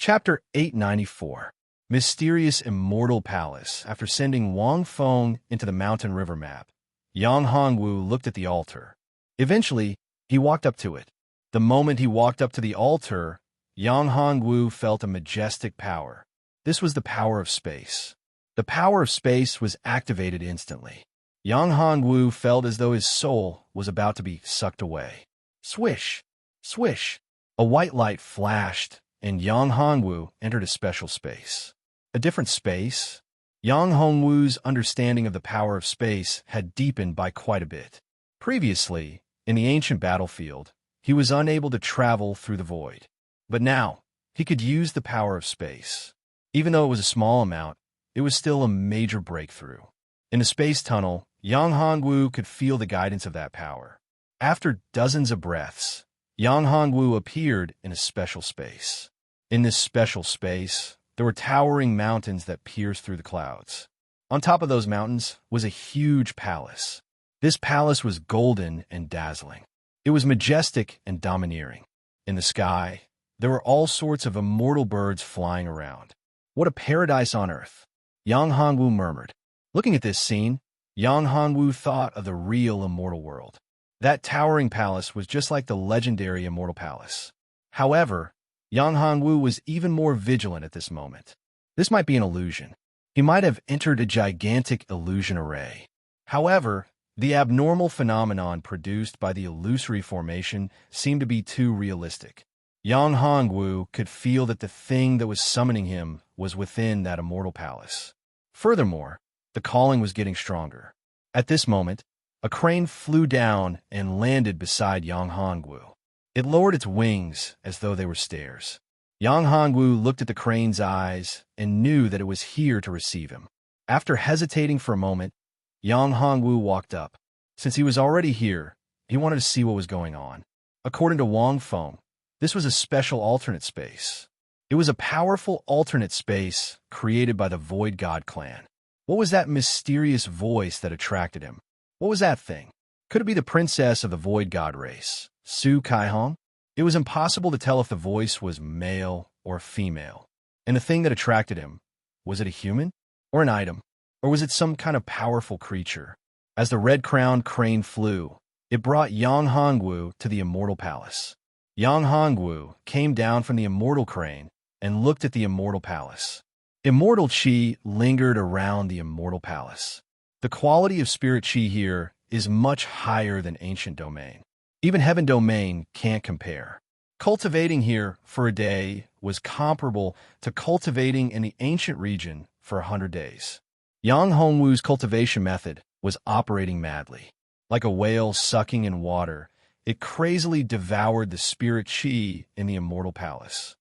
Chapter 894. Mysterious Immortal Palace. After sending Wang Feng into the mountain river map, Yang Hongwu looked at the altar. Eventually, he walked up to it. The moment he walked up to the altar, Yang Hongwu felt a majestic power. This was the power of space. The power of space was activated instantly. Yang Hongwu felt as though his soul was about to be sucked away. Swish! Swish! A white light flashed, and Yang Hongwu entered a special space. A different space? Yang Hongwu's understanding of the power of space had deepened by quite a bit. Previously, in the ancient battlefield, he was unable to travel through the void. But now, he could use the power of space. Even though it was a small amount, it was still a major breakthrough. In the space tunnel, Yang Hongwu could feel the guidance of that power. After dozens of breaths, Yang Hongwu appeared in a special space. In this special space, there were towering mountains that pierced through the clouds. On top of those mountains was a huge palace. This palace was golden and dazzling. It was majestic and domineering. In the sky, there were all sorts of immortal birds flying around. What a paradise on earth, Yang Hongwu murmured. Looking at this scene, Yang Hongwu thought of the real immortal world. That towering palace was just like the legendary immortal palace. However, Yang Hongwu was even more vigilant at this moment. This might be an illusion. He might have entered a gigantic illusion array. However, the abnormal phenomenon produced by the illusory formation seemed to be too realistic. Yang Hongwu could feel that the thing that was summoning him was within that immortal palace. Furthermore, the calling was getting stronger. At this moment, a crane flew down and landed beside Yang Hongwu. It lowered its wings as though they were stairs. Yang Hongwu looked at the crane's eyes and knew that it was here to receive him. After hesitating for a moment, Yang Hongwu walked up. Since he was already here, he wanted to see what was going on. According to Wang Feng, this was a special alternate space. It was a powerful alternate space created by the Void God clan. What was that mysterious voice that attracted him? What was that thing? Could it be the princess of the Void God race, Su Kaihong? It was impossible to tell if the voice was male or female. And the thing that attracted him, was it a human? Or an item? Or was it some kind of powerful creature? As the red-crowned crane flew, it brought Yang Hongwu to the immortal palace. Yang Hongwu came down from the immortal crane and looked at the immortal palace. Immortal Qi lingered around the immortal palace. The quality of spirit Qi here is much higher than ancient domain. Even heaven domain can't compare. Cultivating here for a day was comparable to cultivating in the ancient region for 100 days. Yang Hongwu's cultivation method was operating madly. Like a whale sucking in water, it crazily devoured the spirit Qi in the immortal palace.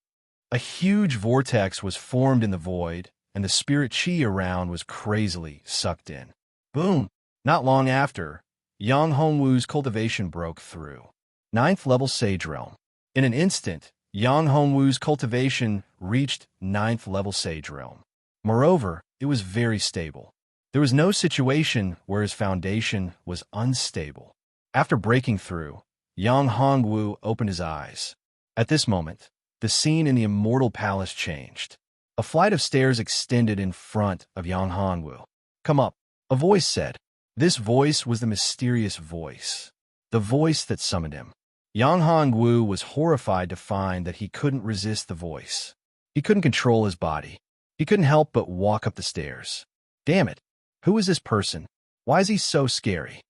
A huge vortex was formed in the void, and the spirit Qi around was crazily sucked in. Boom! Not long after, Yang Hongwu's cultivation broke through. 9th level Sage Realm. In an instant, Yang Hongwu's cultivation reached 9th level Sage Realm. Moreover, it was very stable. There was no situation where his foundation was unstable. After breaking through, Yang Hongwu opened his eyes. At this moment, the scene in the immortal palace changed. A flight of stairs extended in front of Yang Hongwu. Come up, a voice said. This voice was the mysterious voice. The voice that summoned him. Yang Hongwu was horrified to find that he couldn't resist the voice. He couldn't control his body. He couldn't help but walk up the stairs. Damn it, who is this person? Why is he so scary?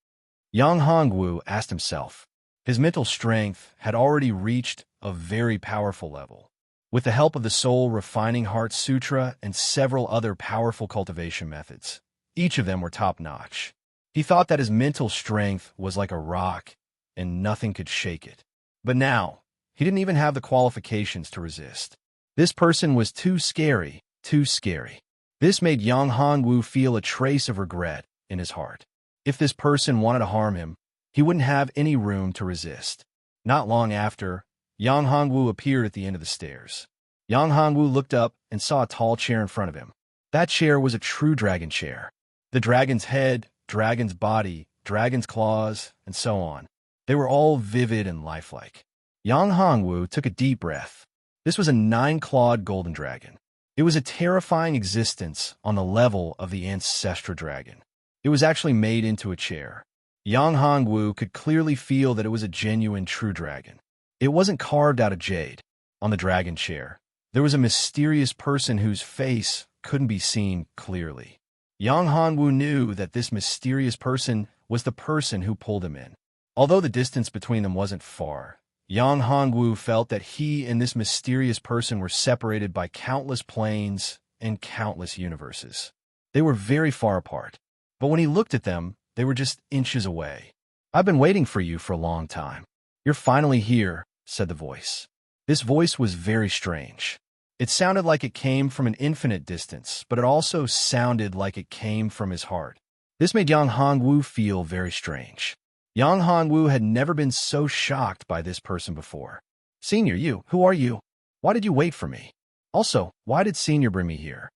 Yang Hongwu asked himself. His mental strength had already reached a very powerful level. With the help of the Soul Refining Heart Sutra and several other powerful cultivation methods, each of them were top-notch. He thought that his mental strength was like a rock, and nothing could shake it. But now, he didn't even have the qualifications to resist. This person was too scary, too scary. This made Yang Hongwu feel a trace of regret in his heart. If this person wanted to harm him, he wouldn't have any room to resist. Not long after, Yang Hongwu appeared at the end of the stairs. Yang Hongwu looked up and saw a tall chair in front of him. That chair was a true dragon chair. The dragon's head, dragon's body, dragon's claws, and so on. They were all vivid and lifelike. Yang Hongwu took a deep breath. This was a 9-clawed golden dragon. It was a terrifying existence on the level of the ancestral dragon. It was actually made into a chair. Yang Hongwu could clearly feel that it was a genuine true dragon. It wasn't carved out of jade. On the dragon chair, there was a mysterious person whose face couldn't be seen clearly. Yang Hongwu knew that this mysterious person was the person who pulled him in. Although the distance between them wasn't far, Yang Hongwu felt that he and this mysterious person were separated by countless planes and countless universes. They were very far apart, but when he looked at them, they were just inches away. "I've been waiting for you for a long time. You're finally here," said the voice. This voice was very strange. It sounded like it came from an infinite distance, but it also sounded like it came from his heart. This made Yang Hongwu feel very strange. Yang Hongwu had never been so shocked by this person before. "Senior, who are you? Why did you wait for me? Also, why did Senior bring me here?"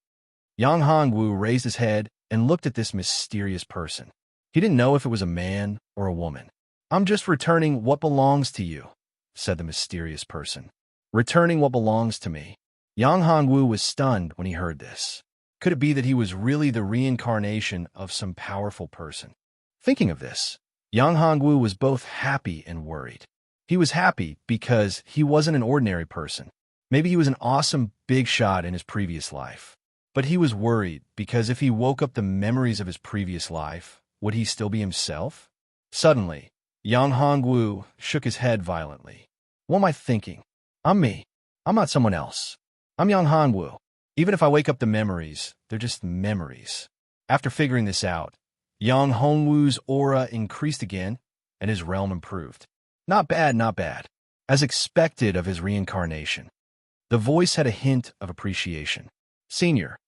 Yang Hongwu raised his head and looked at this mysterious person. He didn't know if it was a man or a woman. "I'm just returning what belongs to you," said the mysterious person. "Returning what belongs to me." Yang Hongwu was stunned when he heard this. Could it be that he was really the reincarnation of some powerful person? Thinking of this, Yang Hongwu was both happy and worried. He was happy because he wasn't an ordinary person. Maybe he was an awesome big shot in his previous life. But he was worried because if he woke up the memories of his previous life, would he still be himself? Suddenly, Yang Hongwu shook his head violently. "What am I thinking? I'm me. I'm not someone else. I'm Yang Hongwu. Even if I wake up the memories, they're just memories." After figuring this out, Yang Hongwu's aura increased again, and his realm improved. Not bad, not bad. As expected of his reincarnation. The voice had a hint of appreciation. "Senior,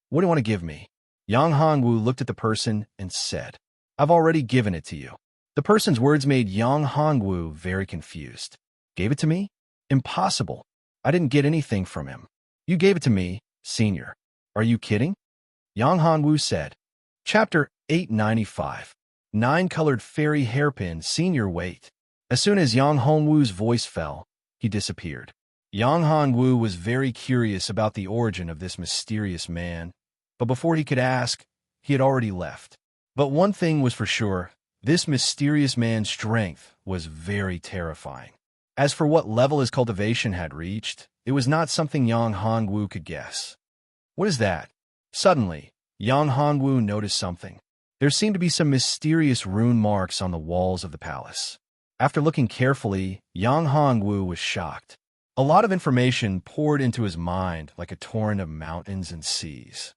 what do you want to give me?" Yang Hongwu looked at the person and said, "I've already given it to you." The person's words made Yang Hongwu very confused. "Gave it to me? Impossible. I didn't get anything from him." "You gave it to me, Senior. Are you kidding?" Yang Hongwu said. Chapter 895. 9-colored fairy hairpin. Senior, wait. As soon as Yang Hongwu's voice fell, he disappeared. Yang Hongwu was very curious about the origin of this mysterious man, but before he could ask, he had already left. But one thing was for sure, this mysterious man's strength was very terrifying. As for what level his cultivation had reached, it was not something Yang Hongwu could guess. "What is that?" Suddenly, Yang Hongwu noticed something. There seemed to be some mysterious rune marks on the walls of the palace. After looking carefully, Yang Hongwu was shocked. A lot of information poured into his mind like a torrent of mountains and seas.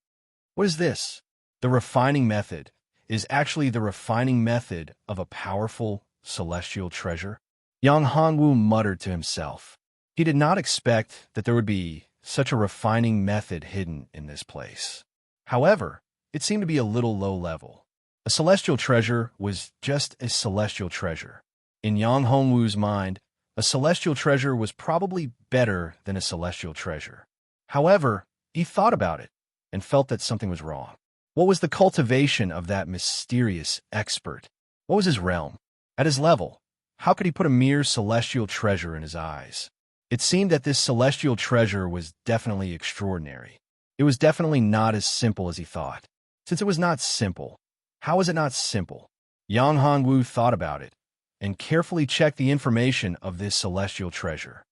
What is this? The refining method is actually the refining method of a powerful celestial treasure. Yang Hongwu muttered to himself. He did not expect that there would be such a refining method hidden in this place. However, it seemed to be a little low level. A celestial treasure was just a celestial treasure. In Yang Hongwu's mind, a celestial treasure was probably better than a celestial treasure. However, he thought about it and felt that something was wrong. What was the cultivation of that mysterious expert? What was his realm? At his level, how could he put a mere celestial treasure in his eyes? It seemed that this celestial treasure was definitely extraordinary. It was definitely not as simple as he thought. Since it was not simple, how was it not simple? Yang Hongwu thought about it and carefully checked the information of this celestial treasure.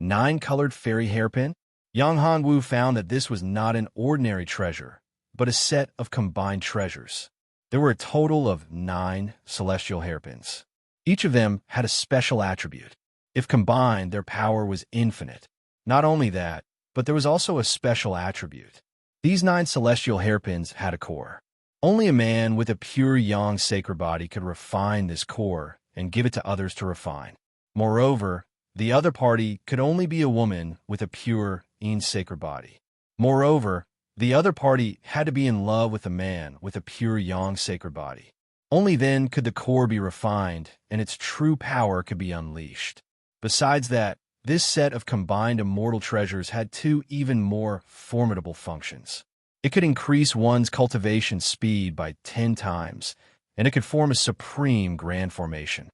9-colored fairy hairpin? Yang Hongwu found that this was not an ordinary treasure, but a set of combined treasures. There were a total of 9 celestial hairpins. Each of them had a special attribute. If combined, their power was infinite. Not only that, but there was also a special attribute. These 9 celestial hairpins had a core. Only a man with a pure yang sacred body could refine this core and give it to others to refine. Moreover, the other party could only be a woman with a pure yin sacred body. Moreover, the other party had to be in love with a man with a pure yang sacred body. Only then could the core be refined and its true power could be unleashed. Besides that, this set of combined immortal treasures had 2 even more formidable functions. It could increase one's cultivation speed by 10 times, and it could form a supreme grand formation.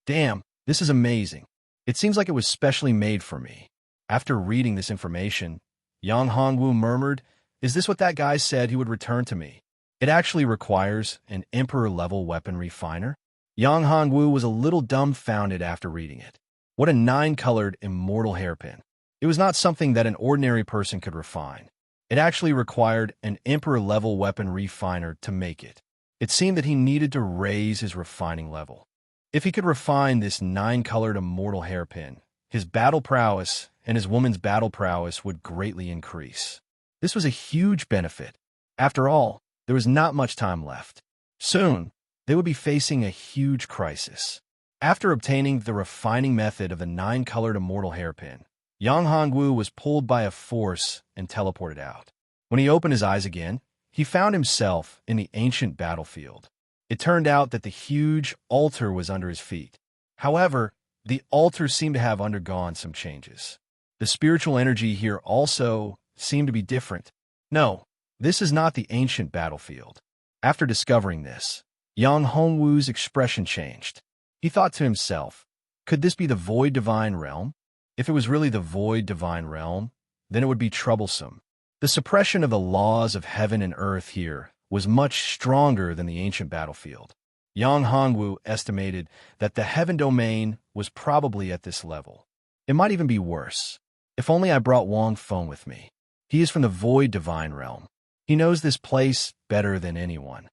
Damn, this is amazing. It seems like it was specially made for me. After reading this information, Yang Hongwu murmured, "Is this what that guy said he would return to me? It actually requires an emperor-level weapon refiner?" Yang Hongwu was a little dumbfounded after reading it. What a 9-colored immortal hairpin. It was not something that an ordinary person could refine. It actually required an emperor-level weapon refiner to make it. It seemed that he needed to raise his refining level. If he could refine this 9-colored immortal hairpin, his battle prowess and his woman's battle prowess would greatly increase. This was a huge benefit. After all, there was not much time left. Soon, they would be facing a huge crisis. After obtaining the refining method of the 9-colored immortal hairpin, Yang Hongwu was pulled by a force and teleported out. When he opened his eyes again, he found himself in the ancient battlefield. It turned out that the huge altar was under his feet. However, the altar seemed to have undergone some changes. The spiritual energy here also seemed to be different. No, this is not the ancient battlefield. After discovering this, Yang Hongwu's expression changed. He thought to himself, could this be the Void Divine Realm? If it was really the Void Divine Realm, then it would be troublesome. The suppression of the laws of heaven and earth here was much stronger than the ancient battlefield. Yang Hongwu estimated that the heaven domain was probably at this level. It might even be worse. If only I brought Wang Feng with me. He is from the Void Divine Realm. He knows this place better than anyone.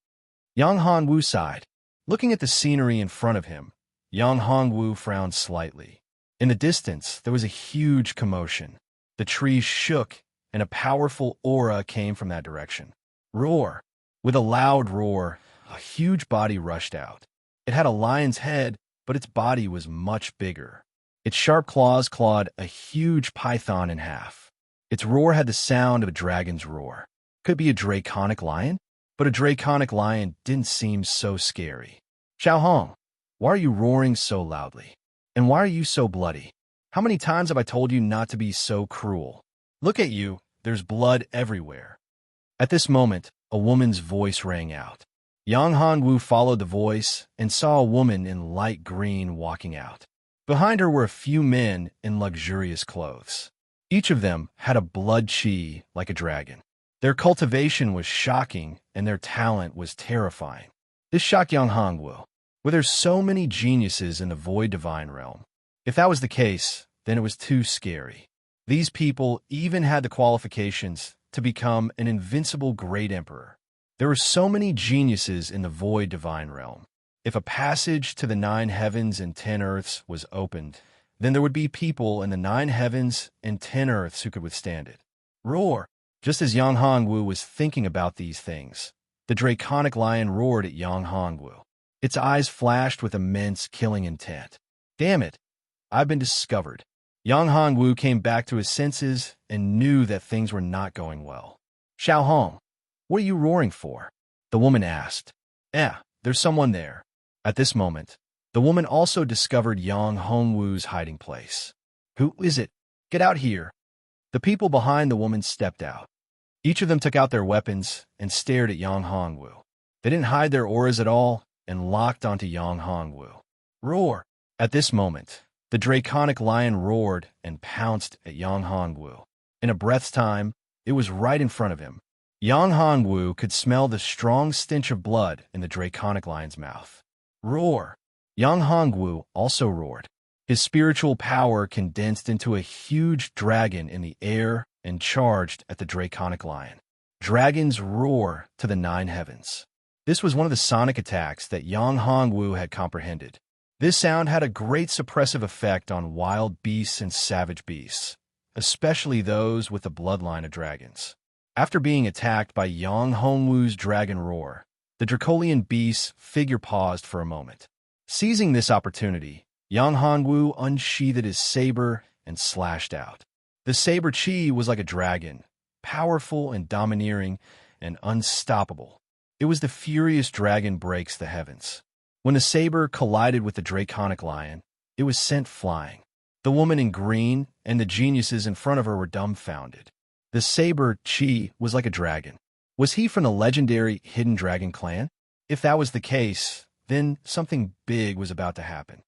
Yang Hongwu sighed. Looking at the scenery in front of him, Yang Hongwu frowned slightly. In the distance, there was a huge commotion. The trees shook, and a powerful aura came from that direction. Roar! With a loud roar, a huge body rushed out. It had a lion's head, but its body was much bigger. Its sharp claws clawed a huge python in half. Its roar had the sound of a dragon's roar. Could be a draconic lion? But a draconic lion didn't seem so scary. Xiaohong, why are you roaring so loudly? And why are you so bloody? How many times have I told you not to be so cruel? Look at you, there's blood everywhere. At this moment, a woman's voice rang out. Yang Hongwu followed the voice and saw a woman in light green walking out. Behind her were a few men in luxurious clothes. Each of them had a blood chi like a dragon. Their cultivation was shocking, and their talent was terrifying. This shocked Yang Hongwu. Were there so many geniuses in the Void Divine Realm? If that was the case, then it was too scary. These people even had the qualifications to become an invincible great emperor. There were so many geniuses in the Void Divine Realm. If a passage to the 9 heavens and 10 earths was opened, then there would be people in the 9 heavens and 10 earths who could withstand it. Roar! Just as Yang Hongwu was thinking about these things, the draconic lion roared at Yang Hongwu. Its eyes flashed with immense killing intent. Damn it! I've been discovered. Yang Hongwu came back to his senses and knew that things were not going well. Xiaohong, what are you roaring for? The woman asked. There's someone there. At this moment, the woman also discovered Yang Hongwu's hiding place. Who is it? Get out here. The people behind the woman stepped out. Each of them took out their weapons and stared at Yang Hongwu. They didn't hide their auras at all and locked onto Yang Hongwu. Roar! At this moment, the draconic lion roared and pounced at Yang Hongwu. In a breath's time, it was right in front of him. Yang Hongwu could smell the strong stench of blood in the draconic lion's mouth. Roar! Yang Hongwu also roared. His spiritual power condensed into a huge dragon in the air and charged at the draconic lion. Dragons roar to the 9 heavens. This was one of the sonic attacks that Yang Hongwu had comprehended. This sound had a great suppressive effect on wild beasts and savage beasts, especially those with the bloodline of dragons. After being attacked by Yang Hongwu's dragon roar, the Dracolian beast's figure paused for a moment. Seizing this opportunity, Yang Hongwu unsheathed his saber and slashed out. The saber chi was like a dragon, powerful and domineering and unstoppable. It was the furious dragon breaks the heavens. When the saber collided with the draconic lion, it was sent flying. The woman in green and the geniuses in front of her were dumbfounded. The saber chi was like a dragon. Was he from the legendary Hidden Dragon clan? If that was the case, then something big was about to happen.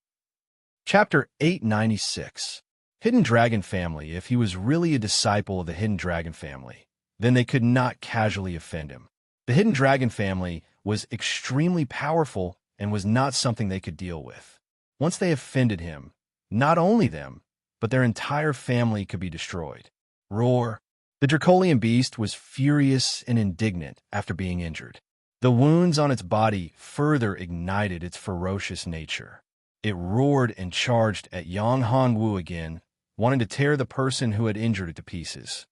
Chapter 896. Hidden Dragon family. If he was really a disciple of the Hidden Dragon family, then they could not casually offend him. The Hidden Dragon family was extremely powerful and was not something they could deal with. Once they offended him, not only them, but their entire family could be destroyed. Roar! The Dracolian beast was furious and indignant after being injured. The wounds on its body further ignited its ferocious nature. It roared and charged at Yang Hongwu again, wanting to tear the person who had injured it to pieces.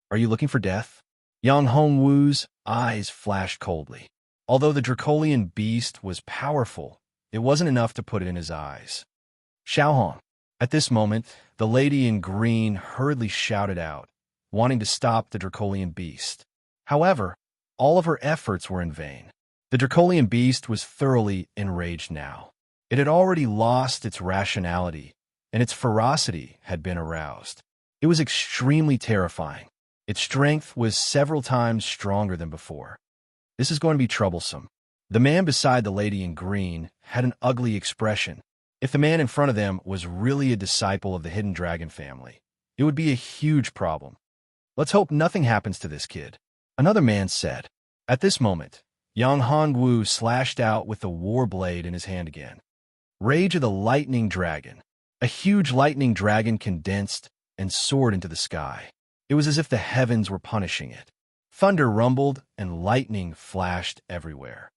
Are you looking for death? Yang Hongwu's eyes flashed coldly. Although the Dracolian beast was powerful, it wasn't enough to put it in his eyes. Xiaohong. At this moment, the lady in green hurriedly shouted out, wanting to stop the Dracolian beast. However, all of her efforts were in vain. The Dracolian beast was thoroughly enraged now. It had already lost its rationality, and its ferocity had been aroused. It was extremely terrifying. Its strength was several times stronger than before. This is going to be troublesome. The man beside the lady in green had an ugly expression. If the man in front of them was really a disciple of the Hidden Dragon family, it would be a huge problem. Let's hope nothing happens to this kid, another man said. At this moment, Yang Hongwu slashed out with the war blade in his hand again. Rage of the Lightning Dragon. A huge lightning dragon condensed and soared into the sky. It was as if the heavens were punishing it. Thunder rumbled and lightning flashed everywhere.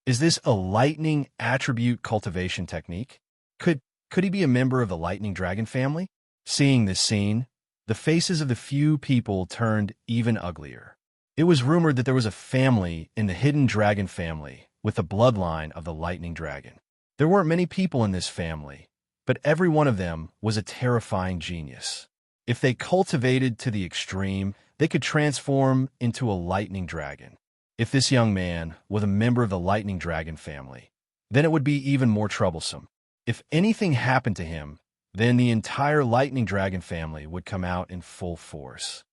Is this a lightning attribute cultivation technique? Could he be a member of the Lightning Dragon family? Seeing this scene, the faces of the few people turned even uglier. It was rumored that there was a family in the Hidden Dragon family with the bloodline of the Lightning Dragon. There weren't many people in this family, but every one of them was a terrifying genius. If they cultivated to the extreme, they could transform into a lightning dragon. If this young man was a member of the Lightning Dragon family, then it would be even more troublesome. If anything happened to him, then the entire Lightning Dragon family would come out in full force.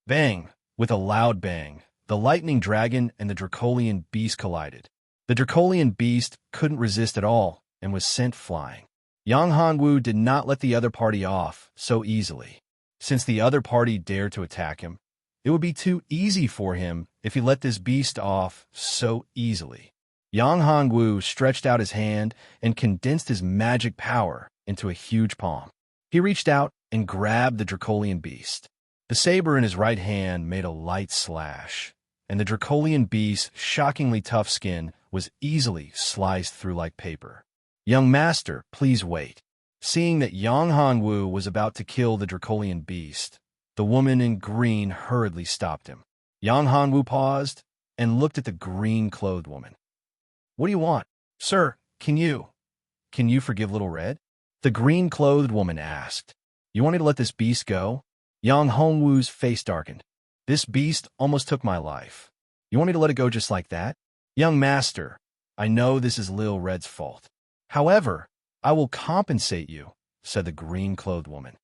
Bang! With a loud bang, the Lightning Dragon and the Dracolian beast collided. The Dracolian beast couldn't resist at all and was sent flying. Yang Hongwu did not let the other party off so easily. Since the other party dared to attack him, it would be too easy for him if he let this beast off so easily. Yang Hongwu stretched out his hand and condensed his magic power into a huge palm. He reached out and grabbed the Dracolian beast. The saber in his right hand made a light slash, and the Dracolian beast's shockingly tough skin was easily sliced through like paper. Young master, please wait. Seeing that Yang Hongwu was about to kill the Dracolian beast, the woman in green hurriedly stopped him. Yang Hongwu paused and looked at the green-clothed woman. What do you want? Sir, can you forgive Little Red? The green-clothed woman asked. You want me to let this beast go? Yang Hongwu's face darkened. This beast almost took my life. You want me to let it go just like that? Young master, I know this is Lil Red's fault. However, I will compensate you, said the green-clothed woman.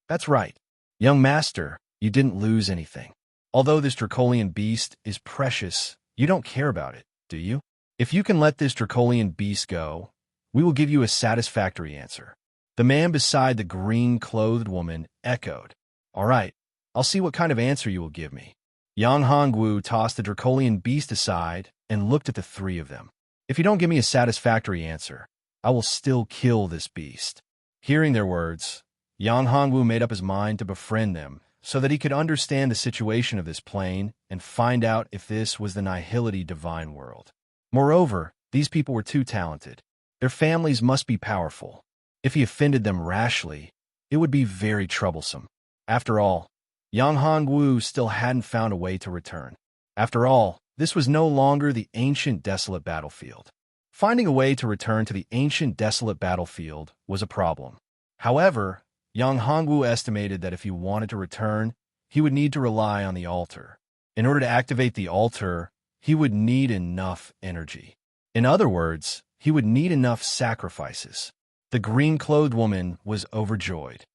That's right. Young master, you didn't lose anything. Although this Dracolian beast is precious, you don't care about it, do you? If you can let this Dracolian beast go, we will give you a satisfactory answer. The man beside the green-clothed woman echoed. All right, I'll see what kind of answer you will give me. Yang Hongwu tossed the Dracolian beast aside and looked at the three of them. If you don't give me a satisfactory answer, I will still kill this beast. Hearing their words, Yang Hongwu made up his mind to befriend them so that he could understand the situation of this plane and find out if this was the Nihility divine world. Moreover, these people were too talented. Their families must be powerful. If he offended them rashly, it would be very troublesome. After all, Yang Hongwu still hadn't found a way to return. After all, this was no longer the ancient desolate battlefield. Finding a way to return to the ancient desolate battlefield was a problem. However, Yang Hongwu estimated that if he wanted to return, he would need to rely on the altar. In order to activate the altar, he would need enough energy. In other words, he would need enough sacrifices. The green-clothed woman was overjoyed.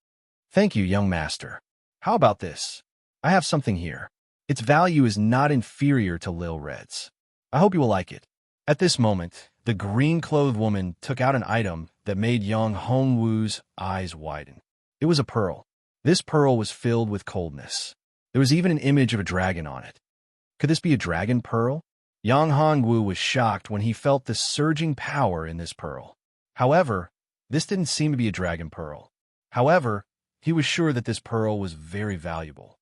Thank you, young master. How about this? I have something here. Its value is not inferior to Lil Red's. I hope you will like it. At this moment, the green-clothed woman took out an item that made Yang Hongwu's eyes widen. It was a pearl. This pearl was filled with coldness. There was even an image of a dragon on it. Could this be a dragon pearl? Yang Hongwu was shocked when he felt the surging power in this pearl. However, this didn't seem to be a dragon pearl. However, he was sure that this pearl was very valuable.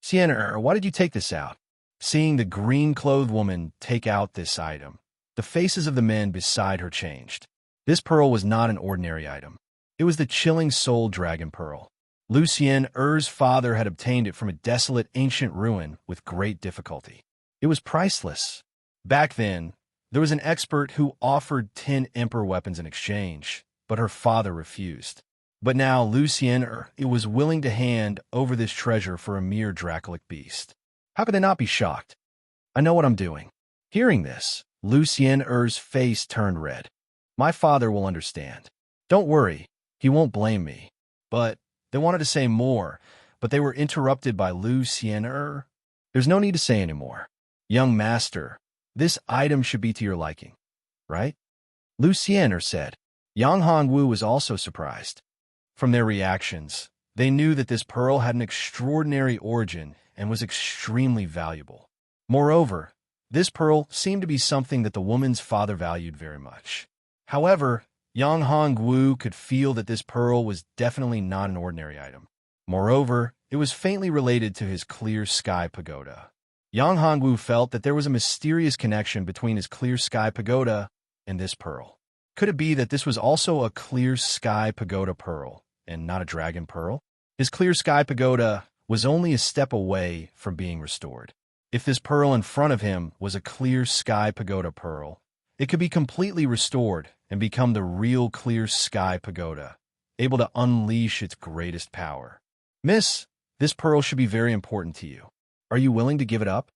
Sienna, why did you take this out? Seeing the green-clothed woman take out this item, the faces of the men beside her changed. This pearl was not an ordinary item. It was the chilling soul dragon pearl. Lucien Er's father had obtained it from a desolate ancient ruin with great difficulty. It was priceless. Back then, there was an expert who offered 10 emperor weapons in exchange, but her father refused. But now Lucien was willing to hand over this treasure for a mere dracolic beast. How could they not be shocked? I know what I'm doing. Hearing this, Lucien Er's face turned red. My father will understand. Don't worry, he won't blame me. But they wanted to say more, but they were interrupted by Lucien Er. There's no need to say anymore. Young master, this item should be to your liking, right? Lucien Er said. Yang Hongwu was also surprised. From their reactions, they knew that this pearl had an extraordinary origin and was extremely valuable. Moreover, this pearl seemed to be something that the woman's father valued very much. However, Yang Hongwu could feel that this pearl was definitely not an ordinary item. Moreover, it was faintly related to his clear sky pagoda. Yang Hongwu felt that there was a mysterious connection between his clear sky pagoda and this pearl. Could it be that this was also a clear sky pagoda pearl and not a dragon pearl? His clear sky pagoda was only a step away from being restored. If this pearl in front of him was a clear sky pagoda pearl, it could be completely restored and become the real clear sky pagoda, able to unleash its greatest power. Miss, this pearl should be very important to you. Are you willing to give it up?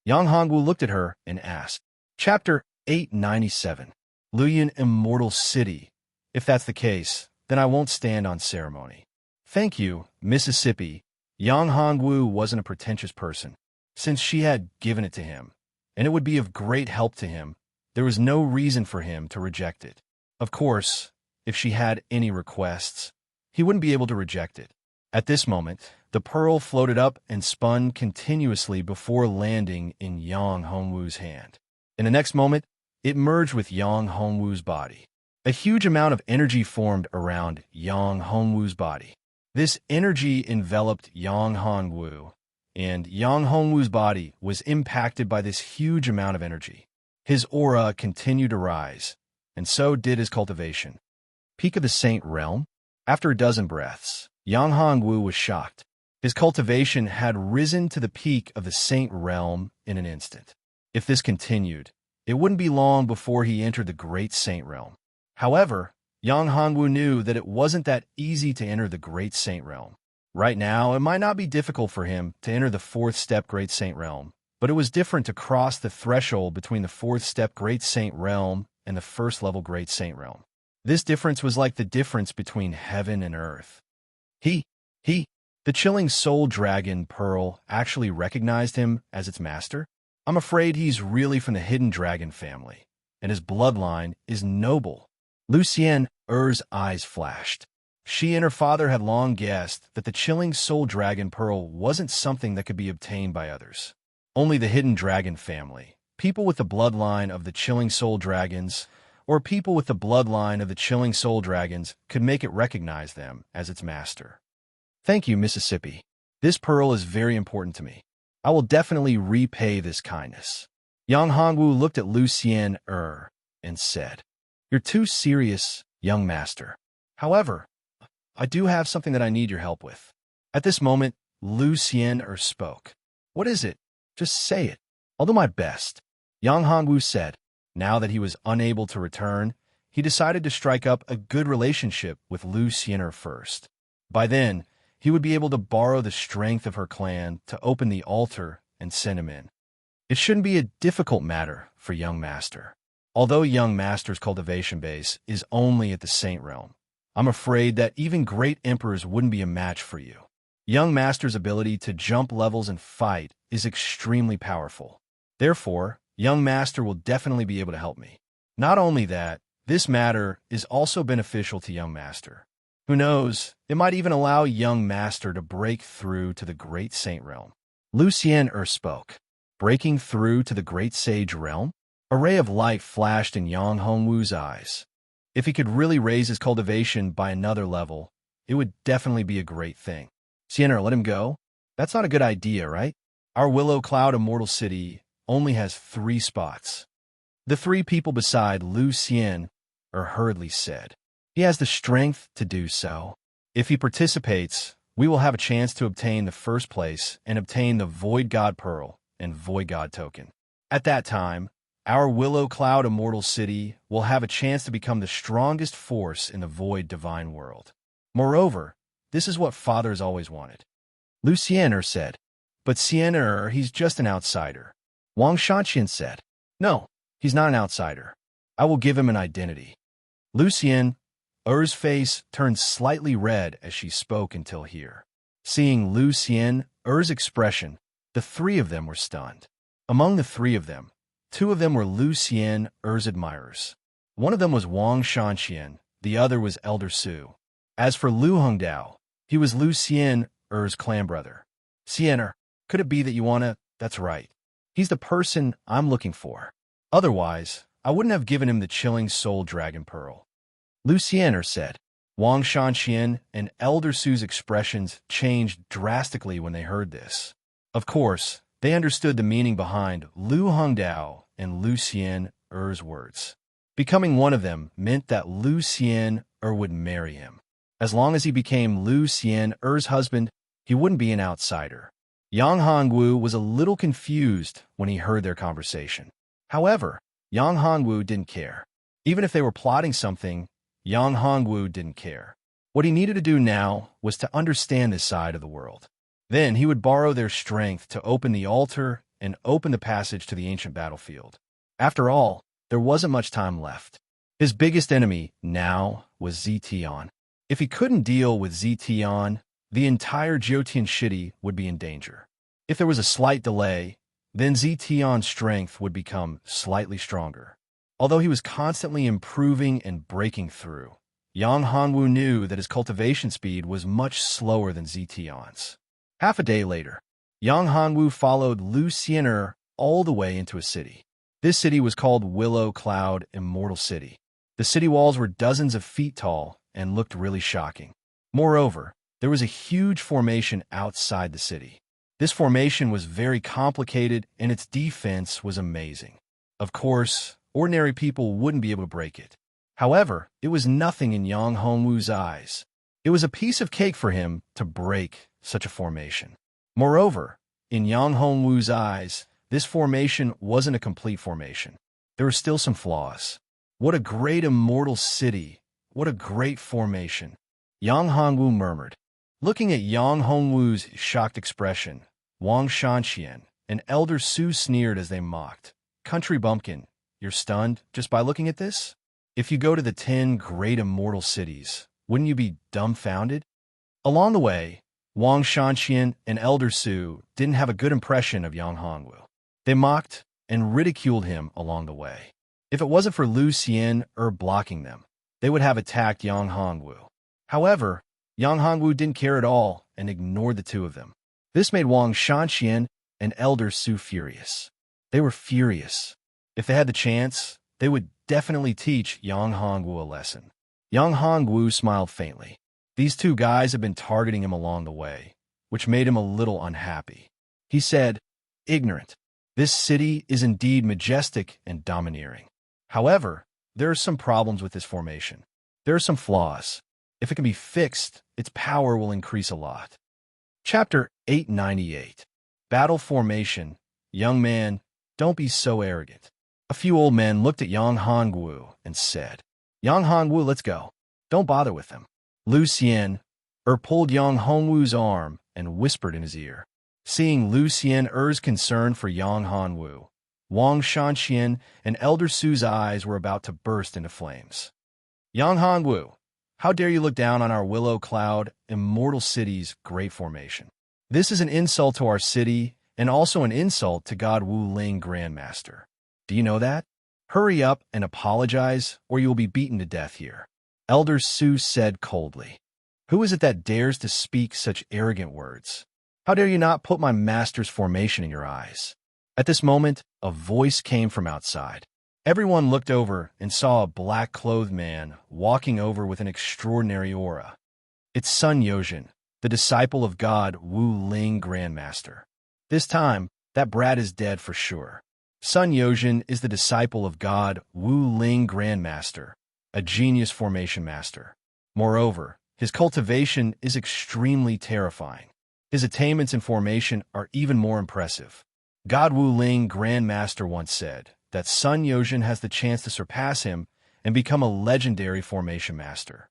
Yang Hongwu looked at her and asked. Chapter 897. Luyan Immortal City. If that's the case, then I won't stand on ceremony. Thank you, Mississippi. Yang Hongwu wasn't a pretentious person. Since she had given it to him, and it would be of great help to him, there was no reason for him to reject it. Of course, if she had any requests, he wouldn't be able to reject it. At this moment, the pearl floated up and spun continuously before landing in Yang Hongwu's hand. In the next moment, it merged with Yang Hongwu's body. A huge amount of energy formed around Yang Hongwu's body. This energy enveloped Yang Hongwu, and Yang Hongwu's body was impacted by this huge amount of energy. His aura continued to rise, and so did his cultivation. Peak of the Saint Realm? After a dozen breaths, Yang Hongwu was shocked. His cultivation had risen to the peak of the Saint Realm in an instant. If this continued, it wouldn't be long before he entered the Great Saint Realm. However, Yang Hongwu knew that it wasn't that easy to enter the Great Saint Realm. Right now, it might not be difficult for him to enter the 4th step Great Saint Realm, but it was different to cross the threshold between the 4th step Great Saint Realm and the 1st level Great Saint Realm. This difference was like the difference between heaven and earth. The chilling soul dragon pearl actually recognized him as its master. I'm afraid he's really from the hidden dragon family, and his bloodline is noble. Lucien Er's eyes flashed. She and her father had long guessed that the chilling soul dragon pearl wasn't something that could be obtained by others. Only the hidden dragon family, people with the bloodline of the chilling soul dragons, or people with the bloodline of the chilling soul dragons could make it recognize them as its master. Thank you, Mississippi. This pearl is very important to me. I will definitely repay this kindness. Yang Hongwu looked at Lucien and said, You're too serious, young master. However, I do have something that I need your help with. At this moment, Lucien spoke. What is it? Just say it. I'll do my best. Yang Hongwu said. Now that he was unable to return, he decided to strike up a good relationship with Lucien first. By then, he would be able to borrow the strength of her clan to open the altar and send him in. It shouldn't be a difficult matter for young master. Although young master's cultivation base is only at the Saint Realm, I'm afraid that even great emperors wouldn't be a match for you. Young master's ability to jump levels and fight is extremely powerful. Therefore, young master will definitely be able to help me. Not only that, this matter is also beneficial to young master. Who knows, it might even allow a young master to break through to the great saint realm. Lu Xian spoke. Breaking through to the great sage realm? A ray of light flashed in Yang Hongwu's eyes. If he could really raise his cultivation by another level, it would definitely be a great thing. Xian, let him go? That's not a good idea, right? Our Willow Cloud Immortal City only has 3 spots. The 3 people beside Lu Xian hurriedly said. He has the strength to do so. If he participates, we will have a chance to obtain the first place and obtain the Void God Pearl and Void God Token. At that time, our Willow Cloud Immortal City will have a chance to become the strongest force in the Void Divine World. Moreover, this is what Father has always wanted. Lu Xian said. But Xian he's just an outsider. Wang Shanqian said. No, he's not an outsider. I will give him an identity. Lu Xian's face turned slightly red as she spoke until here. Seeing Lu Xian's expression, the 3 of them were stunned. Among the 3 of them, 2 of them were Lu Xian's admirers. One of them was Wang Shanqian, the other was Elder Su. As for Lu Hongdao, he was Lu Xian's clan brother. Xian, could it be that you wanna? That's right. He's the person I'm looking for. Otherwise, I wouldn't have given him the chilling soul dragon pearl. Lu Xian said. Wang Shanqian and Elder Su's expressions changed drastically when they heard this. Of course, they understood the meaning behind Lu Hongdao and Lu Xian's words. Becoming one of them meant that Lu Xian would marry him. As long as he became Lu Xian's husband, he wouldn't be an outsider. Yang Hongwu was a little confused when he heard their conversation. However, Yang Hongwu didn't care. Even if they were plotting something, Yang Hongwu didn't care. What he needed to do now was to understand this side of the world. Then he would borrow their strength to open the altar and open the passage to the ancient battlefield. After all, there wasn't much time left. His biggest enemy now was Zetian. If he couldn't deal with Zetian, the entire Jiotian city would be in danger. If there was a slight delay, then Zetian's strength would become slightly stronger. Although he was constantly improving and breaking through, Yang Hongwu knew that his cultivation speed was much slower than Zetian's. Half a day later, Yang Hongwu followed Lu Xian all the way into a city. This city was called Willow Cloud Immortal City. The city walls were dozens of feet tall and looked really shocking. Moreover, there was a huge formation outside the city. This formation was very complicated and its defense was amazing. Of course, ordinary people wouldn't be able to break it. However, it was nothing in Yang Hongwu's eyes. It was a piece of cake for him to break such a formation. Moreover, in Yang Hongwu's eyes, this formation wasn't a complete formation. There were still some flaws. What a great immortal city! What a great formation! Yang Hongwu murmured. Looking at Yang Hongwu's shocked expression, Wang Shanqian and Elder Su sneered as they mocked. Country bumpkin, you're stunned just by looking at this? If you go to the 10 great immortal cities, wouldn't you be dumbfounded? Along the way, Wang Shanqian and Elder Su didn't have a good impression of Yang Hongwu. They mocked and ridiculed him along the way. If it wasn't for Lu Xian blocking them, they would have attacked Yang Hongwu. However, Yang Hongwu didn't care at all and ignored the 2 of them. This made Wang Shanqian and Elder Su furious. They were furious. If they had the chance, they would definitely teach Yang Hongwu a lesson. Yang Hongwu smiled faintly. These 2 guys had been targeting him along the way, which made him a little unhappy. He said, ignorant. This city is indeed majestic and domineering. However, there are some problems with this formation. There are some flaws. If it can be fixed, its power will increase a lot. Chapter 898. Battle Formation. Young man, don't be so arrogant. A few old men looked at Yang Hongwu and said, Yang Hongwu, let's go. Don't bother with them. Lu Xian pulled Yang Hongwu's arm and whispered in his ear. Seeing Lu Xian's concern for Yang Hongwu, Wang Shanqian and Elder Su's eyes were about to burst into flames. Yang Hongwu, how dare you look down on our Willow Cloud Immortal City's great formation? This is an insult to our city and also an insult to God Wu Ling Grandmaster. Do you know that? Hurry up and apologize or you will be beaten to death here. Elder Su said coldly. Who is it that dares to speak such arrogant words? How dare you not put my master's formation in your eyes? At this moment, a voice came from outside. Everyone looked over and saw a black-clothed man walking over with an extraordinary aura. It's Sun Yozhin, the disciple of God Wu Ling Grandmaster. This time, that brat is dead for sure. Sun Yozhin is the disciple of God Wu Ling Grandmaster, a genius formation master. Moreover, his cultivation is extremely terrifying. His attainments in formation are even more impressive. God Wu Ling Grandmaster once said that Sun Yozhin has the chance to surpass him and become a legendary formation master.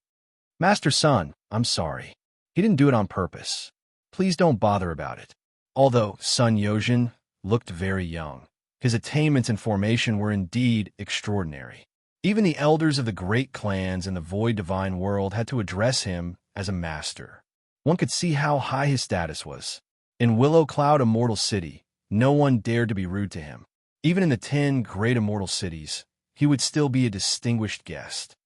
Master Sun, I'm sorry. He didn't do it on purpose. Please don't bother about it. Although Sun Yozhin looked very young, his attainments in formation were indeed extraordinary. Even the elders of the great clans in the void divine world had to address him as a master. One could see how high his status was. In Willow Cloud Immortal City, no one dared to be rude to him. Even in the 10 great immortal cities, he would still be a distinguished guest.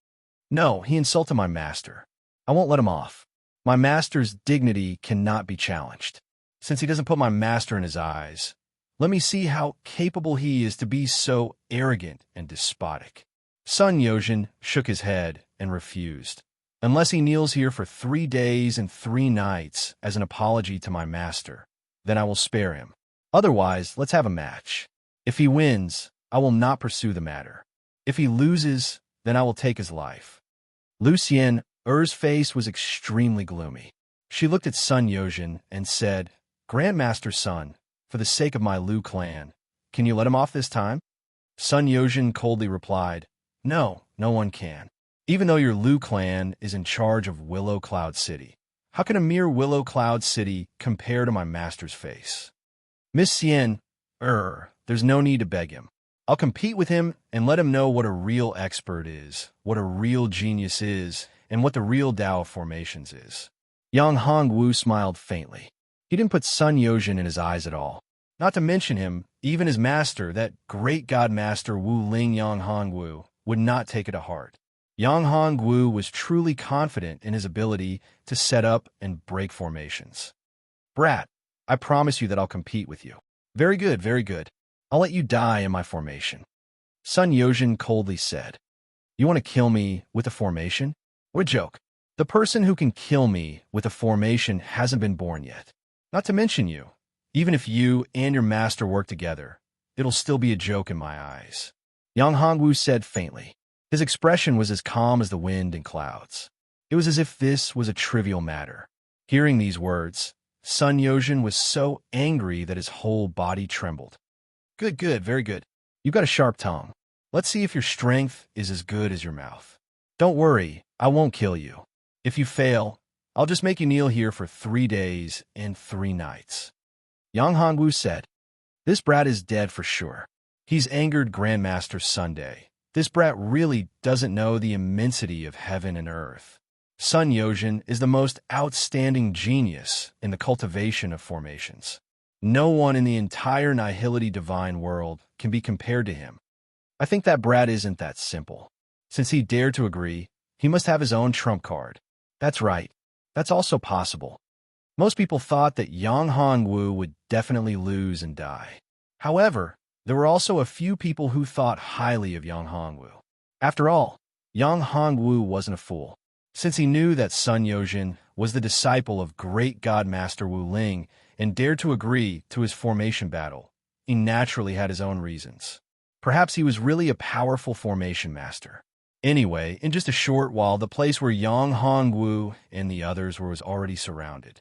No, he insulted my master. I won't let him off. My master's dignity cannot be challenged. Since he doesn't put my master in his eyes, let me see how capable he is to be so arrogant and despotic. Sun Yozhin shook his head and refused. Unless he kneels here for 3 days and 3 nights as an apology to my master, then I will spare him. Otherwise, let's have a match. If he wins, I will not pursue the matter. If he loses, then I will take his life. Lucien Er's face was extremely gloomy. She looked at Sun Yozhin and said, Grandmaster Sun, for the sake of my Lu clan, can you let him off this time? Sun Yozhin coldly replied, No, no one can. Even though your Lu clan is in charge of Willow Cloud City, how can a mere Willow Cloud City compare to my master's face? Lucien there's no need to beg him. I'll compete with him and let him know what a real expert is, what a real genius is, and what the real Tao of formations is. Yang Hongwu smiled faintly. He didn't put Sun Yozhin in his eyes at all. Not to mention him, even his master, that great god master Wu Ling Yang Hongwu, would not take it to heart. Yang Hongwu was truly confident in his ability to set up and break formations. Brat, I promise you that I'll compete with you. Very good, very good. I'll let you die in my formation. Sun Yozhin coldly said, You want to kill me with a formation? What a joke. The person who can kill me with a formation hasn't been born yet. Not to mention you. Even if you and your master work together, it'll still be a joke in my eyes. Yang Hongwu said faintly. His expression was as calm as the wind and clouds. It was as if this was a trivial matter. Hearing these words, Sun Yozhin was so angry that his whole body trembled. Good, good, very good. You've got a sharp tongue. Let's see if your strength is as good as your mouth. Don't worry, I won't kill you. If you fail, I'll just make you kneel here for 3 days and 3 nights. Yang Hongwu said, This brat is dead for sure. He's angered Grandmaster Sunday. This brat really doesn't know the immensity of heaven and earth. Sun Yozhin is the most outstanding genius in the cultivation of formations. No one in the entire Nihility divine world can be compared to him. I think that brat isn't that simple. Since he dared to agree, he must have his own trump card. That's right. That's also possible. Most people thought that Yang Hongwu would definitely lose and die. However, there were also a few people who thought highly of Yang Hongwu. After all, Yang Hongwu wasn't a fool. Since he knew that Sun Yozhin was the disciple of great god master Wu Ling and dared to agree to his formation battle, he naturally had his own reasons. Perhaps he was really a powerful formation master. Anyway, in just a short while, the place where Yang Hongwu and the others were was already surrounded.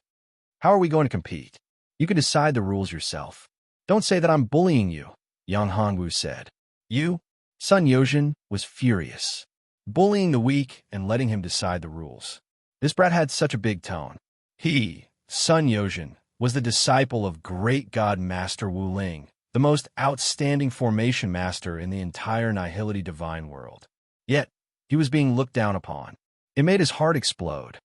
How are we going to compete? You can decide the rules yourself. Don't say that I'm bullying you, Yang Hongwu said. You? Sun Yozhin was furious. Bullying the weak and letting him decide the rules. This brat had such a big tone. He, Sun Yozhin, was the disciple of great god master Wu Ling, the most outstanding formation master in the entire Nihility divine world. Yet, he was being looked down upon. It made his heart explode.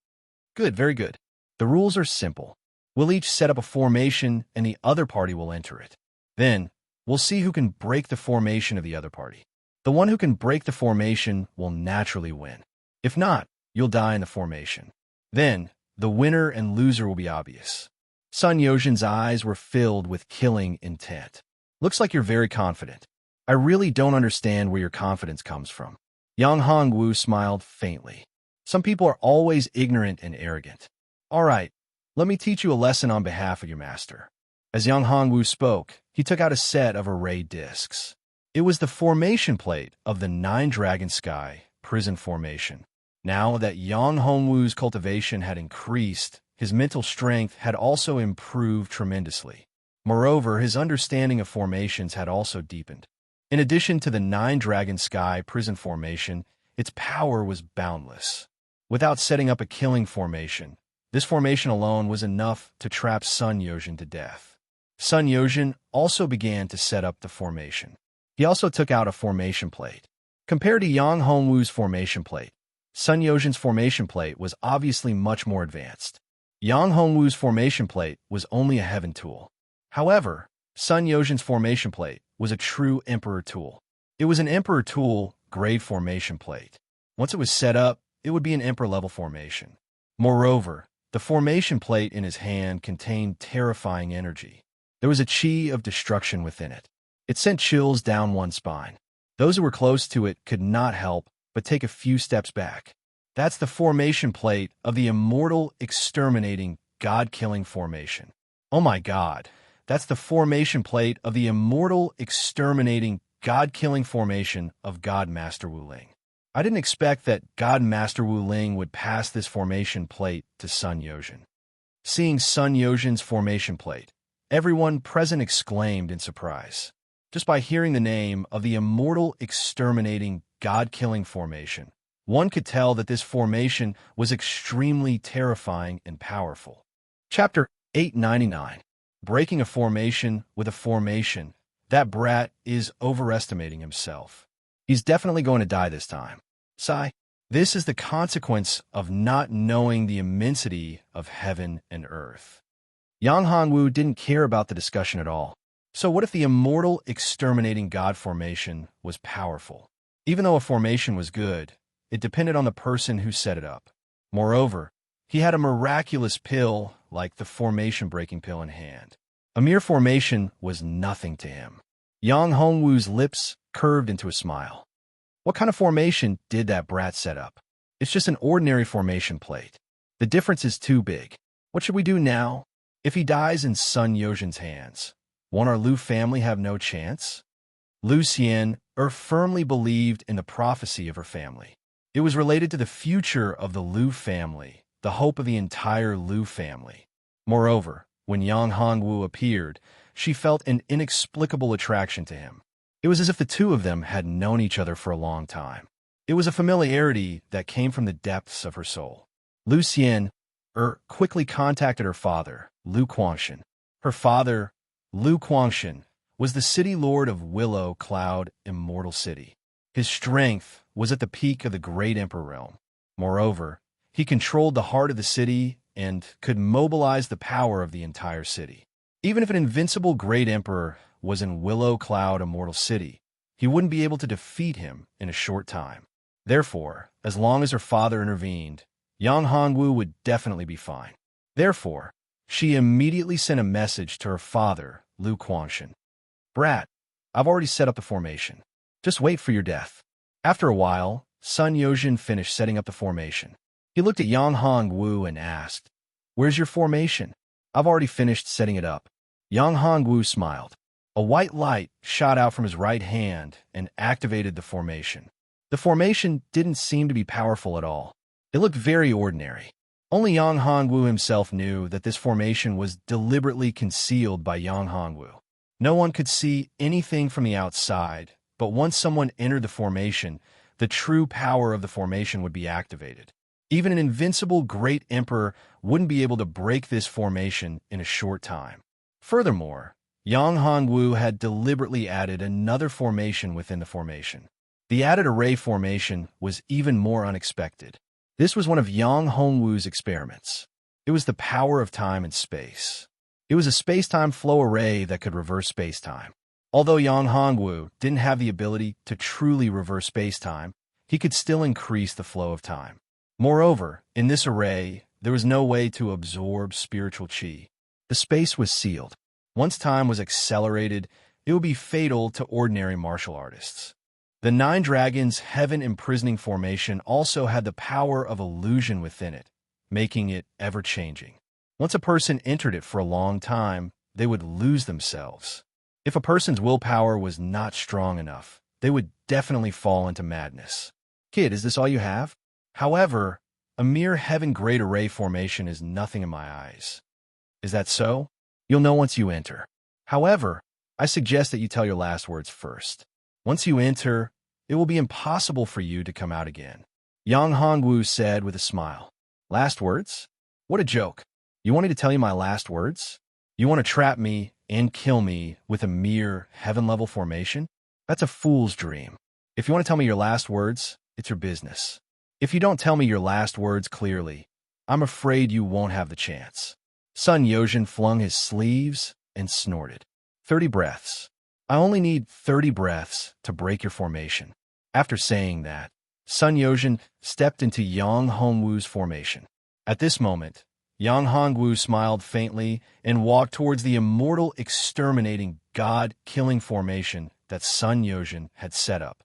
Good, very good. The rules are simple. We'll each set up a formation and the other party will enter it. Then, we'll see who can break the formation of the other party. The one who can break the formation will naturally win. If not, you'll die in the formation. Then, the winner and loser will be obvious. Sun Yozhin's eyes were filled with killing intent. Looks like you're very confident. I really don't understand where your confidence comes from. Yang Hongwu smiled faintly. Some people are always ignorant and arrogant. All right, let me teach you a lesson on behalf of your master. As Yang Hongwu spoke, he took out a set of array discs. It was the formation plate of the Nine-Dragon Sky prison formation. Now that Yang Hongwu's cultivation had increased, his mental strength had also improved tremendously. Moreover, his understanding of formations had also deepened. In addition to the Nine-Dragon Sky prison formation, its power was boundless. Without setting up a killing formation, this formation alone was enough to trap Sun Yozhin to death. Sun Yozhin also began to set up the formation. He also took out a formation plate. Compared to Yang Hongwu's formation plate, Sun Yozhin's formation plate was obviously much more advanced. Yang Hongwu's formation plate was only a heaven tool. However, Sun Yozhin's formation plate was a true Emperor tool. It was an Emperor tool grade formation plate. Once it was set up, it would be an Emperor-level formation. Moreover, the formation plate in his hand contained terrifying energy. There was a chi of destruction within it. It sent chills down one's spine. Those who were close to it could not help but take a few steps back. That's the formation plate of the immortal, exterminating, god-killing formation. Oh my god, that's the formation plate of the immortal, exterminating, god-killing formation of God Master Wu Ling. I didn't expect that God Master Wu Ling would pass this formation plate to Sun Yozhin. Seeing Sun Yozhin's formation plate, everyone present exclaimed in surprise. Just by hearing the name of the immortal, exterminating, god-killing formation, one could tell that this formation was extremely terrifying and powerful. Chapter 899. Breaking a formation with a formation. That brat is overestimating himself. He's definitely going to die this time. Sigh. This is the consequence of not knowing the immensity of heaven and earth. Yang Hongwu didn't care about the discussion at all. So what if the immortal, exterminating god formation was powerful? Even though a formation was good, it depended on the person who set it up. Moreover, he had a miraculous pill like the formation-breaking pill in hand. A mere formation was nothing to him. Yang Hongwu's lips curved into a smile. What kind of formation did that brat set up? It's just an ordinary formation plate. The difference is too big. What should we do now? If he dies in Sun Yozhin's hands, won't our Lu family have no chance? Lu Xian firmly believed in the prophecy of her family. It was related to the future of the Lu family, the hope of the entire Lu family. Moreover, when Yang Hongwu appeared, she felt an inexplicable attraction to him. It was as if the two of them had known each other for a long time. It was a familiarity that came from the depths of her soul. Lu Xian quickly contacted her father, Lu Quangshan. Her father, Lu Quangshan, was the city lord of Willow Cloud Immortal City. His strength was at the peak of the great emperor realm. Moreover, he controlled the heart of the city and could mobilize the power of the entire city. Even if an invincible great emperor was in Willow Cloud Immortal City, he wouldn't be able to defeat him in a short time. Therefore, as long as her father intervened, Yang Hongwu would definitely be fine. Therefore, she immediately sent a message to her father, Lu Quangshan. Brat, I've already set up the formation. Just wait for your death. After a while, Sun Yozhin finished setting up the formation. He looked at Yang Hongwu and asked, "Where's your formation?" "I've already finished setting it up." Yang Hongwu smiled. A white light shot out from his right hand and activated the formation. The formation didn't seem to be powerful at all. It looked very ordinary. Only Yang Hongwu himself knew that this formation was deliberately concealed by Yang Hongwu. No one could see anything from the outside, but once someone entered the formation, the true power of the formation would be activated. Even an invincible great emperor wouldn't be able to break this formation in a short time. Furthermore, Yang Hongwu had deliberately added another formation within the formation. The added array formation was even more unexpected. This was one of Yang Hongwu's experiments. It was the power of time and space. It was a space-time flow array that could reverse space-time. Although Yang Hongwu didn't have the ability to truly reverse space-time, he could still increase the flow of time. Moreover, in this array, there was no way to absorb spiritual chi. The space was sealed. Once time was accelerated, it would be fatal to ordinary martial artists. The Nine Dragons' heaven-imprisoning formation also had the power of illusion within it, making it ever-changing. Once a person entered it for a long time, they would lose themselves. If a person's willpower was not strong enough, they would definitely fall into madness. Kid, is this all you have? However, a mere heaven great array formation is nothing in my eyes. Is that so? You'll know once you enter. However, I suggest that you tell your last words first. Once you enter, it will be impossible for you to come out again. Yang Hongwu said with a smile. Last words? What a joke. You want me to tell you my last words? You want to trap me and kill me with a mere heaven-level formation? That's a fool's dream. If you want to tell me your last words, it's your business. If you don't tell me your last words clearly, I'm afraid you won't have the chance. Sun Yozhen flung his sleeves and snorted. 30 breaths. I only need 30 breaths to break your formation. After saying that, Sun Yozhen stepped into Yang Hongwu's formation. At this moment, Yang Hongwu smiled faintly and walked towards the immortal exterminating god-killing formation that Sun Yozhen had set up.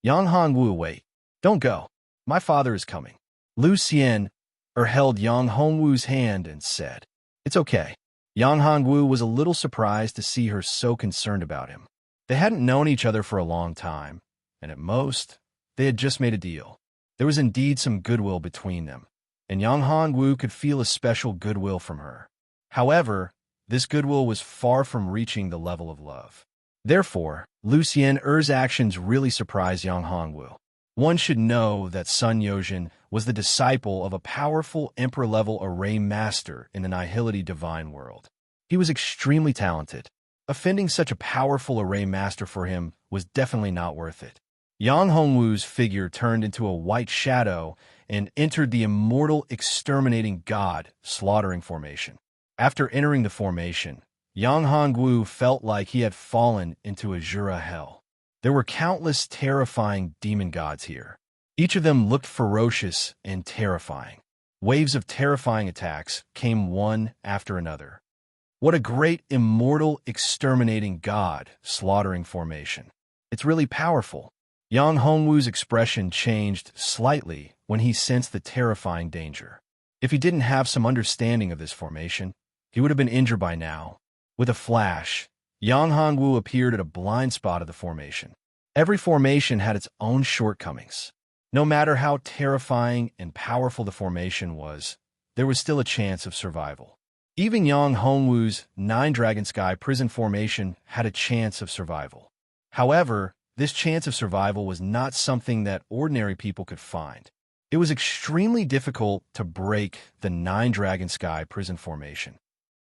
Yang Hongwu, wait. Don't go. My father is coming. Lu Xian held Yang Hongwu's hand and said, It's okay. Yang Hongwu was a little surprised to see her so concerned about him. They hadn't known each other for a long time, and at most, they had just made a deal. There was indeed some goodwill between them, and Yang Hongwu could feel a special goodwill from her. However, this goodwill was far from reaching the level of love. Therefore, Lu Xian's actions really surprised Yang Hongwu. One should know that Sun Yozhen was the disciple of a powerful emperor-level array master in the Nihility divine world. He was extremely talented. Offending such a powerful array master for him was definitely not worth it. Yang Hongwu's figure turned into a white shadow and entered the immortal exterminating god slaughtering formation. After entering the formation, Yang Hongwu felt like he had fallen into Azura hell. There were countless terrifying demon gods here. Each of them looked ferocious and terrifying. Waves of terrifying attacks came one after another. What a great immortal exterminating god slaughtering formation. It's really powerful. Yang Hongwu's expression changed slightly when he sensed the terrifying danger. If he didn't have some understanding of this formation, he would have been injured by now. With a flash, Yang Hongwu appeared at a blind spot of the formation. Every formation had its own shortcomings. No matter how terrifying and powerful the formation was, there was still a chance of survival. Even Yang Hongwu's Nine Dragon Sky prison formation had a chance of survival. However, this chance of survival was not something that ordinary people could find. It was extremely difficult to break the Nine Dragon Sky prison formation.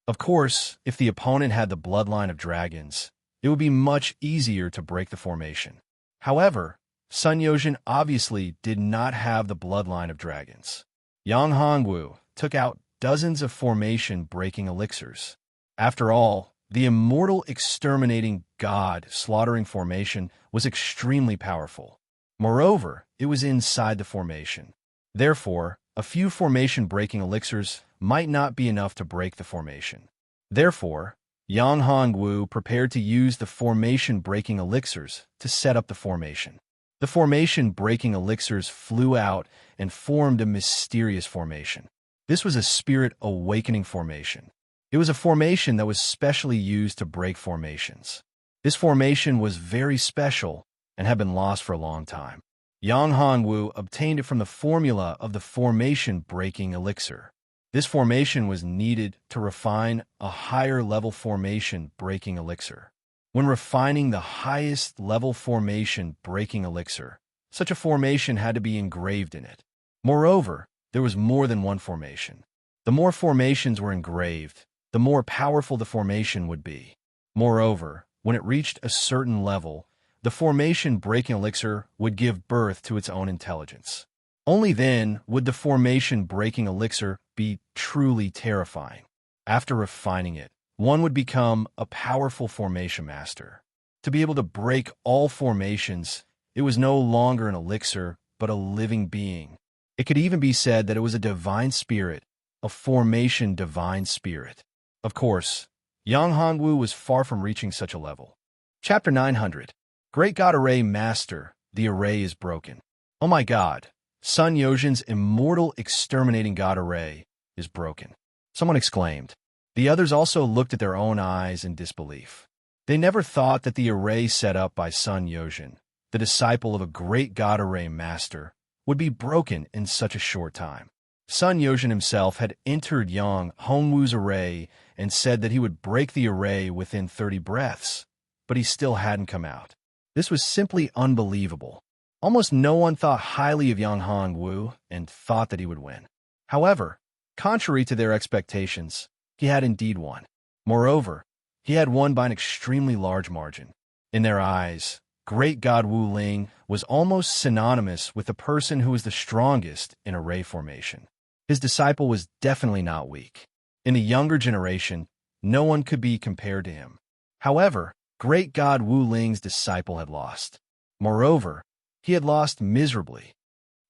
Of course, if the opponent had the bloodline of dragons, it would be much easier to break the formation. However, Sun Yozhen obviously did not have the bloodline of dragons. Yang Hongwu took out dozens of formation-breaking elixirs. After all, the immortal exterminating god slaughtering formation was extremely powerful. Moreover, it was inside the formation. Therefore, a few formation-breaking elixirs might not be enough to break the formation. Therefore, Yang Hongwu prepared to use the formation-breaking elixirs to set up the formation. The formation-breaking elixirs flew out and formed a mysterious formation. This was a spirit-awakening formation. It was a formation that was specially used to break formations. This formation was very special and had been lost for a long time. Yang Hongwu obtained it from the formula of the formation-breaking elixir. This formation was needed to refine a higher-level formation-breaking elixir. When refining the highest-level formation-breaking elixir, such a formation had to be engraved in it. Moreover, there was more than one formation. The more formations were engraved, the more powerful the formation would be. Moreover, when it reached a certain level, the formation-breaking elixir would give birth to its own intelligence. Only then would the formation-breaking elixir be truly terrifying. After refining it, one would become a powerful formation master. To be able to break all formations, it was no longer an elixir, but a living being. It could even be said that it was a divine spirit a formation divine spirit. Of course, Yang Hongwu was far from reaching such a level. Chapter 900. Great God Array Master, the array is broken. Oh my God, Sun Yozhin's immortal exterminating God Array is broken. Someone exclaimed. The others also looked at their own eyes in disbelief. They never thought that the array set up by Sun Yozhin, the disciple of a great God Array Master, would be broken in such a short time. Sun Yozhin himself had entered Yang Hongwu's array and said that he would break the array within 30 breaths, but he still hadn't come out. This was simply unbelievable. Almost no one thought highly of Yang Hongwu and thought that he would win. However, contrary to their expectations, he had indeed won. Moreover, he had won by an extremely large margin. In their eyes, Great God Wu Ling was almost synonymous with the person who was the strongest in array formation. His disciple was definitely not weak. In the younger generation, no one could be compared to him. However, Great God Wu Ling's disciple had lost. Moreover, he had lost miserably.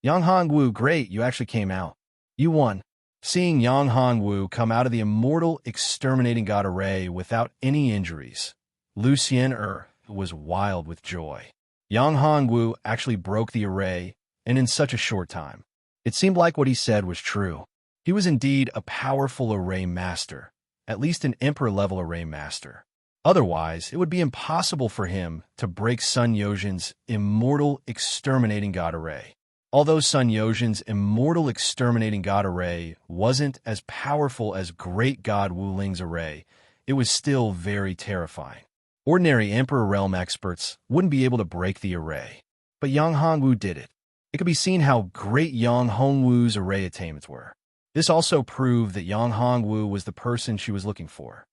Yang Hongwu, great, you actually came out. You won. Seeing Yang Hongwu come out of the immortal exterminating God array without any injuries, Lu Xian'er was wild with joy. Yang Hongwu actually broke the array, and in such a short time. It seemed like what he said was true. He was indeed a powerful array master, at least an emperor-level array master. Otherwise, it would be impossible for him to break Sun Yozhin's immortal exterminating God array. Although Sun Yozhin's immortal exterminating God array wasn't as powerful as Great God Wu Ling's array, it was still very terrifying. Ordinary Emperor Realm experts wouldn't be able to break the array, but Yang Hongwu did it. It could be seen how great Yang Hongwu's array attainments were. This also proved that Yang Hongwu was the person she was looking for.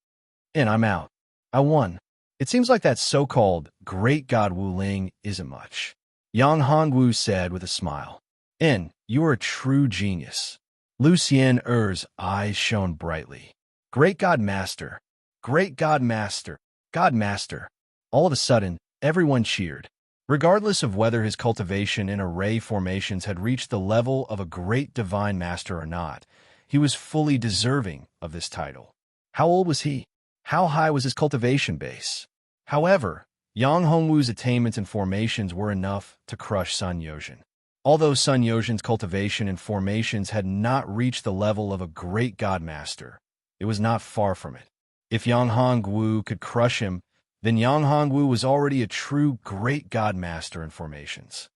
And I'm out. I won. It seems like that so-called Great God Wu Ling isn't much. Yang Hongwu said with a smile. You are a true genius. Lu Xian'er's eyes shone brightly. Great God Master. Great God Master. God Master. All of a sudden, everyone cheered. Regardless of whether his cultivation in array formations had reached the level of a great divine master or not, he was fully deserving of this title. How old was he? How high was his cultivation base? However, Yang Hongwu's attainments and formations were enough to crush Sun Yozhin. Although Sun Yozhin's cultivation and formations had not reached the level of a great God Master, it was not far from it. If Yang Hongwu could crush him, then Yang Hongwu was already a true great God Master in formations.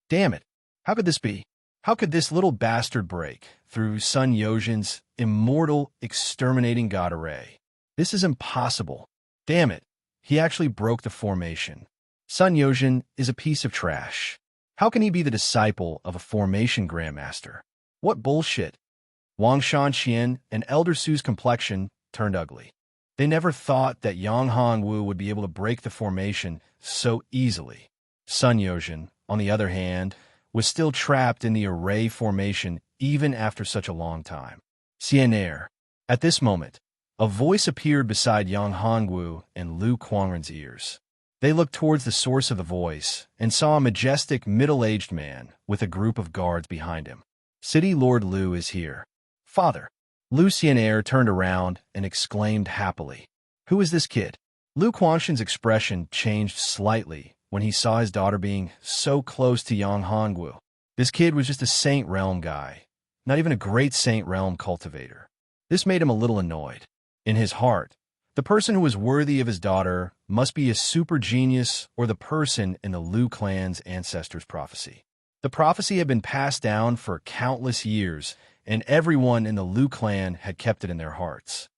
Damn it! How could this be? How could this little bastard break through Sun Yozhin's immortal exterminating God array? This is impossible. Damn it! He actually broke the formation. Sun Yozhin is a piece of trash. How can he be the disciple of a formation grandmaster? What bullshit! Wang Shanxian and Elder Su's complexion turned ugly. They never thought that Yang Hongwu would be able to break the formation so easily. Sun Yozhin, on the other hand, was still trapped in the array formation even after such a long time. Xian'er. At this moment, a voice appeared beside Yang Hongwu and Lu Quangren's ears. They looked towards the source of the voice and saw a majestic middle-aged man with a group of guards behind him. City Lord Lu is here. Father. Lu Xian'er turned around and exclaimed happily. Who is this kid? Lu Quangshan's expression changed slightly when he saw his daughter being so close to Yang Hongwu. This kid was just a Saint Realm guy, not even a great Saint Realm cultivator. This made him a little annoyed. In his heart, the person who was worthy of his daughter must be a super genius or the person in the Lu clan's ancestors' prophecy. The prophecy had been passed down for countless years, and everyone in the Lu clan had kept it in their hearts.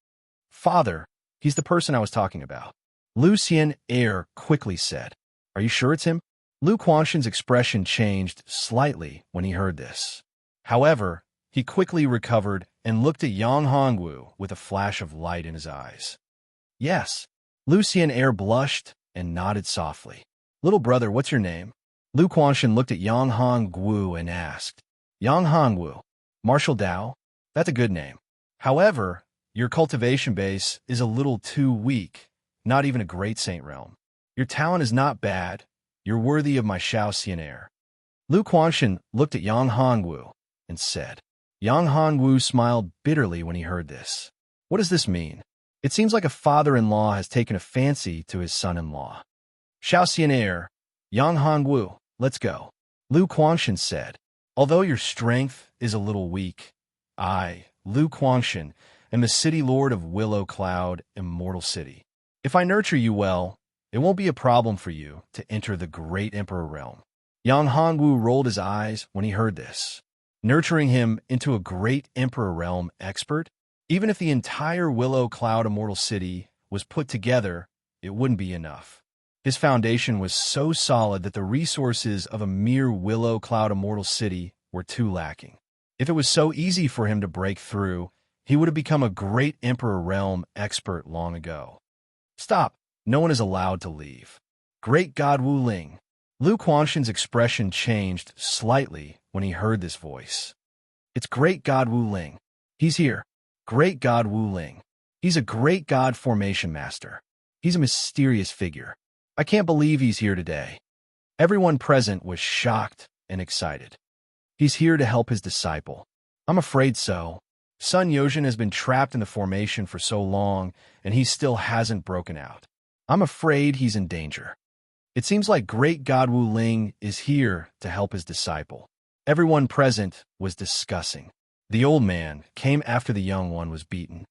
Father, he's the person I was talking about. Lu Xian'er quickly said. Are you sure it's him? Lu Quangshan's expression changed slightly when he heard this. However, he quickly recovered and looked at Yang Hongwu with a flash of light in his eyes. Yes. Lu Xian'er blushed and nodded softly. Little brother, what's your name? Lu Quangshan looked at Yang Hongwu and asked. Yang Hongwu. Martial Dao? That's a good name. However, your cultivation base is a little too weak, not even a great Saint Realm. Your talent is not bad. You're worthy of my Shao Xian'er. Lu Quangshan looked at Yang Hongwu and said. Yang Hongwu smiled bitterly when he heard this. What does this mean? It seems like a father-in-law has taken a fancy to his son-in-law. Xiaoxianair, Yang Hongwu, let's go. Lu Guangshan said, although your strength is a little weak, I, Lu Guangshan, am the city lord of Willow Cloud, Immortal City. If I nurture you well, it won't be a problem for you to enter the great emperor realm. Yang Hongwu rolled his eyes when he heard this. Nurturing him into a great emperor realm expert? Even if the entire Willow Cloud Immortal City was put together, it wouldn't be enough. His foundation was so solid that the resources of a mere Willow Cloud Immortal City were too lacking. If it was so easy for him to break through, he would have become a great emperor realm expert long ago. Stop! No one is allowed to leave. Great God Wu Ling. Lu Guangshan's expression changed slightly when he heard this voice. It's Great God Wu Ling. He's here. Great God Wu Ling. He's a great god formation master. He's a mysterious figure. I can't believe he's here today. Everyone present was shocked and excited. He's here to help his disciple. I'm afraid so. Sun Yozhen has been trapped in the formation for so long, and he still hasn't broken out. I'm afraid he's in danger. It seems like Great God Wu Ling is here to help his disciple. Everyone present was discussing. The old man came after the young one was beaten.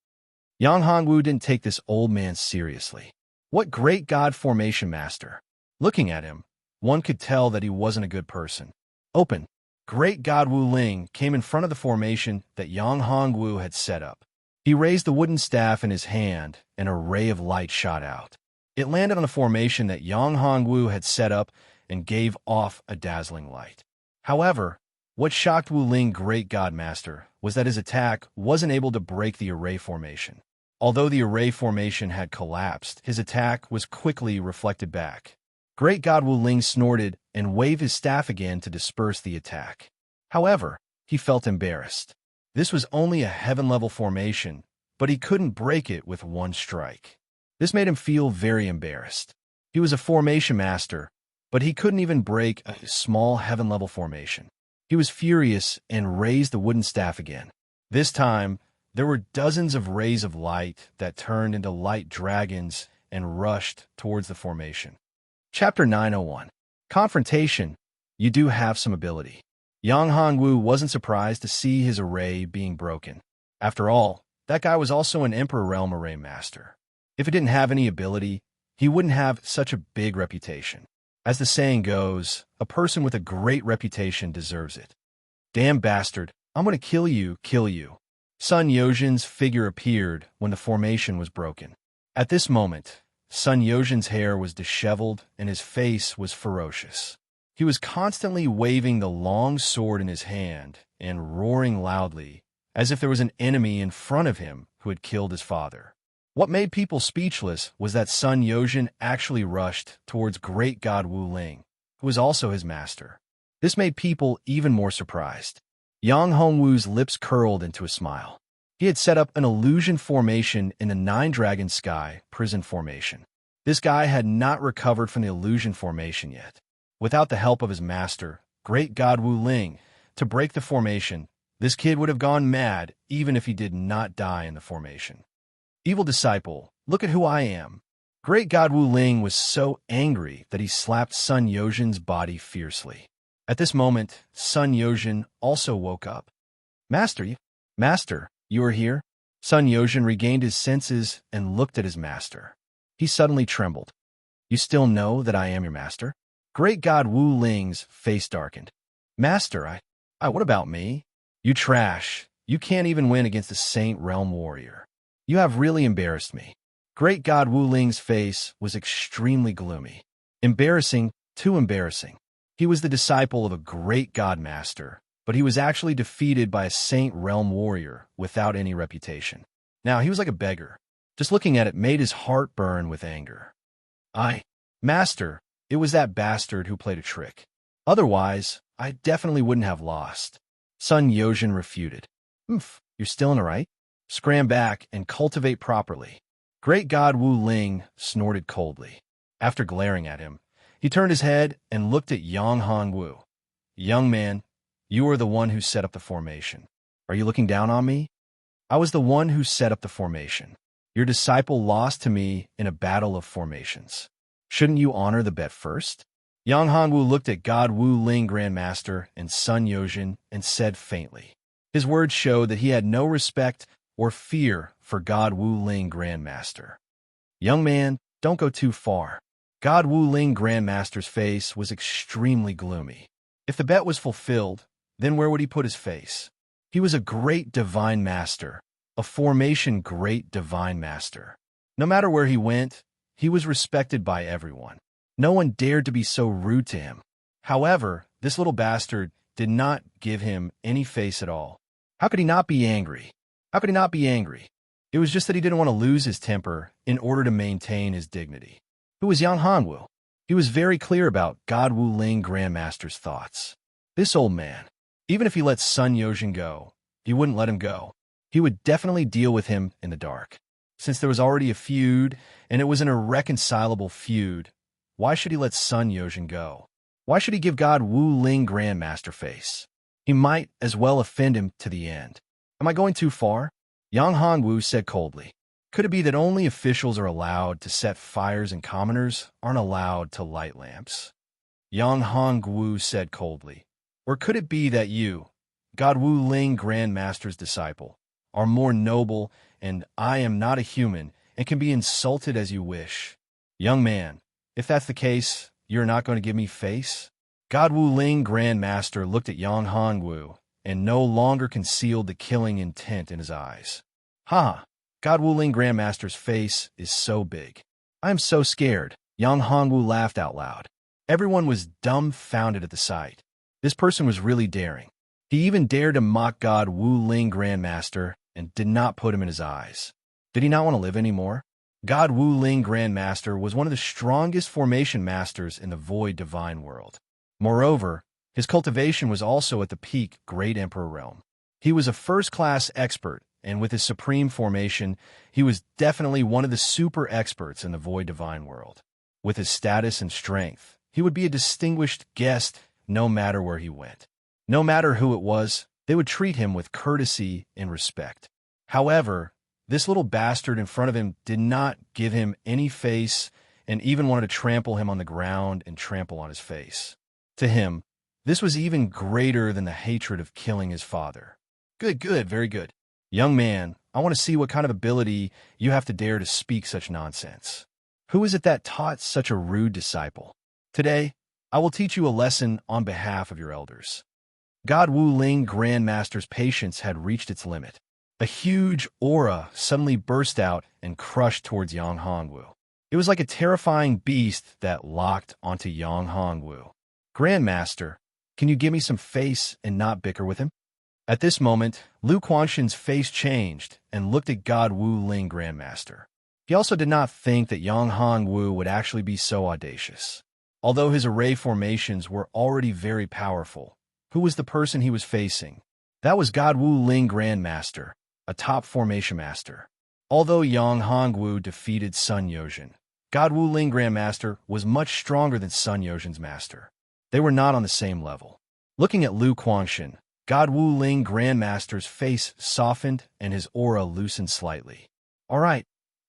Yang Hongwu didn't take this old man seriously. What great god formation master? Looking at him, one could tell that he wasn't a good person. Open. Great God Wu Ling came in front of the formation that Yang Hongwu had set up. He raised the wooden staff in his hand, and a ray of light shot out. It landed on the formation that Yang Hongwu had set up and gave off a dazzling light. However, what shocked Wu Ling Great God Master was that his attack wasn't able to break the array formation. Although the array formation had collapsed, his attack was quickly reflected back. Great God Wu Ling snorted and waved his staff again to disperse the attack. However, he felt embarrassed. This was only a heaven-level formation, but he couldn't break it with one strike. This made him feel very embarrassed. He was a formation master, but he couldn't even break a small heaven-level formation. He was furious and raised the wooden staff again. This time, there were dozens of rays of light that turned into light dragons and rushed towards the formation. Chapter 901. Confrontation. You do have some ability. Yang Hongwu wasn't surprised to see his array being broken. After all, that guy was also an Emperor Realm Array Master. If he didn't have any ability, he wouldn't have such a big reputation. As the saying goes, a person with a great reputation deserves it. Damn bastard, I'm gonna kill you, kill you. Sun Yozhen's figure appeared when the formation was broken. At this moment, Sun Yozhen's hair was disheveled and his face was ferocious. He was constantly waving the long sword in his hand and roaring loudly, as if there was an enemy in front of him who had killed his father. What made people speechless was that Sun Yozhen actually rushed towards Great God Wu Ling, who was also his master. This made people even more surprised. Yang Hongwu's lips curled into a smile. He had set up an illusion formation in the Nine-Dragon Sky prison formation. This guy had not recovered from the illusion formation yet. Without the help of his master, Great God Wu Ling, to break the formation, this kid would have gone mad even if he did not die in the formation. Evil disciple, look at who I am. Great God Wu Ling was so angry that he slapped Sun Yozhen's body fiercely. At this moment, Sun Yozhen also woke up. Master, you are here? Sun Yozhen regained his senses and looked at his master. He suddenly trembled. You still know that I am your master? Great God Wu Ling's face darkened. Master, what about me? You trash. You can't even win against a Saint Realm warrior. You have really embarrassed me. Great God Wu Ling's face was extremely gloomy. Embarrassing, too embarrassing. He was the disciple of a great god master, but he was actually defeated by a Saint Realm warrior without any reputation. Now, he was like a beggar. Just looking at it made his heart burn with anger. Master, it was that bastard who played a trick. Otherwise, I definitely wouldn't have lost. Sun Yozhen refuted. You're still in the right? Scram back and cultivate properly. Great God Wu Ling snorted coldly. After glaring at him, he turned his head and looked at Yang Hongwu. Young man, you are the one who set up the formation. Are you looking down on me? I was the one who set up the formation. Your disciple lost to me in a battle of formations. Shouldn't you honor the bet first? Yang Hongwu looked at God Wu Ling Grandmaster and Sun Yozhin and said faintly. His words showed that he had no respect or fear for God Wu Ling Grandmaster. Young man, don't go too far. God Wu Ling Grandmaster's face was extremely gloomy. If the bet was fulfilled, then where would he put his face? He was a great divine master, a formation great divine master. No matter where he went, he was respected by everyone. No one dared to be so rude to him. However, this little bastard did not give him any face at all. How could he not be angry? How could he not be angry? It was just that he didn't want to lose his temper in order to maintain his dignity. Who was Yang Hongwu? He was very clear about God Wu Ling Grandmaster's thoughts. This old man, even if he let Sun Yozhin go, he wouldn't let him go. He would definitely deal with him in the dark. Since there was already a feud, and it was an irreconcilable feud, why should he let Sun Yozhin go? Why should he give God Wu Ling Grandmaster face? He might as well offend him to the end. Am I going too far? Yang Hongwu said coldly. Could it be that only officials are allowed to set fires and commoners aren't allowed to light lamps? Yang Hongwu said coldly. Or could it be that you, God Wu Ling Grandmaster's disciple, are more noble and I am not a human and can be insulted as you wish? Young man, if that's the case, you're not going to give me face? God Wu Ling Grandmaster looked at Yang Hongwu and no longer concealed the killing intent in his eyes. Ha! God Wu Ling Grandmaster's face is so big. I am so scared. Yang Hongwu laughed out loud. Everyone was dumbfounded at the sight. This person was really daring. He even dared to mock God Wu Ling Grandmaster and did not put him in his eyes. Did he not want to live anymore? God Wu Ling Grandmaster was one of the strongest formation masters in the void divine world. Moreover, his cultivation was also at the peak Great Emperor realm. He was a first-class expert, and with his supreme formation, he was definitely one of the super experts in the void divine world. With his status and strength, he would be a distinguished guest no matter where he went. No matter who it was, they would treat him with courtesy and respect. However, this little bastard in front of him did not give him any face and even wanted to trample him on the ground and trample on his face. To him, this was even greater than the hatred of killing his father. Good, very good. Young man, I want to see what kind of ability you have to dare to speak such nonsense. Who is it that taught such a rude disciple? Today, I will teach you a lesson on behalf of your elders. God Wu Ling Grandmaster's patience had reached its limit. A huge aura suddenly burst out and crushed towards Yang Hongwu. It was like a terrifying beast that locked onto Yang Hongwu. Grandmaster, can you give me some face and not bicker with him? At this moment, Lu Quanshan's face changed and looked at God Wu Ling Grandmaster. He also did not think that Yang Hongwu would actually be so audacious. Although his array formations were already very powerful, who was the person he was facing? That was God Wu Ling Grandmaster, a top formation master. Although Yang Hongwu defeated Sun Yozhin, God Wu Ling Grandmaster was much stronger than Sun Yozhin's master. They were not on the same level. Looking at Lu Quanshan, God Wu Ling Grandmaster's face softened and his aura loosened slightly. All right,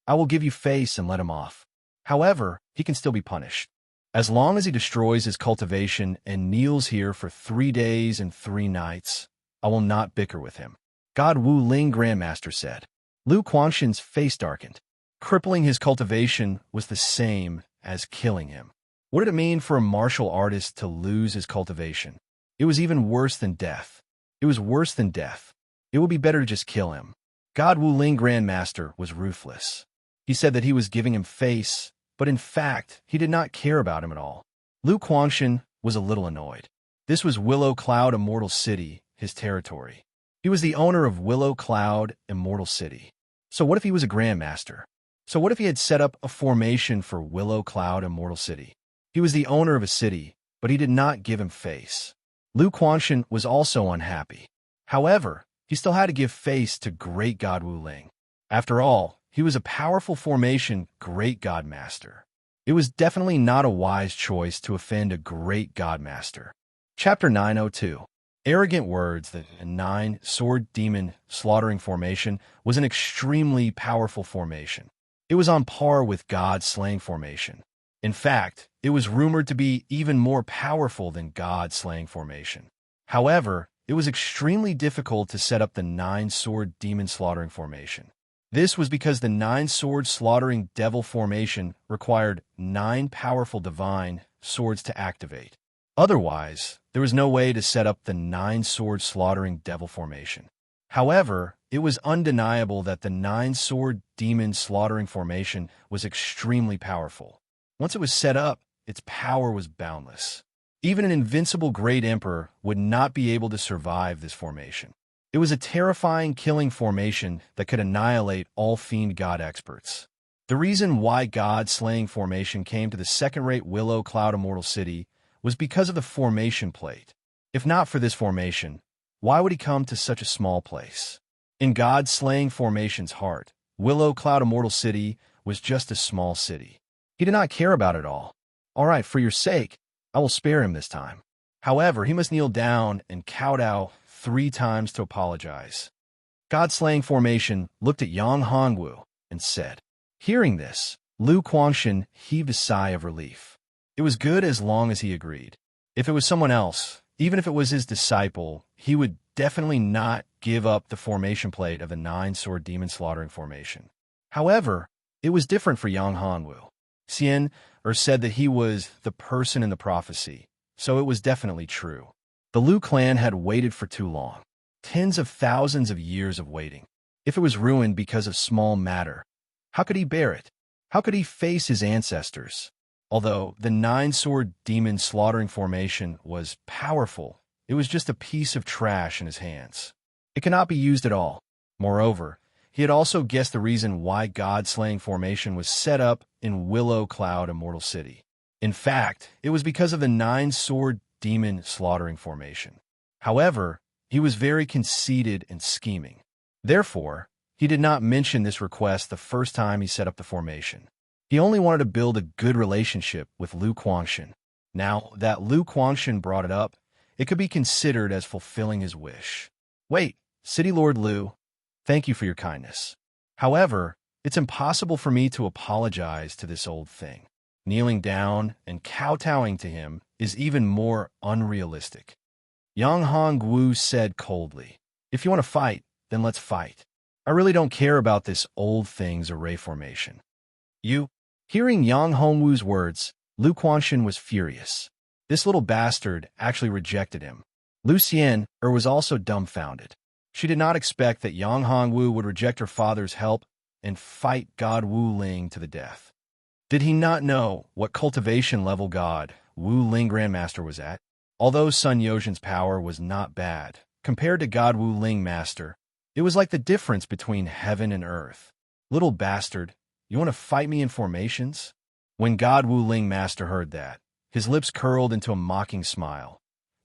I will give you face and let him off. However, he can still be punished. As long as he destroys his cultivation and kneels here for 3 days and 3 nights, I will not bicker with him. God Wu Ling Grandmaster said. Lu Quanshan's face darkened. Crippling his cultivation was the same as killing him. What did it mean for a martial artist to lose his cultivation? It was even worse than death. It was worse than death. It would be better to just kill him. God Wu Ling Grandmaster was ruthless. He said that he was giving him face, but in fact, he did not care about him at all. Lu Quanshan was a little annoyed. This was Willow Cloud Immortal City, his territory. He was the owner of Willow Cloud Immortal City. So what if he was a Grandmaster? So what if he had set up a formation for Willow Cloud Immortal City? He was the owner of a city, but he did not give him face. Lu Quanshan was also unhappy. However, he still had to give face to Great God Wu Ling. After all, he was a powerful formation Great God Master. It was definitely not a wise choice to offend a Great God Master. Chapter 902. Arrogant words that a nine-sword demon slaughtering formation was an extremely powerful formation. It was on par with God's slaying formation. In fact, it was rumored to be even more powerful than God's slaying formation. However, it was extremely difficult to set up the nine-sword demon slaughtering formation. This was because the nine-sword slaughtering devil formation required 9 powerful divine swords to activate. Otherwise, there was no way to set up the 9-sword slaughtering devil formation. However, it was undeniable that the 9-sword demon slaughtering formation was extremely powerful. Once it was set up, its power was boundless. Even an invincible great emperor would not be able to survive this formation. It was a terrifying killing formation that could annihilate all fiend god experts. The reason why God slaying formation came to the second-rate Willow Cloud Immortal City was because of the formation plate. If not for this formation, why would he come to such a small place? In God's slaying formation's heart, Willow Cloud Immortal City was just a small city. He did not care about it all. All right, for your sake, I will spare him this time. However, he must kneel down and kowtow 3 times to apologize. God's slaying formation looked at Yang Hongwu and said. Hearing this, Lu Guangxin heaved a sigh of relief. It was good as long as he agreed. If it was someone else, even if it was his disciple, he would definitely not give up the formation plate of the 9-sword demon slaughtering formation. However, it was different for Yang Hongwu. Xian said that he was the person in the prophecy, so it was definitely true. The Lu clan had waited for too long. Tens of thousands of years of waiting. If it was ruined because of small matter, how could he bear it? How could he face his ancestors? Although the 9-sword demon slaughtering formation was powerful, it was just a piece of trash in his hands. It cannot be used at all. Moreover, he had also guessed the reason why God-slaying formation was set up in Willow Cloud Immortal City. In fact, it was because of the 9-sword demon slaughtering formation. However, he was very conceited and scheming. Therefore, he did not mention this request the first time he set up the formation. He only wanted to build a good relationship with Lu Guangxin. Now that Lu Guangxin brought it up, it could be considered as fulfilling his wish. Wait, City Lord Lu, thank you for your kindness. However, it's impossible for me to apologize to this old thing. Kneeling down and kowtowing to him is even more unrealistic. Yang Hongwu said coldly, if you want to fight, then let's fight. I really don't care about this old thing's array formation. You? Hearing Yang Hongwu's words, Lu Guangxin was furious. This little bastard actually rejected him. Lu Xian was also dumbfounded. She did not expect that Yang Hongwu would reject her father's help and fight God Wu Ling to the death. Did he not know what cultivation level God Wu Ling Grandmaster was at? Although Sun Yozhen's power was not bad, compared to God Wu Ling Master, it was like the difference between heaven and earth. Little bastard, you want to fight me in formations? When God Wu Ling Master heard that, his lips curled into a mocking smile.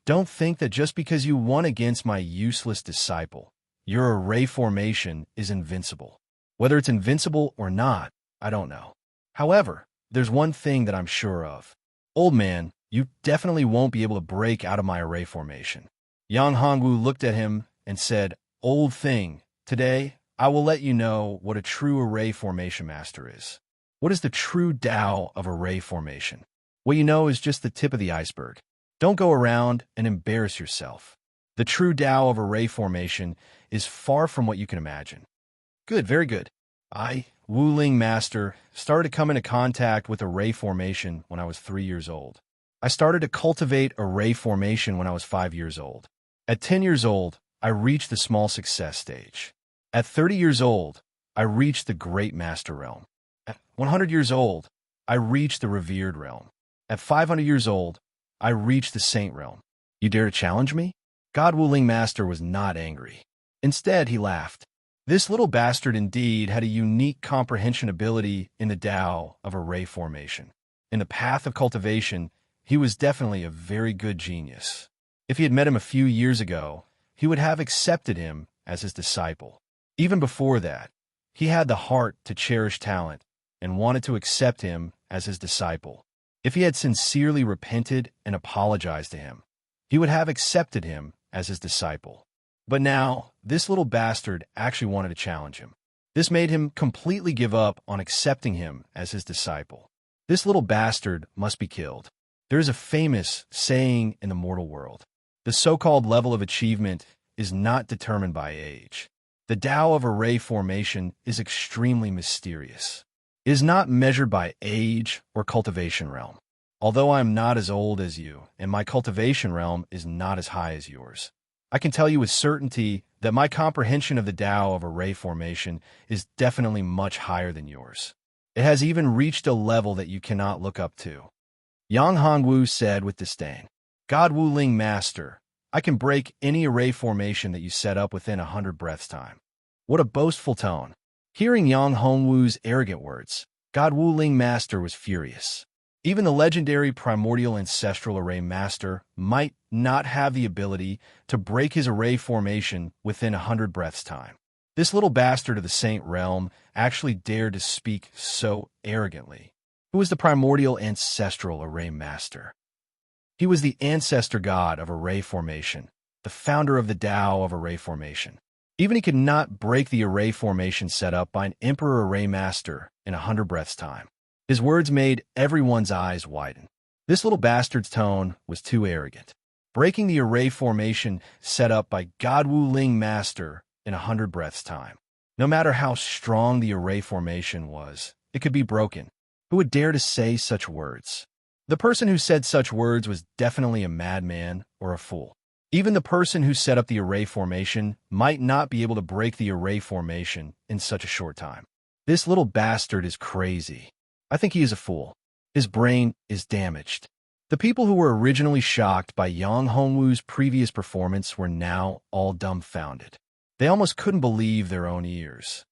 Don't think that just because you won against my useless disciple, your array formation is invincible. Whether it's invincible or not, I don't know. However, there's one thing that I'm sure of. Old man, you definitely won't be able to break out of my array formation. Yang Hongwu looked at him and said, Old thing, today I will let you know what a true array formation master is. What is the true Tao of array formation? What you know is just the tip of the iceberg. Don't go around and embarrass yourself. The true Tao of array formation is far from what you can imagine. Good, very good. I, Wu Ling Master, started to come into contact with array formation when I was 3 years old. I started to cultivate array formation when I was 5 years old. At 10 years old, I reached the small success stage. At 30 years old, I reached the great master realm. At 100 years old, I reached the revered realm. At 500 years old, I reached the saint realm. You dare to challenge me? God Wu Ling Master was not angry. Instead, he laughed. This little bastard indeed had a unique comprehension ability in the Tao of array formation. In the path of cultivation, he was definitely a very good genius. If he had met him a few years ago, he would have accepted him as his disciple. Even before that, he had the heart to cherish talent and wanted to accept him as his disciple. If he had sincerely repented and apologized to him, he would have accepted him as his disciple. But now, this little bastard actually wanted to challenge him. This made him completely give up on accepting him as his disciple. This little bastard must be killed. There is a famous saying in the mortal world. The so-called level of achievement is not determined by age. The Tao of array formation is extremely mysterious. It is not measured by age or cultivation realm. Although I am not as old as you, and my cultivation realm is not as high as yours, I can tell you with certainty that my comprehension of the Tao of array formation is definitely much higher than yours. It has even reached a level that you cannot look up to. Yang Hongwu said with disdain, God Wu Ling Master, I can break any array formation that you set up within 100 breaths time. What a boastful tone. Hearing Yang Hongwu's arrogant words, God Wu Ling Master was furious. Even the legendary primordial ancestral array master might not have the ability to break his array formation within 100 breaths time. This little bastard of the Saint Realm actually dared to speak so arrogantly. Who was the primordial ancestral array master? He was the ancestor god of array formation, the founder of the Tao of array formation. Even he could not break the array formation set up by an emperor array master in 100 breaths time. His words made everyone's eyes widen. This little bastard's tone was too arrogant. Breaking the array formation set up by God Wu Ling Master in 100 breaths time. No matter how strong the array formation was, it could be broken. Who would dare to say such words? The person who said such words was definitely a madman or a fool. Even the person who set up the array formation might not be able to break the array formation in such a short time. This little bastard is crazy. I think he is a fool. His brain is damaged. The people who were originally shocked by Yang Hongwu's previous performance were now all dumbfounded. They almost couldn't believe their own ears.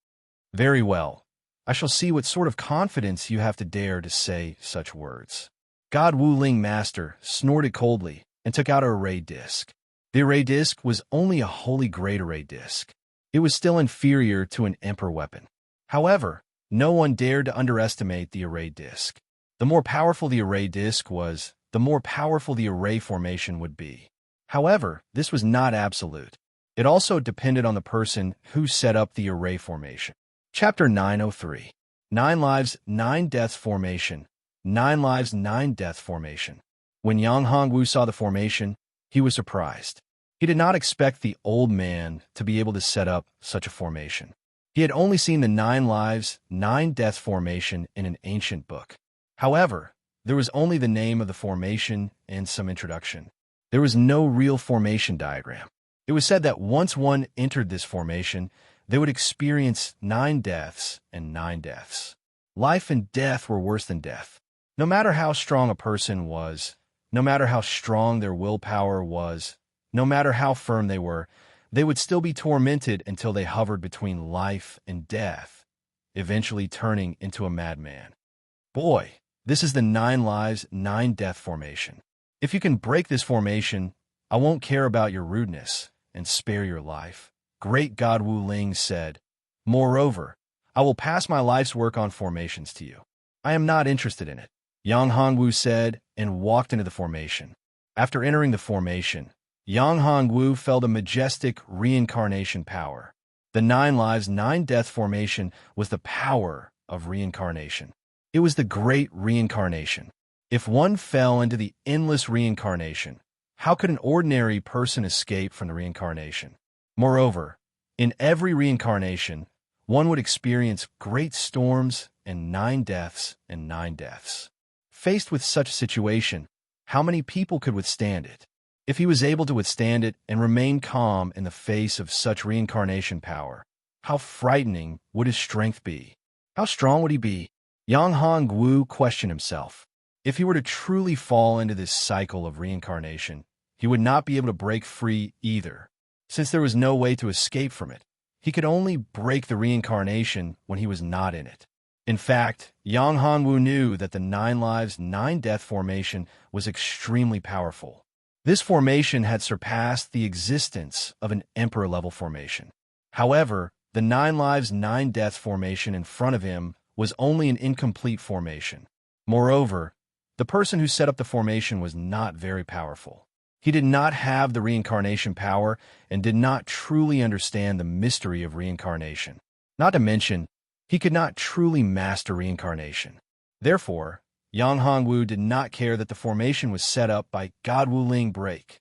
Very well. I shall see what sort of confidence you have to dare to say such words. God Wu Ling Master snorted coldly and took out an array disc. The array disc was only a holy great array disc. It was still inferior to an emperor weapon. However, no one dared to underestimate the array disc. The more powerful the array disc was, the more powerful the array formation would be. However, this was not absolute. It also depended on the person who set up the array formation. Chapter 903. 9 Lives, 9 Deaths Formation. 9 Lives, 9 Death Formation. When Yang Hongwu saw the formation, he was surprised. He did not expect the old man to be able to set up such a formation. He had only seen the 9 Lives, 9 Deaths formation in an ancient book. However, there was only the name of the formation and some introduction. There was no real formation diagram. It was said that once one entered this formation, they would experience 9 deaths and 9 deaths. Life and death were worse than death. No matter how strong a person was, no matter how strong their willpower was, no matter how firm they were, they would still be tormented until they hovered between life and death, eventually turning into a madman. Boy, this is the 9 Lives, 9 Death formation. If you can break this formation, I won't care about your rudeness and spare your life. Great God Wu Ling said, Moreover, I will pass my life's work on formations to you. I am not interested in it. Yang Hongwu said and walked into the formation. After entering the formation, Yang Hongwu felt a majestic reincarnation power. The 9 Lives, 9 Death formation was the power of reincarnation. It was the great reincarnation. If one fell into the endless reincarnation, how could an ordinary person escape from the reincarnation? Moreover, in every reincarnation, one would experience great storms and 9 deaths and 9 deaths. Faced with such a situation, how many people could withstand it? If he was able to withstand it and remain calm in the face of such reincarnation power, how frightening would his strength be? How strong would he be? Yang Hongwu questioned himself. If he were to truly fall into this cycle of reincarnation, he would not be able to break free either. Since there was no way to escape from it, he could only break the reincarnation when he was not in it. In fact, Yang Hongwu knew that the 9 Lives, 9 Death formation was extremely powerful. This formation had surpassed the existence of an emperor-level formation. However, the 9 Lives, 9 Deaths formation in front of him was only an incomplete formation. Moreover, the person who set up the formation was not very powerful. He did not have the reincarnation power and did not truly understand the mystery of reincarnation. Not to mention, he could not truly master reincarnation. Therefore, Yang Hongwu did not care that the formation was set up by God Wu Ling break.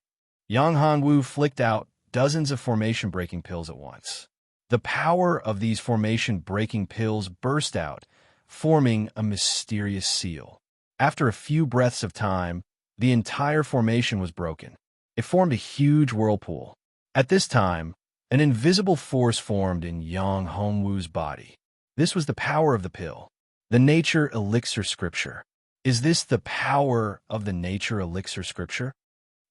Yang Hongwu flicked out dozens of formation-breaking pills at once. The power of these formation-breaking pills burst out, forming a mysterious seal. After a few breaths of time, the entire formation was broken. It formed a huge whirlpool. At this time, an invisible force formed in Yang Hongwu's body. This was the power of the pill. The Nature Elixir Scripture. Is this the power of the Nature Elixir Scripture?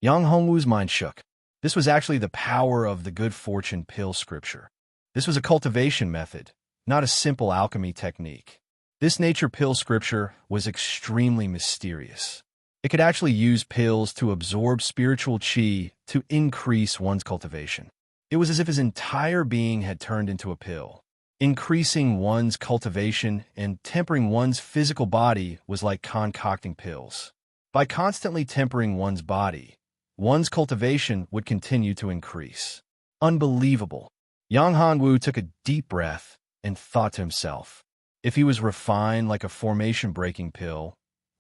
Yang Hongwu's mind shook. This was actually the power of the Good Fortune Pill Scripture. This was a cultivation method, not a simple alchemy technique. This Nature Pill Scripture was extremely mysterious. It could actually use pills to absorb spiritual qi to increase one's cultivation. It was as if his entire being had turned into a pill. Increasing one's cultivation and tempering one's physical body was like concocting pills. By constantly tempering one's body, one's cultivation would continue to increase. Unbelievable. Yang Hongwu took a deep breath and thought to himself, if he was refined like a formation-breaking pill,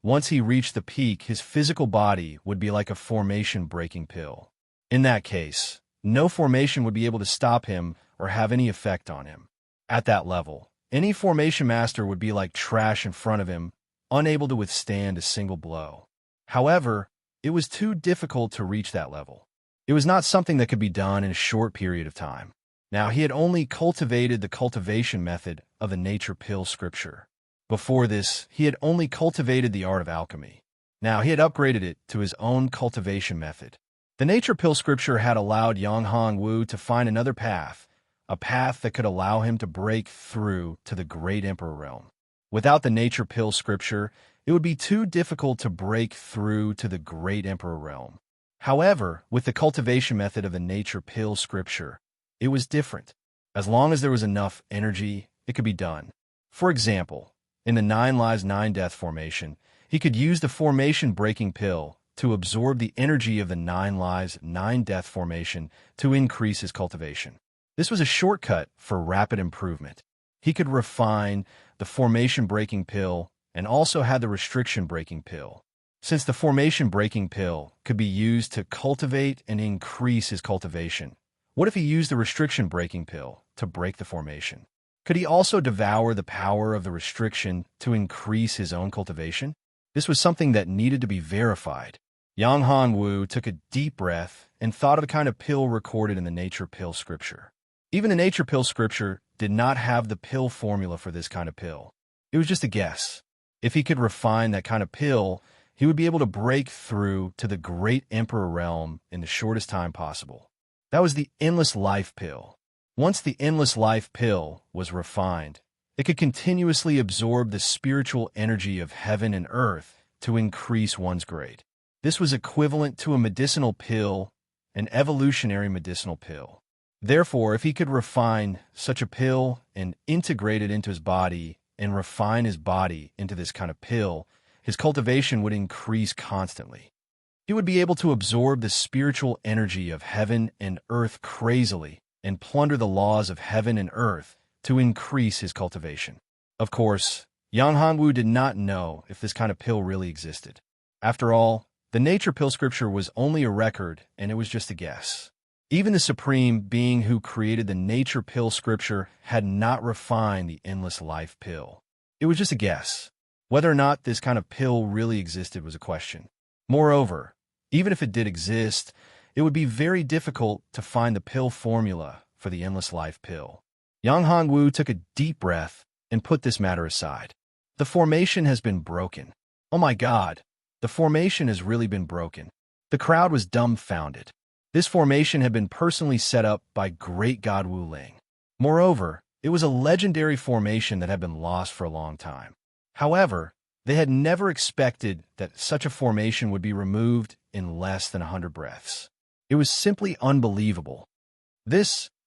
once he reached the peak, his physical body would be like a formation-breaking pill. In that case, no formation would be able to stop him or have any effect on him. At that level, any formation master would be like trash in front of him, unable to withstand a single blow. However, it was too difficult to reach that level. It was not something that could be done in a short period of time. Now, he had only cultivated the cultivation method of the Nature Pill Scripture. Before this, he had only cultivated the art of alchemy. Now, he had upgraded it to his own cultivation method. The Nature Pill Scripture had allowed Yang Hongwu to find another path, a path that could allow him to break through to the Great Emperor realm. Without the Nature Pill Scripture, it would be too difficult to break through to the Great Emperor realm. However, with the cultivation method of the Nature Pill Scripture, it was different. As long as there was enough energy, it could be done. For example, in the 9 Lives 9 Death formation, he could use the formation-breaking pill to absorb the energy of the 9 Lives 9 Death formation to increase his cultivation. This was a shortcut for rapid improvement. He could refine the formation-breaking pill and also had the restriction-breaking pill. Since the formation-breaking pill could be used to cultivate and increase his cultivation, what if he used the restriction-breaking pill to break the formation? Could he also devour the power of the restriction to increase his own cultivation? This was something that needed to be verified. Yang Hongwu took a deep breath and thought of the kind of pill recorded in the Nature Pill Scripture. Even the Nature Pill Scripture did not have the pill formula for this kind of pill. It was just a guess. If he could refine that kind of pill, he would be able to break through to the Great Emperor realm in the shortest time possible. That was the Endless Life Pill. Once the Endless Life Pill was refined, it could continuously absorb the spiritual energy of heaven and earth to increase one's grade. This was equivalent to a medicinal pill, an evolutionary medicinal pill. Therefore, if he could refine such a pill and integrate it into his body and refine his body into this kind of pill, his cultivation would increase constantly. He would be able to absorb the spiritual energy of heaven and earth crazily and plunder the laws of heaven and earth to increase his cultivation. Of course, Yang Hongwu did not know if this kind of pill really existed. After all, the Nature Pill Scripture was only a record and it was just a guess. Even the Supreme Being who created the Nature Pill Scripture had not refined the Endless Life Pill. It was just a guess. Whether or not this kind of pill really existed was a question. Moreover, even if it did exist, it would be very difficult to find the pill formula for the Endless Life Pill. Yang Hongwu took a deep breath and put this matter aside. The formation has been broken. Oh my God, the formation has really been broken. The crowd was dumbfounded. This formation had been personally set up by great God Wu Ling. Moreover, it was a legendary formation that had been lost for a long time. However, they had never expected that such a formation would be removed in less than 100 breaths. It was simply unbelievable.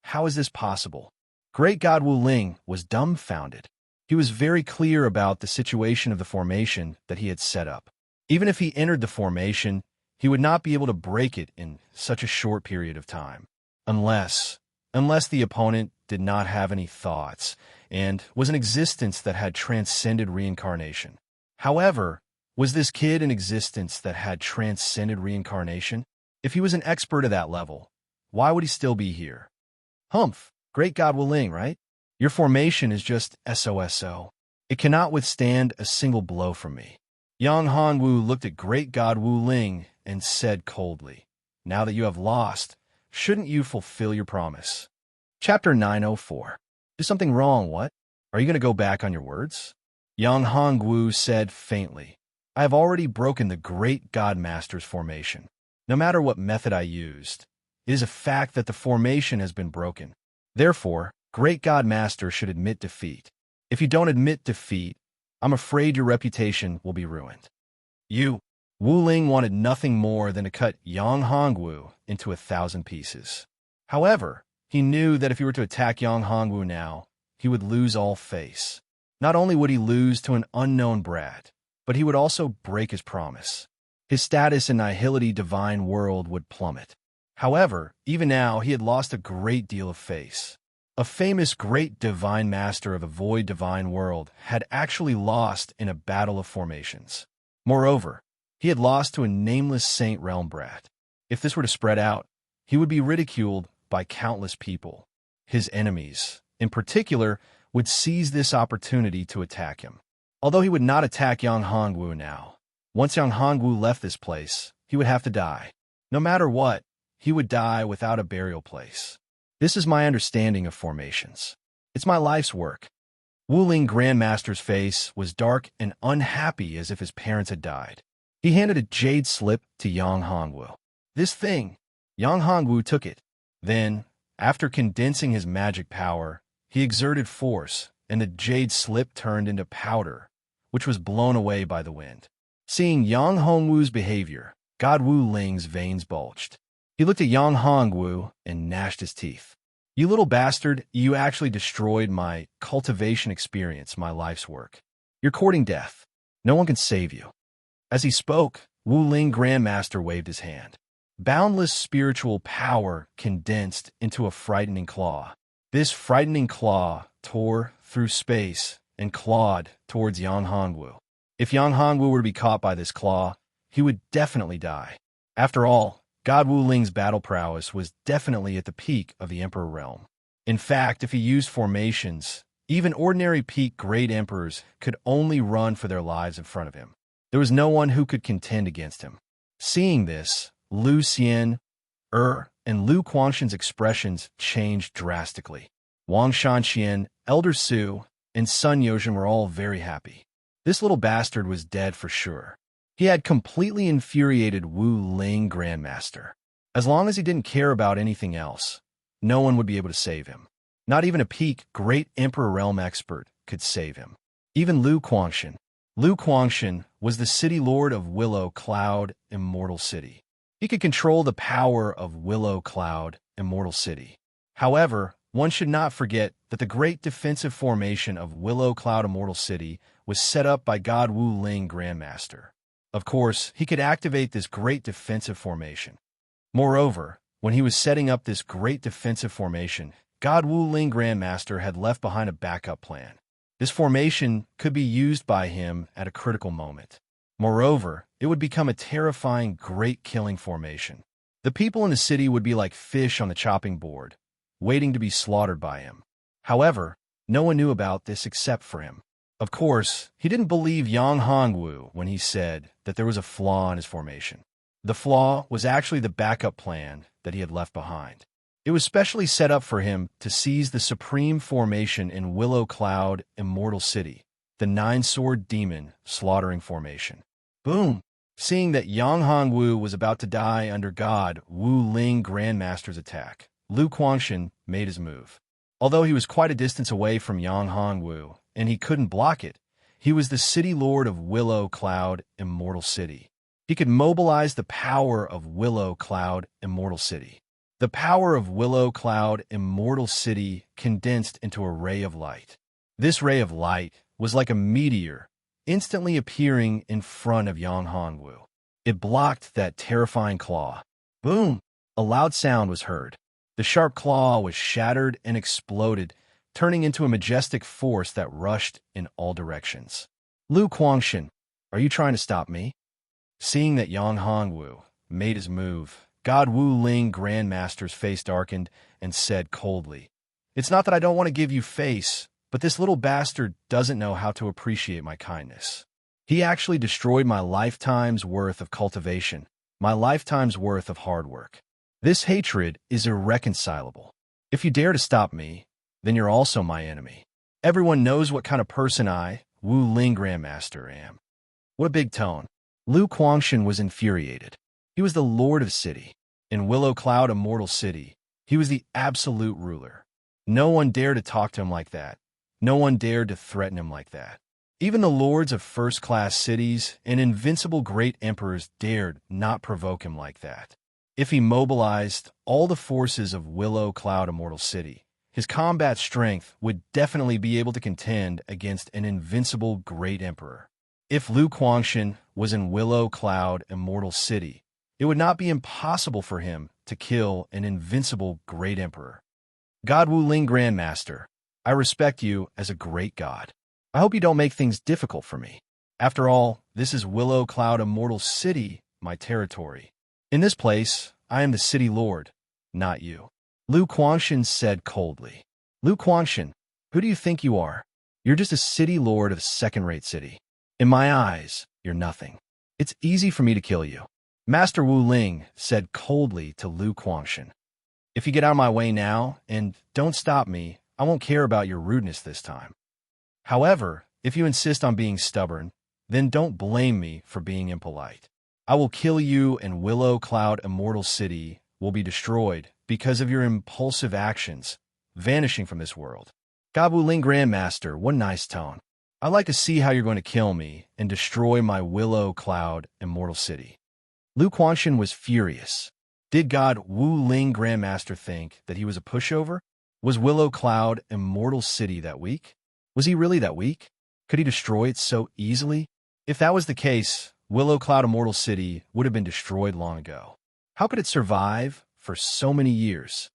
How is this possible? Great God Wu Ling was dumbfounded. He was very clear about the situation of the formation that he had set up. Even if he entered the formation, he would not be able to break it in such a short period of time. Unless the opponent did not have any thoughts and was an existence that had transcended reincarnation. However, was this kid an existence that had transcended reincarnation? If he was an expert at that level, why would he still be here? Humph, great God Wu Ling, right? Your formation is just SOSO. It cannot withstand a single blow from me. Yang Hongwu looked at great God Wu Ling and said coldly, now that you have lost, shouldn't you fulfill your promise? Chapter 904. Is something wrong, what? Are you going to go back on your words? Yang Hongwu said faintly, I have already broken the great God Master's formation. No matter what method I used, it is a fact that the formation has been broken. Therefore, great God Master should admit defeat. If you don't admit defeat, I'm afraid your reputation will be ruined. Wu Ling wanted nothing more than to cut Yang Hongwu into 1,000 pieces. However, he knew that if he were to attack Yang Hongwu now, he would lose all face. Not only would he lose to an unknown brat, but he would also break his promise. His status in Nihility Divine World would plummet. However, even now he had lost a great deal of face. A famous great divine master of the Void Divine World had actually lost in a battle of formations. Moreover, he had lost to a nameless Saint Realm brat. If this were to spread out, he would be ridiculed by countless people. His enemies, in particular, would seize this opportunity to attack him. Although he would not attack Yang Hongwu now, once Yang Hongwu left this place, he would have to die. No matter what, he would die without a burial place. This is my understanding of formations. It's my life's work. Wu Ling Grandmaster's face was dark and unhappy as if his parents had died. He handed a jade slip to Yang Hongwu. This thing, Yang Hongwu took it. Then, after condensing his magic power, he exerted force, and the jade slip turned into powder, which was blown away by the wind. Seeing Yang Hongwu's behavior, God Wu Ling's veins bulged. He looked at Yang Hongwu and gnashed his teeth. You little bastard, you actually destroyed my cultivation experience, my life's work. You're courting death. No one can save you. As he spoke, Wu Ling Grandmaster waved his hand. Boundless spiritual power condensed into a frightening claw. This frightening claw tore through space and clawed towards Yang Hongwu. If Yang Hongwu were to be caught by this claw, he would definitely die. After all, God Wu Ling's battle prowess was definitely at the peak of the Emperor realm. In fact, if he used formations, even ordinary peak great emperors could only run for their lives in front of him. There was no one who could contend against him. Seeing this, Lu Xian, and Lu Quangshan's expressions changed drastically. Wang Shanxian, Elder Su, and Sun Yozhen were all very happy. This little bastard was dead for sure. He had completely infuriated Wu Ling Grandmaster. As long as he didn't care about anything else, no one would be able to save him. Not even a peak great Emperor Realm expert could save him. Even Lu Quangshan. Lu Quangshan was the city lord of Willow Cloud, Immortal City. He could control the power of Willow Cloud, Immortal City. However, one should not forget that the great defensive formation of Willow Cloud, Immortal City was set up by God Wu Ling Grandmaster. Of course, he could activate this great defensive formation. Moreover, when he was setting up this great defensive formation, God Wu Ling Grandmaster had left behind a backup plan. This formation could be used by him at a critical moment. Moreover, it would become a terrifying, great killing formation. The people in the city would be like fish on the chopping board, waiting to be slaughtered by him. However, no one knew about this except for him. Of course, he didn't believe Yang Hongwu when he said that there was a flaw in his formation. The flaw was actually the backup plan that he had left behind. It was specially set up for him to seize the supreme formation in Willow Cloud, Immortal City, the Nine-Sword Demon slaughtering formation. Boom! Seeing that Yang Hongwu was about to die under God Wu Ling Grandmaster's attack, Lu Quangshan made his move. Although he was quite a distance away from Yang Hongwu, and he couldn't block it, he was the city lord of Willow Cloud, Immortal City. He could mobilize the power of Willow Cloud, Immortal City. The power of Willow Cloud, Immortal City condensed into a ray of light. This ray of light was like a meteor, instantly appearing in front of Yang Hongwu. It blocked that terrifying claw. Boom! A loud sound was heard. The sharp claw was shattered and exploded, turning into a majestic force that rushed in all directions. Lu Guangxin, are you trying to stop me? Seeing that Yang Hongwu made his move, God Wu Ling Grandmaster's face darkened and said coldly, "It's not that I don't want to give you face, but this little bastard doesn't know how to appreciate my kindness. He actually destroyed my lifetime's worth of cultivation, my lifetime's worth of hard work. This hatred is irreconcilable. If you dare to stop me, then you're also my enemy. Everyone knows what kind of person I, Wu Ling Grandmaster, am." What a big tone. Lu Guangxin was infuriated. He was the lord of city. In Willow Cloud Immortal City, he was the absolute ruler. No one dared to talk to him like that. No one dared to threaten him like that. Even the lords of first-class cities and invincible great emperors dared not provoke him like that. If he mobilized all the forces of Willow Cloud Immortal City, his combat strength would definitely be able to contend against an invincible great emperor. If Lu Guangxin was in Willow Cloud Immortal City, it would not be impossible for him to kill an invincible great emperor. God Wu Ling Grandmaster, I respect you as a great god. I hope you don't make things difficult for me. After all, this is Willow Cloud Immortal City, my territory. In this place, I am the city lord, not you. Lu Guangxin said coldly. Lu Guangxin, who do you think you are? You're just a city lord of a second-rate city. In my eyes, you're nothing. It's easy for me to kill you. Master Wu Ling said coldly to Lu Guangxin. If you get out of my way now and don't stop me, I won't care about your rudeness this time. However, if you insist on being stubborn, then don't blame me for being impolite. I will kill you, and Willow Cloud Immortal City will be destroyed because of your impulsive actions, vanishing from this world. God Wu Ling Grandmaster, what a nice tone. I'd like to see how you're going to kill me and destroy my Willow Cloud Immortal City. Lu Guangxin was furious. Did God Wu Ling Grandmaster think that he was a pushover? Was Willow Cloud Immortal City that weak? Was he really that weak? Could he destroy it so easily? If that was the case, Willow Cloud Immortal City would have been destroyed long ago. How could it survive for so many years?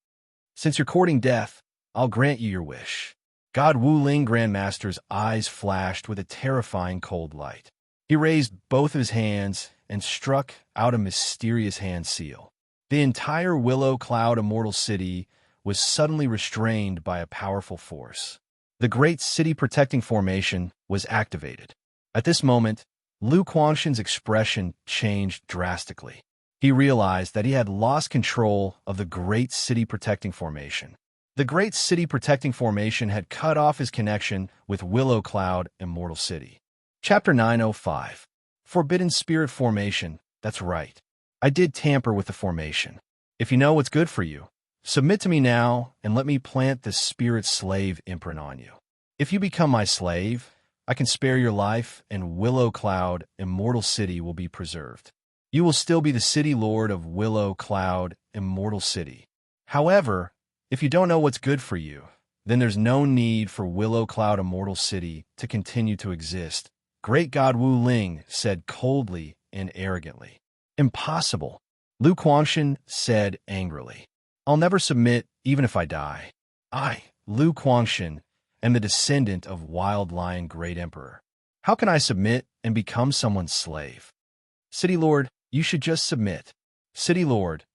Since you're courting death, I'll grant you your wish. God Wu Ling Grandmaster's eyes flashed with a terrifying cold light. He raised both of his hands and struck out a mysterious hand seal. The entire Willow Cloud Immortal City was suddenly restrained by a powerful force. The Great City Protecting Formation was activated. At this moment, Lu Guangxin's expression changed drastically. He realized that he had lost control of the Great City Protecting Formation. The Great City Protecting Formation had cut off his connection with Willow Cloud Immortal City. Chapter 905. Forbidden Spirit Formation. That's right. I did tamper with the formation. If you know what's good for you, submit to me now and let me plant the spirit slave imprint on you. If you become my slave, I can spare your life, and Willow Cloud Immortal City will be preserved. You will still be the city lord of Willow Cloud Immortal City. However, if you don't know what's good for you, then there's no need for Willow Cloud Immortal City to continue to exist. Great God Wu Ling said coldly and arrogantly. Impossible, Lu Guangxin said angrily. I'll never submit, even if I die. I, Lu Guangxin, am the descendant of Wild Lion Great Emperor. How can I submit and become someone's slave? City Lord, you should just submit. City Lord,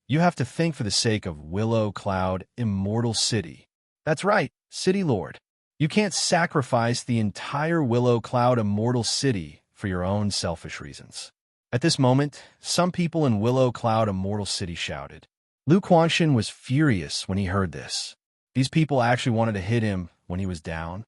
you have to think for the sake of Willow Cloud Immortal City. That's right, City Lord. You can't sacrifice the entire Willow Cloud Immortal City for your own selfish reasons. At this moment, some people in Willow Cloud Immortal City shouted. Lu Guangxin was furious when he heard this. These people actually wanted to hit him when he was down.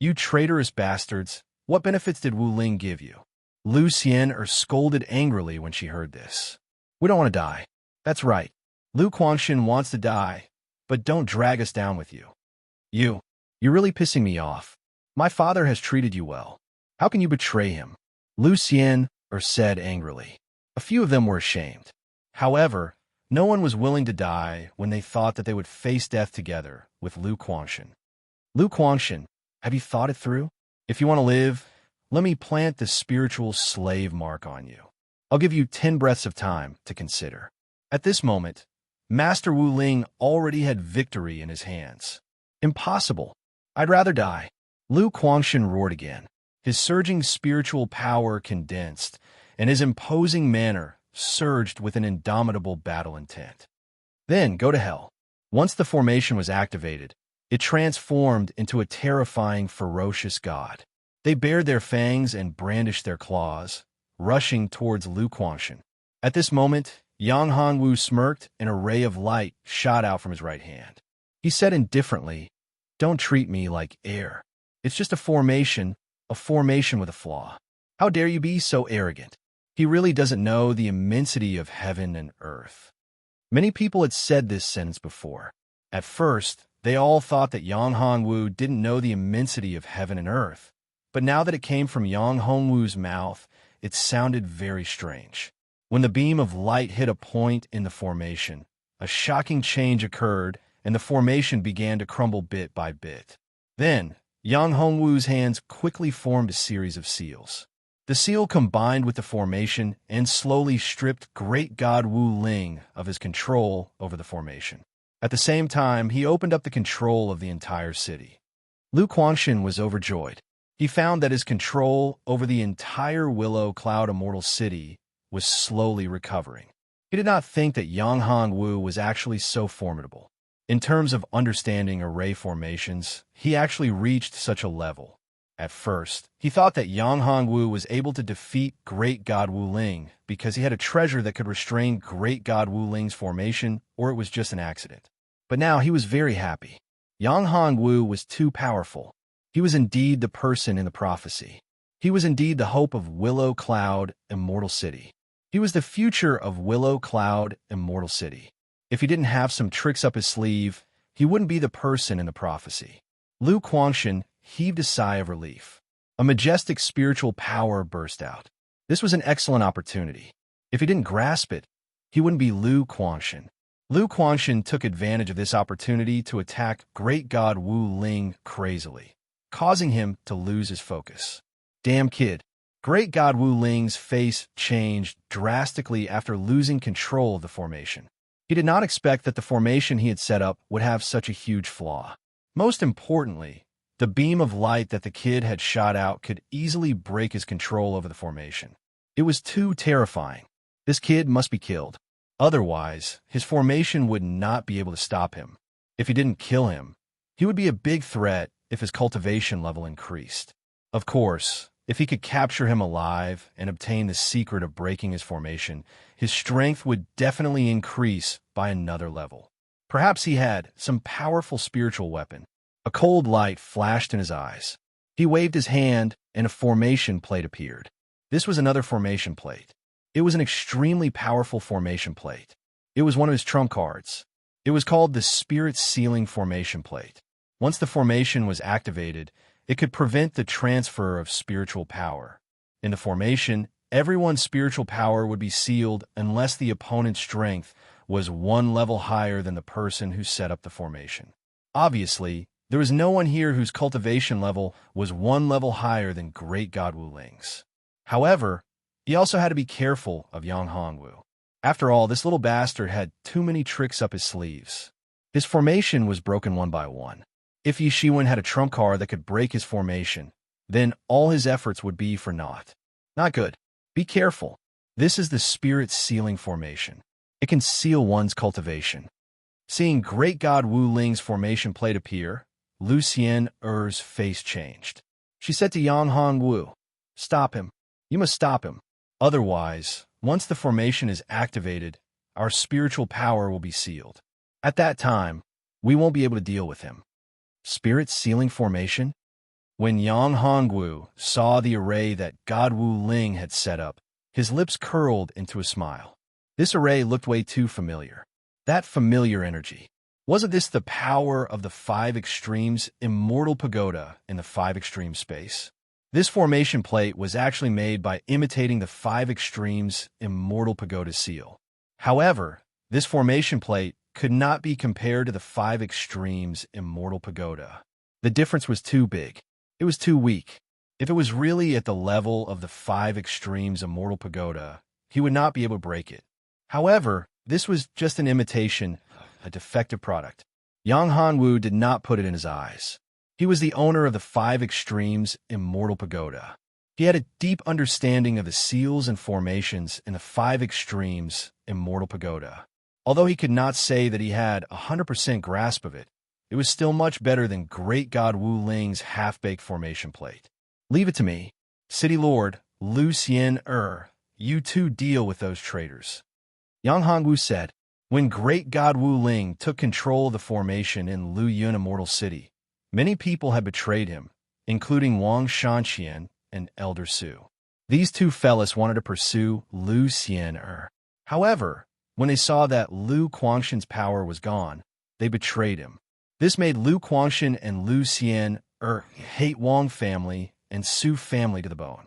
You traitorous bastards, what benefits did Wu Ling give you? Lu Xian scolded angrily when she heard this. We don't want to die. That's right. Lu Guangxin wants to die, but don't drag us down with you. You're really pissing me off. My father has treated you well. How can you betray him? Lu Xian said angrily. A few of them were ashamed. However, no one was willing to die when they thought that they would face death together with Lu Guangxin. Lu Guangxin, have you thought it through? If you want to live, let me plant the spiritual slave mark on you. I'll give you 10 breaths of time to consider. At this moment, Master Wu Ling already had victory in his hands. Impossible. I'd rather die. Lu Quangshan roared again. His surging spiritual power condensed, and his imposing manner surged with an indomitable battle intent. Then go to hell. Once the formation was activated, it transformed into a terrifying, ferocious god. They bared their fangs and brandished their claws, rushing towards Lu Quangshan. At this moment, Yang Hongwu smirked, and a ray of light shot out from his right hand. He said indifferently, "Don't treat me like air. It's just a formation with a flaw. How dare you be so arrogant?" He really doesn't know the immensity of heaven and earth. Many people had said this sentence before. At first, they all thought that Yang Hongwu didn't know the immensity of heaven and earth. But now that it came from Yang Hongwu's mouth, it sounded very strange. When the beam of light hit a point in the formation, a shocking change occurred, and the formation began to crumble bit by bit. Then, Yang Hongwu's hands quickly formed a series of seals. The seal combined with the formation and slowly stripped great god Wu Ling of his control over the formation. At the same time, he opened up the control of the entire city. Lu Quangshan was overjoyed. He found that his control over the entire Willow Cloud Immortal City was slowly recovering. He did not think that Yang Hongwu was actually so formidable. In terms of understanding array formations, he actually reached such a level. At first, he thought that Yang Hongwu was able to defeat Great God Wu Ling because he had a treasure that could restrain Great God Wu Ling's formation, or it was just an accident. But now he was very happy. Yang Hongwu was too powerful. He was indeed the person in the prophecy. He was indeed the hope of Willow Cloud Immortal City. He was the future of Willow Cloud Immortal City. If he didn't have some tricks up his sleeve, he wouldn't be the person in the prophecy. Lu Quangshan heaved a sigh of relief. A majestic spiritual power burst out. This was an excellent opportunity. If he didn't grasp it, he wouldn't be Lu Quangshan. Lu Quangshan took advantage of this opportunity to attack Great God Wu Ling crazily, causing him to lose his focus. Damn kid. Great God Wu Ling's face changed drastically after losing control of the formation. He did not expect that the formation he had set up would have such a huge flaw. Most importantly, the beam of light that the kid had shot out could easily break his control over the formation. It was too terrifying. This kid must be killed. Otherwise, his formation would not be able to stop him. If he didn't kill him, he would be a big threat if his cultivation level increased. Of course, if he could capture him alive and obtain the secret of breaking his formation, his strength would definitely increase by another level. Perhaps he had some powerful spiritual weapon. A cold light flashed in his eyes. He waved his hand, and a formation plate appeared. This was another formation plate. It was an extremely powerful formation plate. It was one of his trump cards. It was called the Spirit Sealing Formation Plate. Once the formation was activated, it could prevent the transfer of spiritual power. In the formation, everyone's spiritual power would be sealed unless the opponent's strength was one level higher than the person who set up the formation. Obviously, there was no one here whose cultivation level was one level higher than Great God Wu Ling's. However, he also had to be careful of Yang Hongwu. After all, this little bastard had too many tricks up his sleeves. His formation was broken one by one. If Yi Shiwen had a trump card that could break his formation, then all his efforts would be for naught. Not good. Be careful. This is the Spirit Sealing Formation. It can seal one's cultivation. Seeing Great God Wu Ling's formation plate appear, Lu Xian's face changed. She said to Yang Hongwu, "Stop him. You must stop him. Otherwise, once the formation is activated, our spiritual power will be sealed. At that time, we won't be able to deal with him." Spirit Sealing Formation? When Yang Hongwu saw the array that God Wu Ling had set up, his lips curled into a smile. This array looked way too familiar. That familiar energy. Wasn't this the power of the Five Extremes Immortal Pagoda in the Five Extreme space? This formation plate was actually made by imitating the Five Extremes Immortal Pagoda seal. However, this formation plate could not be compared to the Five Extremes Immortal Pagoda. The difference was too big. It was too weak. If it was really at the level of the Five Extremes Immortal Pagoda, he would not be able to break it. However, this was just an imitation, a defective product. Yang Hanwu did not put it in his eyes. He was the owner of the 5 Extremes Immortal Pagoda. He had a deep understanding of the seals and formations in the 5 Extremes Immortal Pagoda. Although he could not say that he had 100% grasp of it, it was still much better than Great God Wu Ling's half-baked formation plate. Leave it to me. City Lord, Lu Xian you two deal with those traitors. Yang Hongwu said. When Great God Wu Ling took control of the formation in Lu Yun Immortal City, many people had betrayed him, including Wang Shanqian and Elder Su. These two fellas wanted to pursue Lu Xian. However, when they saw that Lu Quangshan's power was gone, they betrayed him. This made Lu Quangshan and Lu Xian hate Wang family and Su family to the bone.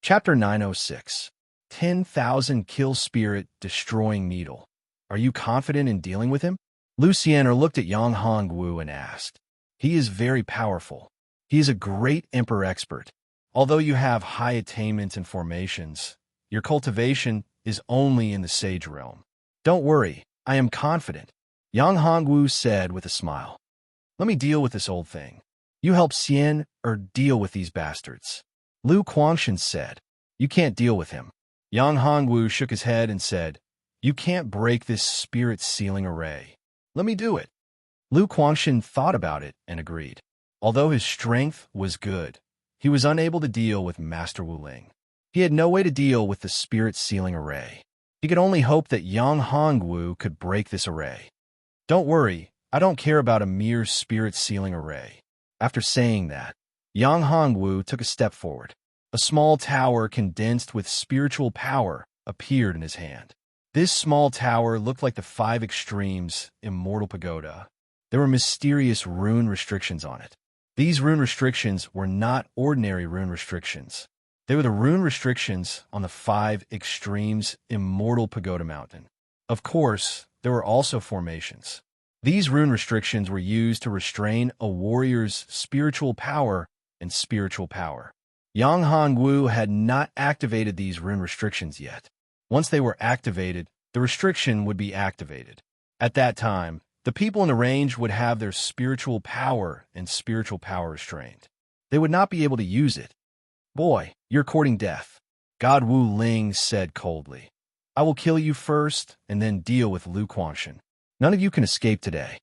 Chapter 906. 10,000 Kill Spirit Destroying Needle. Are you confident in dealing with him? Lu Xian looked at Yang Hongwu and asked. He is very powerful. He is a great emperor expert. Although you have high attainments and formations, your cultivation is only in the sage realm. Don't worry, I am confident, Yang Hongwu said with a smile. Let me deal with this old thing. You help Xian deal with these bastards. Lu Quangshan said. You can't deal with him. Yang Hongwu shook his head and said, You can't break this spirit sealing array. Let me do it. Lu Quangshan thought about it and agreed. Although his strength was good, he was unable to deal with Master Wu Ling. He had no way to deal with the spirit sealing array. He could only hope that Yang Hongwu could break this array. Don't worry, I don't care about a mere spirit sealing array. After saying that, Yang Hongwu took a step forward. A small tower condensed with spiritual power appeared in his hand. This small tower looked like the 5 Extremes Immortal Pagoda. There were mysterious rune restrictions on it. These rune restrictions were not ordinary rune restrictions. They were the rune restrictions on the 5 Extremes Immortal Pagoda Mountain. Of course, there were also formations. These rune restrictions were used to restrain a warrior's spiritual power and spiritual power. Yang Hongwu had not activated these rune restrictions yet. Once they were activated, the restriction would be activated. At that time, the people in the range would have their spiritual power and spiritual power restrained. They would not be able to use it. Boy, you're courting death, God Wu Ling said coldly. I will kill you first and then deal with Lu Quangshan. None of you can escape today.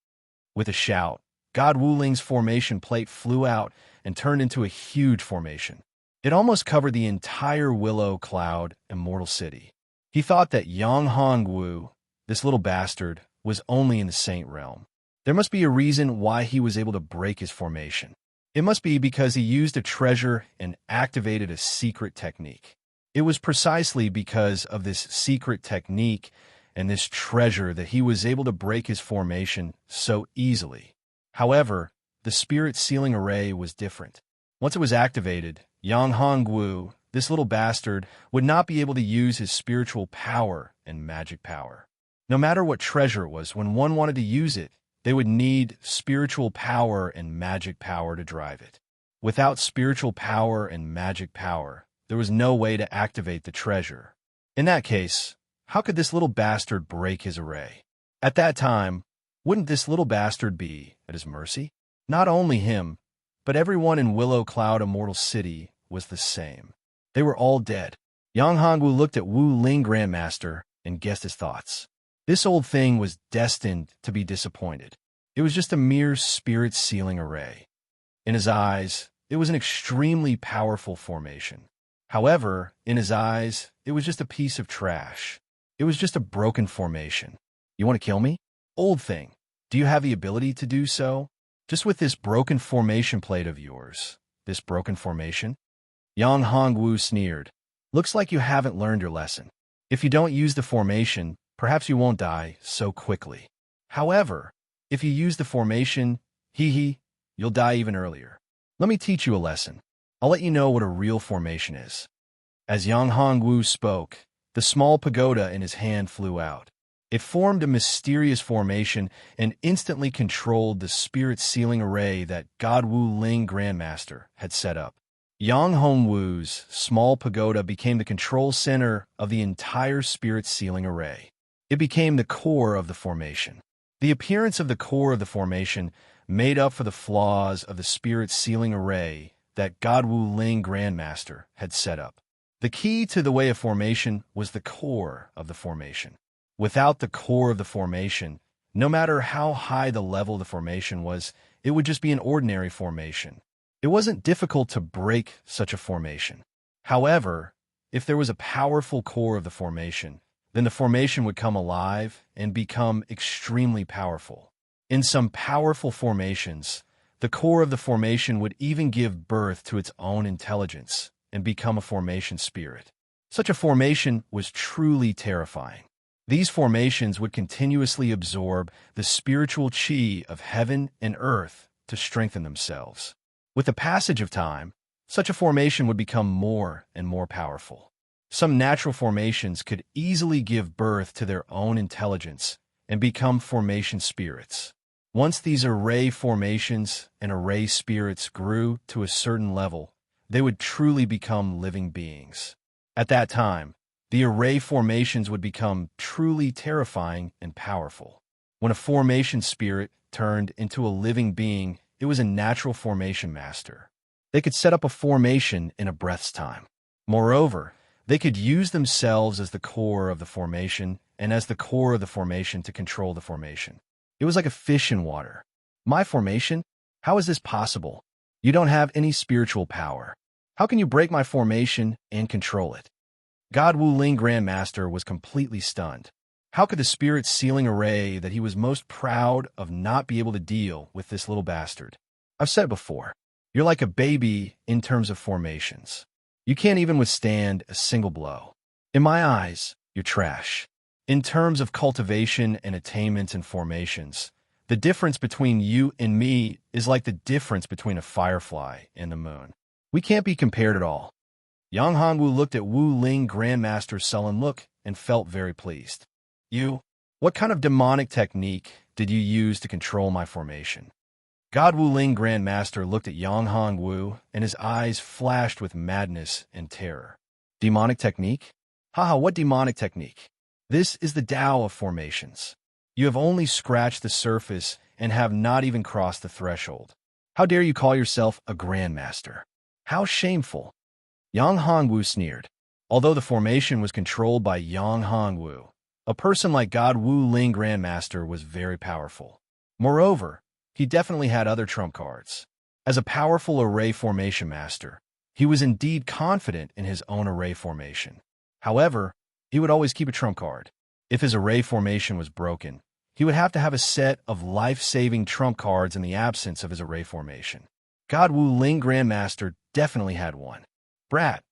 With a shout, God Wu Ling's formation plate flew out and turned into a huge formation. It almost covered the entire Willow Cloud Immortal City. He thought that Yang Hongwu, this little bastard, was only in the Saint Realm. There must be a reason why he was able to break his formation. It must be because he used a treasure and activated a secret technique. It was precisely because of this secret technique and this treasure that he was able to break his formation so easily. However, the spirit sealing array was different. Once it was activated, Yang Hongwu, this little bastard, would not be able to use his spiritual power and magic power. No matter what treasure it was, when one wanted to use it, they would need spiritual power and magic power to drive it. Without spiritual power and magic power, there was no way to activate the treasure. In that case, how could this little bastard break his array? At that time, wouldn't this little bastard be at his mercy? Not only him, but everyone in Willow Cloud Immortal City was the same. They were all dead. Yang Hongwu looked at Wu Ling Grandmaster and guessed his thoughts. This old thing was destined to be disappointed. It was just a mere spirit-sealing array. In his eyes, it was an extremely powerful formation. However, in his eyes, it was just a piece of trash. It was just a broken formation. You want to kill me? Old thing, do you have the ability to do so? Just with this broken formation plate of yours. This broken formation? Yang Hongwu sneered. Looks like you haven't learned your lesson. If you don't use the formation, perhaps you won't die so quickly. However, if you use the formation, you'll die even earlier. Let me teach you a lesson. I'll let you know what a real formation is. As Yang Hongwu spoke, the small pagoda in his hand flew out. It formed a mysterious formation and instantly controlled the spirit sealing array that God Wu Ling Grandmaster had set up. Yang Hongwu's small pagoda became the control center of the entire spirit sealing array. It became the core of the formation. The appearance of the core of the formation made up for the flaws of the spirit sealing array that God Wu Ling Grandmaster had set up. The key to the way of formation was the core of the formation. Without the core of the formation, no matter how high the level of the formation was, it would just be an ordinary formation. It wasn't difficult to break such a formation. However, if there was a powerful core of the formation, then the formation would come alive and become extremely powerful. In some powerful formations, the core of the formation would even give birth to its own intelligence and become a formation spirit. Such a formation was truly terrifying. These formations would continuously absorb the spiritual chi of heaven and earth to strengthen themselves. With the passage of time, such a formation would become more and more powerful. Some natural formations could easily give birth to their own intelligence and become formation spirits. Once these array formations and array spirits grew to a certain level, they would truly become living beings. At that time, the array formations would become truly terrifying and powerful. When a formation spirit turned into a living being, it was a natural formation master. They could set up a formation in a breath's time. Moreover, they could use themselves as the core of the formation and as the core of the formation to control the formation. It was like a fish in water. My formation? How is this possible? You don't have any spiritual power. How can you break my formation and control it? God Wu Ling Grandmaster was completely stunned. How could the spirit sealing array that he was most proud of not be able to deal with this little bastard? I've said it before, you're like a baby in terms of formations. You can't even withstand a single blow. In my eyes, you're trash. In terms of cultivation and attainment and formations, the difference between you and me is like the difference between a firefly and the moon. We can't be compared at all. Yang Hongwu looked at Wu Ling Grandmaster's sullen look and felt very pleased. What kind of demonic technique did you use to control my formation? God Wu Ling Grandmaster looked at Yang Hongwu and his eyes flashed with madness and terror. Demonic technique? Haha, what demonic technique? This is the Tao of formations. You have only scratched the surface and have not even crossed the threshold. How dare you call yourself a Grandmaster? How shameful! Yang Hongwu sneered. Although the formation was controlled by Yang Hongwu, a person like God Wu Ling Grandmaster was very powerful. Moreover, he definitely had other trump cards. As a powerful array formation master, he was indeed confident in his own array formation. However, he would always keep a trump card. If his array formation was broken, he would have to have a set of life-saving trump cards in the absence of his array formation. God Wu Ling Grandmaster definitely had one. Brat,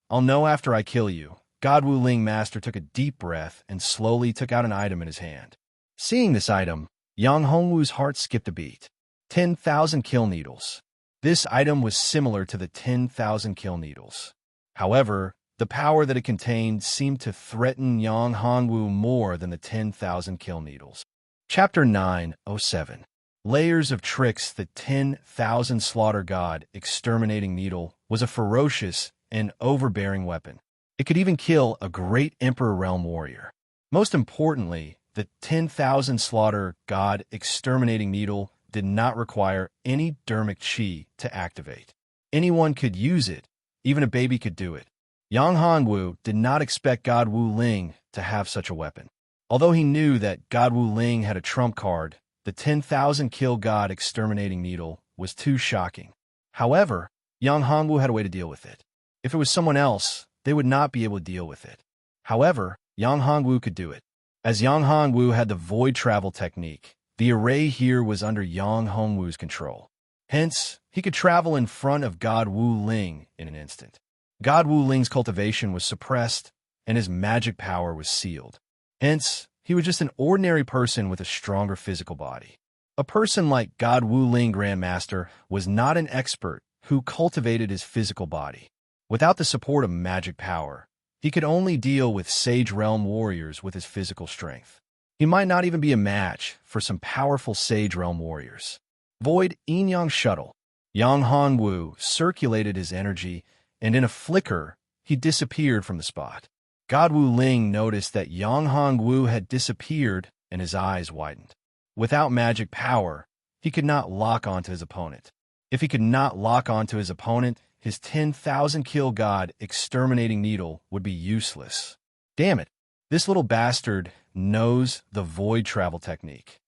I'll know after I kill you. God Wu Ling Master took a deep breath and slowly took out an item in his hand. Seeing this item, Yang Hongwu's heart skipped a beat. 10,000 kill needles. This item was similar to the 10,000 kill needles. However, the power that it contained seemed to threaten Yang Hongwu more than the 10,000 kill needles. Chapter 907. Layers of tricks. The 10,000 slaughter god exterminating needle was a ferocious and overbearing weapon. It could even kill a great Emperor Realm warrior. Most importantly, the 10,000 slaughter god exterminating needle did not require any dermic chi to activate. Anyone could use it, even a baby could do it. Yang Hongwu did not expect God Wu Ling to have such a weapon. Although he knew that God Wu Ling had a trump card, the 10,000 kill god exterminating needle was too shocking. However, Yang Hongwu had a way to deal with it. If it was someone else, they would not be able to deal with it. However, Yang Hongwu could do it. As Yang Hongwu had the void travel technique, the array here was under Yang Hongwu's control. Hence, he could travel in front of God Wu Ling in an instant. God Wu Ling's cultivation was suppressed, and his magic power was sealed. Hence, he was just an ordinary person with a stronger physical body. A person like God Wu Ling Grandmaster was not an expert who cultivated his physical body. Without the support of magic power, he could only deal with Sage Realm warriors with his physical strength. He might not even be a match for some powerful Sage Realm warriors. Void Yin Yang Shuttle. Yang Hongwu circulated his energy, and in a flicker, he disappeared from the spot. God Wu Ling noticed that Yang Hongwu had disappeared, and his eyes widened. Without magic power, he could not lock onto his opponent. If he could not lock onto his opponent, his 10,000 kill god exterminating needle would be useless. Damn it, this little bastard knows the void travel technique.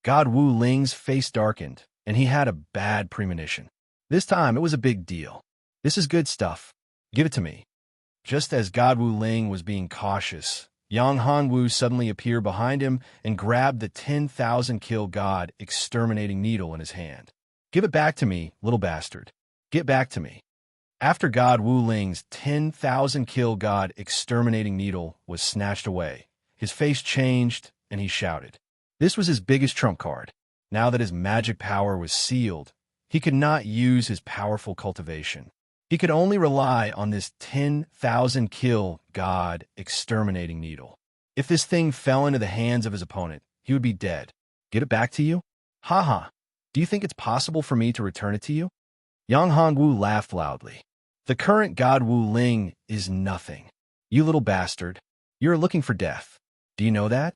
God Wu Ling's face darkened, and he had a bad premonition. This time, it was a big deal. This is good stuff. Give it to me. Just as God Wu Ling was being cautious, Yang Hongwu suddenly appeared behind him and grabbed the 10,000 kill god exterminating needle in his hand. Give it back to me, little bastard. Get back to me. After God Wu Ling's 10,000 kill god exterminating needle was snatched away, his face changed and he shouted. This was his biggest trump card. Now that his magic power was sealed, he could not use his powerful cultivation. He could only rely on this 10,000 kill god exterminating needle. If this thing fell into the hands of his opponent, he would be dead. Get it back to you? Haha. Do you think it's possible for me to return it to you? Yang Hongwu laughed loudly. The current God Wu Ling is nothing. You little bastard. You're looking for death. Do you know that?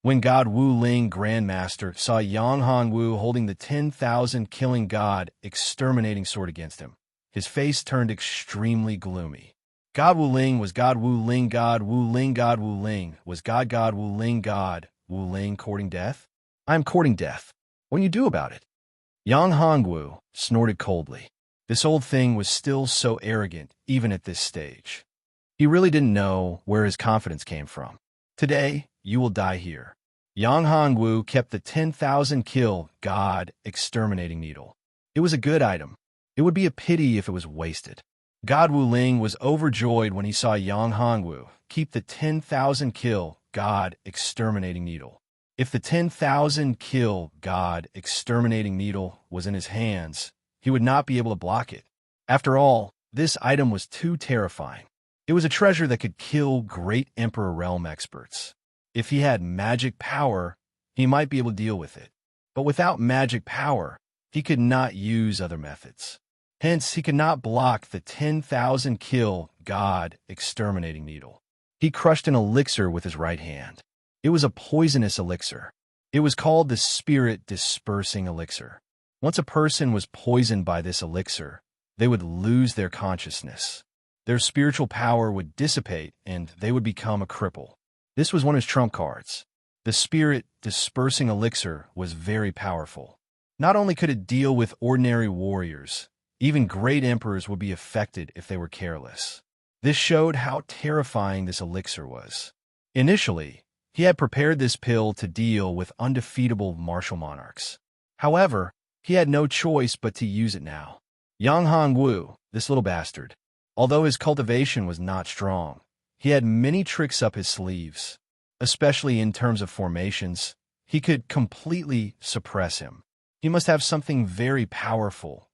When God Wu Ling Grandmaster saw Yang Hongwu holding the 10,000 killing god exterminating sword against him, his face turned extremely gloomy. God Wu Ling was God Wu Ling God Wu Ling God Wu Ling was God Wu Ling God Wu Ling courting death? I am courting death. What can you do about it? Yang Hongwu snorted coldly. This old thing was still so arrogant, even at this stage. He really didn't know where his confidence came from. Today, you will die here. Yang Hongwu kept the 10,000 kill god exterminating needle. It was a good item. It would be a pity if it was wasted. God Wu Ling was overjoyed when he saw Yang Hongwu keep the 10,000 kill god exterminating needle. If the 10,000 kill god exterminating needle was in his hands, he would not be able to block it. After all, this item was too terrifying. It was a treasure that could kill great Emperor Realm experts. If he had magic power, he might be able to deal with it. But without magic power, he could not use other methods. Hence, he could not block the 10,000 kill god exterminating needle. He crushed an elixir with his right hand. It was a poisonous elixir. It was called the spirit dispersing elixir. Once a person was poisoned by this elixir, they would lose their consciousness. Their spiritual power would dissipate and they would become a cripple. This was one of his trump cards. The spirit dispersing elixir was very powerful. Not only could it deal with ordinary warriors, even great emperors would be affected if they were careless. This showed how terrifying this elixir was. Initially, he had prepared this pill to deal with undefeatable martial monarchs. However, he had no choice but to use it now. Yang Hongwu, this little bastard, although his cultivation was not strong, he had many tricks up his sleeves. Especially in terms of formations, he could completely suppress him. He must have something very powerful,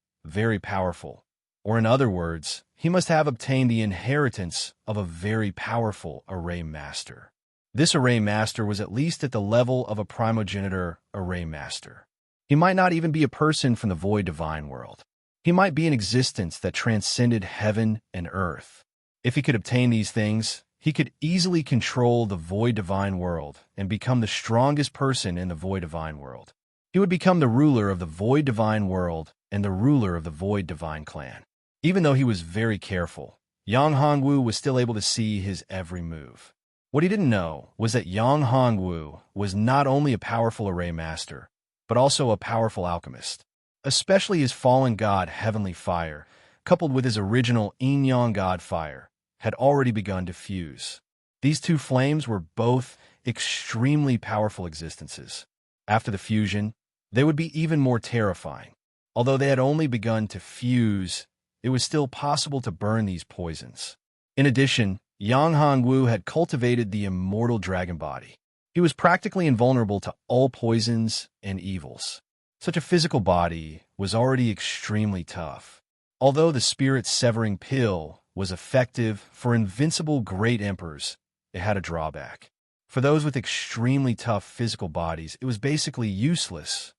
or in other words, he must have obtained the inheritance of a very powerful array master. This array master was at least at the level of a primogenitor array master. He might not even be a person from the void divine world. He might be an existence that transcended heaven and earth. If he could obtain these things, he could easily control the void divine world and become the strongest person in the void divine world. He would become the ruler of the void divine world and the ruler of the void divine clan. Even though he was very careful, Yang Hongwu was still able to see his every move. What he didn't know was that Yang Hongwu was not only a powerful array master, but also a powerful alchemist. Especially his fallen god Heavenly Fire, coupled with his original Yin-Yang god Fire, had already begun to fuse. These two flames were both extremely powerful existences. After the fusion, they would be even more terrifying. Although they had only begun to fuse, it was still possible to burn these poisons. In addition, Yang Hongwu had cultivated the immortal dragon body. He was practically invulnerable to all poisons and evils. Such a physical body was already extremely tough. Although the spirit-severing pill was effective for invincible great emperors, it had a drawback. For those with extremely tough physical bodies, it was basically useless.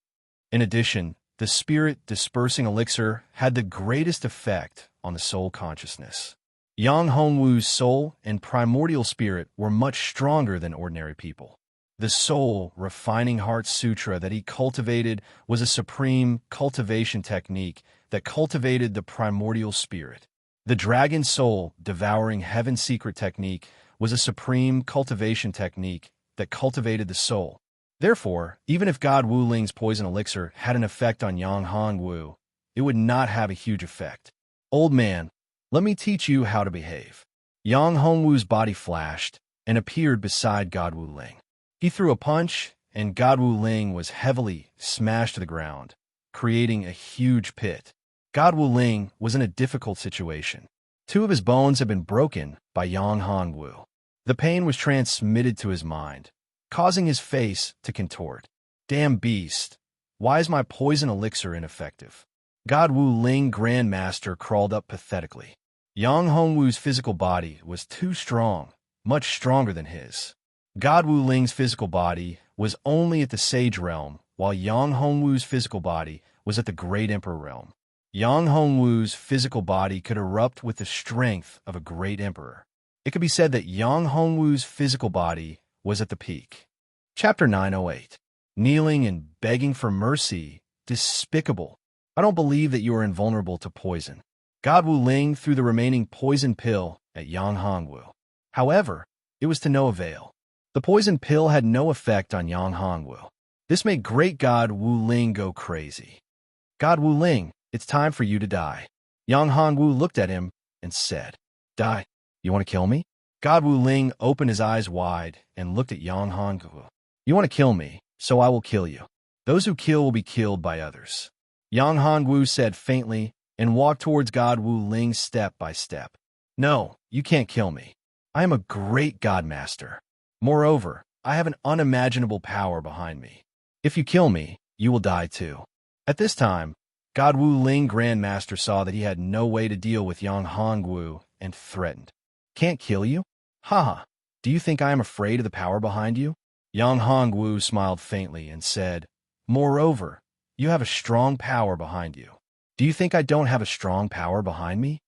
In addition, the the spirit-dispersing elixir had the greatest effect on the soul consciousness. Yang Hongwu's soul and primordial spirit were much stronger than ordinary people. The soul refining heart sutra that he cultivated was a supreme cultivation technique that cultivated the primordial spirit. The dragon soul devouring heaven secret technique was a supreme cultivation technique that cultivated the soul. Therefore, even if God Wu Ling's poison elixir had an effect on Yang Hongwu, it would not have a huge effect. Old man, let me teach you how to behave. Yang Hongwu's body flashed and appeared beside God Wu Ling. He threw a punch, and God Wu Ling was heavily smashed to the ground, creating a huge pit. God Wu Ling was in a difficult situation. 2 of his bones had been broken by Yang Hongwu. The pain was transmitted to his mind, causing his face to contort. Damn beast! Why is my poison elixir ineffective? God Wu Ling Grandmaster crawled up pathetically. Yang Hongwu's physical body was too strong, much stronger than his. God Wu Ling's physical body was only at the Sage Realm, while Yang Hongwu's physical body was at the Great Emperor Realm. Yang Hongwu's physical body could erupt with the strength of a Great Emperor. It could be said that Yang Hongwu's physical body was at the peak. Chapter 908. Kneeling and begging for mercy. Despicable. I don't believe that you are invulnerable to poison. God Wu Ling threw the remaining poison pill at Yang Hongwu. However, it was to no avail. The poison pill had no effect on Yang Hongwu. This made Great God Wu Ling go crazy. God Wu Ling, it's time for you to die. Yang Hongwu looked at him and said, Die. You want to kill me? God Wu Ling opened his eyes wide and looked at Yang Hongwu. You want to kill me, so I will kill you. Those who kill will be killed by others. Yang Hongwu said faintly and walked towards God Wu Ling step by step. No, you can't kill me. I am a great God Master. Moreover, I have an unimaginable power behind me. If you kill me, you will die too. At this time, God Wu Ling Grandmaster saw that he had no way to deal with Yang Hongwu and threatened. Can't kill you? Haha, do you think I am afraid of the power behind you? Yang Hongwu smiled faintly and said, Moreover, you have a strong power behind you. Do you think I don't have a strong power behind me?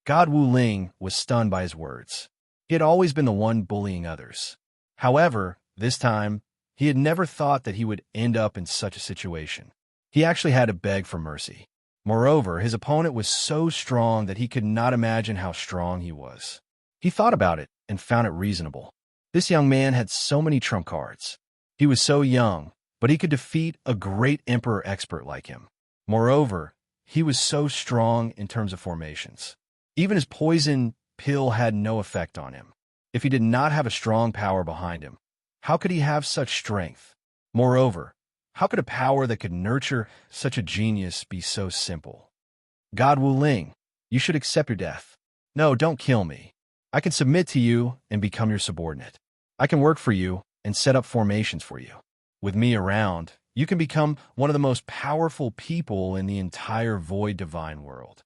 God Wu Ling was stunned by his words. He had always been the one bullying others. However, this time, he had never thought that he would end up in such a situation. He actually had to beg for mercy. Moreover, his opponent was so strong that he could not imagine how strong he was. He thought about it and found it reasonable. This young man had so many trump cards. He was so young, but he could defeat a great emperor expert like him. Moreover, he was so strong in terms of formations. Even his poison pill had no effect on him. If he did not have a strong power behind him, how could he have such strength? Moreover, how could a power that could nurture such a genius be so simple? God Wu Ling, you should accept your death. No, don't kill me. I can submit to you and become your subordinate. I can work for you and set up formations for you. With me around, you can become one of the most powerful people in the entire void divine world.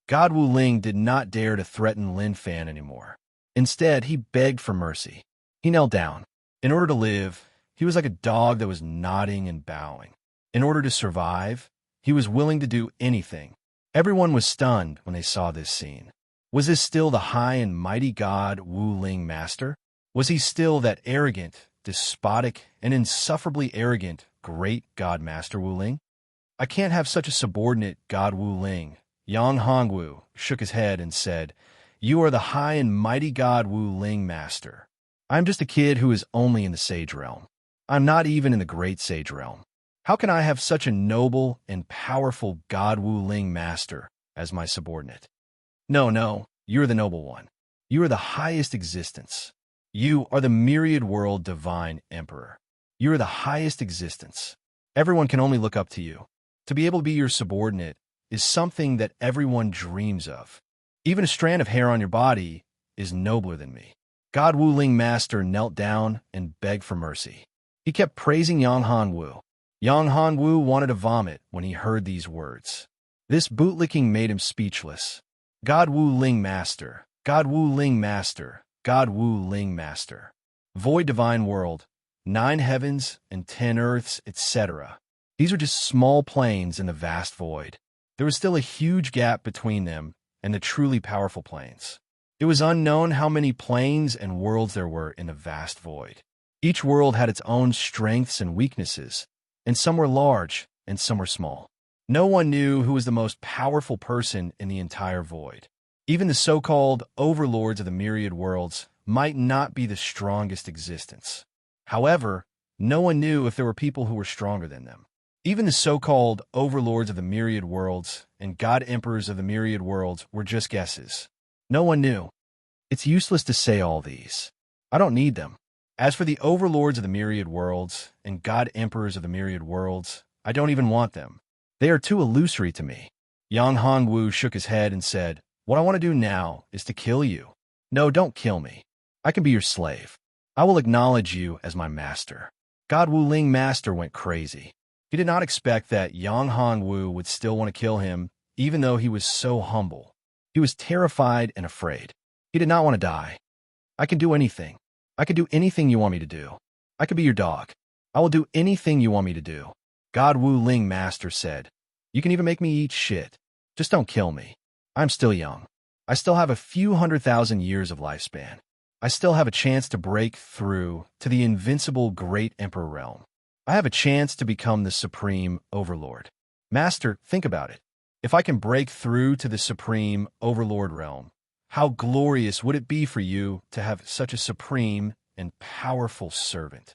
God Wu Ling did not dare to threaten Lin Fan anymore. Instead, he begged for mercy. He knelt down. In order to live, he was like a dog that was nodding and bowing. In order to survive, he was willing to do anything. Everyone was stunned when they saw this scene. Was this still the high and mighty God Wu Ling Master? Was he still that arrogant, despotic, and insufferably arrogant great God Master Wu Ling? I can't have such a subordinate God Wu Ling. Yang Hongwu shook his head and said, You are the high and mighty God Wu Ling Master. I am just a kid who is only in the Sage Realm. I'm not even in the Great Sage Realm. How can I have such a noble and powerful God Wu Ling Master as my subordinate? No, you're the noble one. You are the highest existence. You are the myriad world divine emperor. You are the highest existence. Everyone can only look up to you. To be able to be your subordinate is something that everyone dreams of. Even a strand of hair on your body is nobler than me. God Wu Ling Master knelt down and begged for mercy. He kept praising Yang Hongwu. Yang Hongwu wanted to vomit when he heard these words. This bootlicking made him speechless. God Wu Ling Master, God Wu Ling Master, God Wu Ling Master. Void divine world, 9 heavens and 10 earths, etc. He These were just small planes in the vast void. There was still a huge gap between them and the truly powerful planes. It was unknown how many planes and worlds there were in the vast void. Each world had its own strengths and weaknesses, and some were large and some were small. No one knew who was the most powerful person in the entire void. Even the so-called overlords of the myriad worlds might not be the strongest existence. However, no one knew if there were people who were stronger than them. Even the so-called overlords of the myriad worlds and god-emperors of the myriad worlds were just guesses. No one knew. It's useless to say all these. I don't need them. As for the overlords of the myriad worlds and god-emperors of the myriad worlds, I don't even want them. They are too illusory to me. Yang Hongwu shook his head and said, "What I want to do now is to kill you. No, don't kill me. I can be your slave. I will acknowledge you as my master." God Wu-Ling Master went crazy. He did not expect that Yang Hongwu would still want to kill him, even though he was so humble. He was terrified and afraid. He did not want to die. "I can do anything. I can do anything you want me to do. I can be your dog. I will do anything you want me to do." God Wu-Ling Master said, "You can even make me eat shit. Just don't kill me. I'm still young. I still have a few 100,000 years of lifespan. I still have a chance to break through to the invincible Great Emperor realm. I have a chance to become the Supreme Overlord. Master, think about it. If I can break through to the Supreme Overlord realm, how glorious would it be for you to have such a supreme and powerful servant?"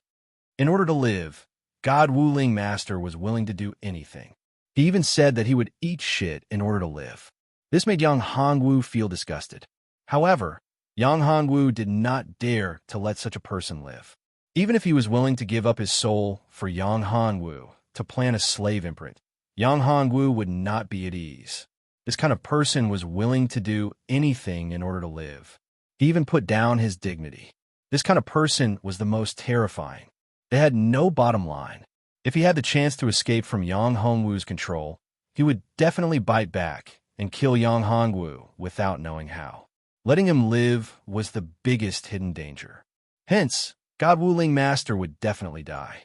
In order to live, God Wu-Ling Master was willing to do anything. He even said that he would eat shit in order to live. This made Yang Hongwu feel disgusted. However, Yang Hongwu did not dare to let such a person live. Even if he was willing to give up his soul for Yang Hongwu to plant a slave imprint, Yang Hongwu would not be at ease. This kind of person was willing to do anything in order to live. He even put down his dignity. This kind of person was the most terrifying. They had no bottom line. If he had the chance to escape from Yang Hongwu's control, he would definitely bite back and kill Yang Hongwu without knowing how. Letting him live was the biggest hidden danger. Hence, God Wu-Ling Master would definitely die.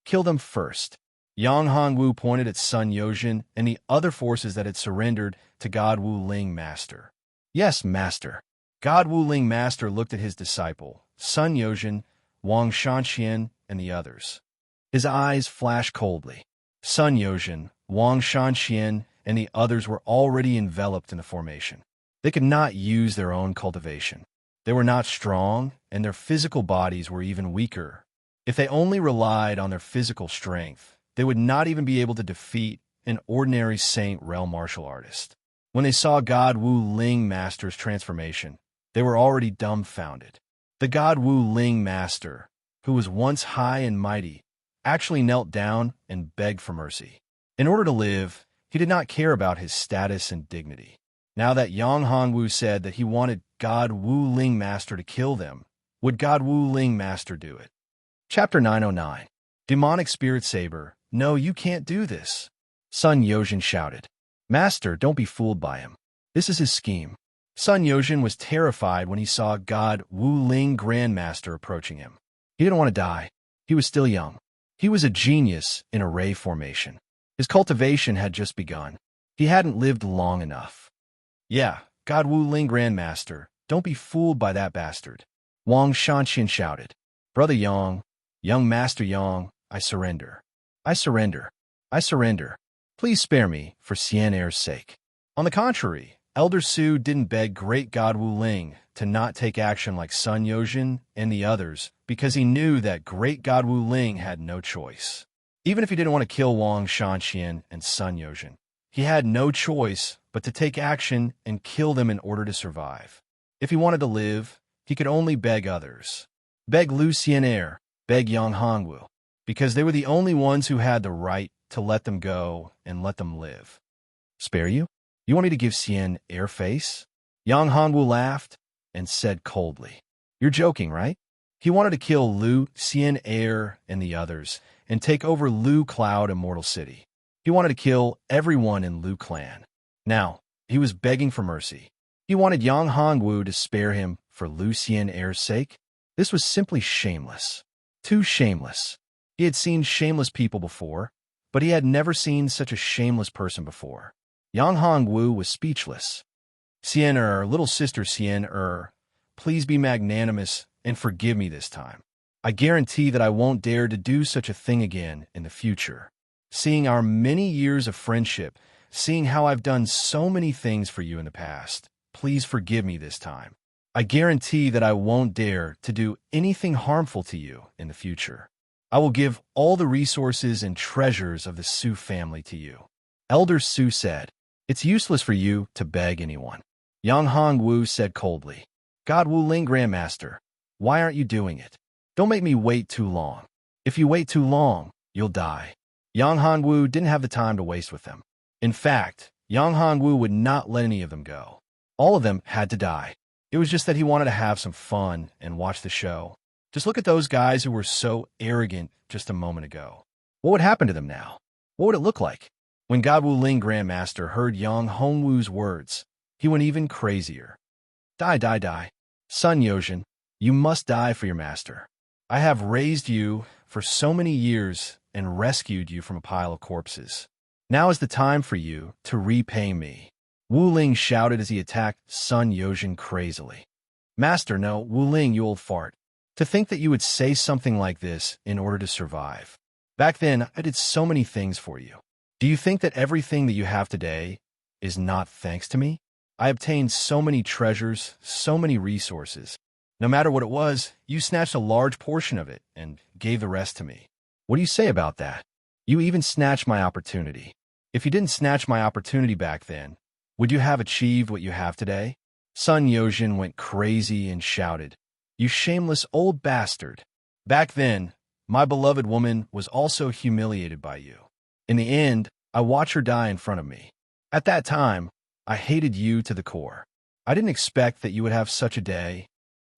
Kill them first. Yang Hongwu pointed at Sun Yozhin and the other forces that had surrendered to God Wu-Ling Master. "Yes, Master." God Wu-Ling Master looked at his disciple, Sun Yozhin, Wang Shanxian, and the others. His eyes flashed coldly. Sun Yozhin, Wang Shanxian, and the others were already enveloped in the formation. They could not use their own cultivation. They were not strong, and their physical bodies were even weaker. If they only relied on their physical strength, they would not even be able to defeat an ordinary Saint Realm martial artist. When they saw God Wu-Ling Master's transformation, they were already dumbfounded. The God Wu-Ling Master, who was once high and mighty, actually knelt down and begged for mercy. In order to live, he did not care about his status and dignity. Now that Yang Hongwu said that he wanted God Wu-Ling Master to kill them, would God Wu-Ling Master do it? Chapter 909. Demonic Spirit Saber. "No, you can't do this," Sun Yozhin shouted. "Master, don't be fooled by him. This is his scheme." Sun Yozhin was terrified when he saw God Wu-Ling Grandmaster approaching him. He didn't want to die. He was still young. He was a genius in array formation. His cultivation had just begun. He hadn't lived long enough. "Yeah, God Wu-Ling Grandmaster, don't be fooled by that bastard," Wang Shanxian shouted. "Brother Yang, young Master Yang, I surrender. I surrender. I surrender. Please spare me for Xian Er's sake." On the contrary, Elder Su didn't beg Great God Wu-Ling to not take action like Sun Yozhin and the others because he knew that Great God Wu-Ling had no choice. Even if he didn't want to kill Wang Shanxian and Sun Yozhin, he had no choice but to take action and kill them in order to survive. If he wanted to live, he could only beg others. Beg Lu Xian'er, beg Yang Hongwu, because they were the only ones who had the right to let them go and let them live. "Spare you? You want me to give Xian'er face?" Yang Hongwu laughed and said coldly. "You're joking, right?" He wanted to kill Lu Xian'er and the others and take over Lu Cloud Immortal City. He wanted to kill everyone in Lu Clan. Now, he was begging for mercy. He wanted Yang Hongwu to spare him for Lu Xian'er's sake. This was simply shameless. Too shameless. He had seen shameless people before, but he had never seen such a shameless person before. Yang Hongwu was speechless. Xian little sister Xian please be magnanimous and forgive me this time. I guarantee that I won't dare to do such a thing again in the future. Seeing our many years of friendship, seeing how I've done so many things for you in the past, please forgive me this time. I guarantee that I won't dare to do anything harmful to you in the future. I will give all the resources and treasures of the Su family to you. Elder Su said, It's useless for you to beg anyone. Yang Hongwu said coldly, God Wu Ling Grandmaster, why aren't you doing it? Don't make me wait too long. If you wait too long, you'll die. Yang Hongwu didn't have the time to waste with them. In fact, Yang Hongwu would not let any of them go. All of them had to die. It was just that he wanted to have some fun and watch the show. Just look at those guys who were so arrogant just a moment ago. What would happen to them now? What would it look like? When God Wu Ling Grandmaster heard Yang Hongwu's words, he went even crazier. Die, die, die. Sun Yozhen, you must die for your master. I have raised you for so many years and rescued you from a pile of corpses. Now is the time for you to repay me. Wu Ling shouted as he attacked Sun Yozhen crazily. Master, no, Wu Ling, you old fart. To think that you would say something like this in order to survive. Back then, I did so many things for you. Do you think that everything that you have today is not thanks to me? I obtained so many treasures, so many resources. No matter what it was, you snatched a large portion of it and gave the rest to me. What do you say about that? You even snatched my opportunity. If you didn't snatch my opportunity back then, would you have achieved what you have today? Sun Yozhen went crazy and shouted, You shameless old bastard. Back then, my beloved woman was also humiliated by you. In the end, I watched her die in front of me. At that time, I hated you to the core. I didn't expect that you would have such a day.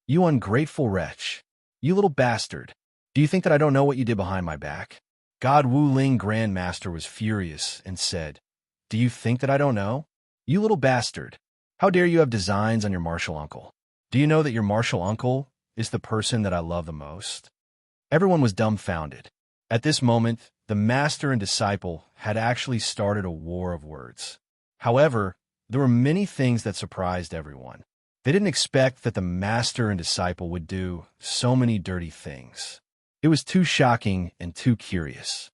You ungrateful wretch. You little bastard. Do you think that I don't know what you did behind my back? God Wu Ling Grandmaster was furious and said, Do you think that I don't know? You little bastard. How dare you have designs on your martial uncle? Do you know that your martial uncle is the person that I love the most? Everyone was dumbfounded. At this moment, the master and disciple had actually started a war of words. However, there were many things that surprised everyone. They didn't expect that the master and disciple would do so many dirty things. It was too shocking and too curious.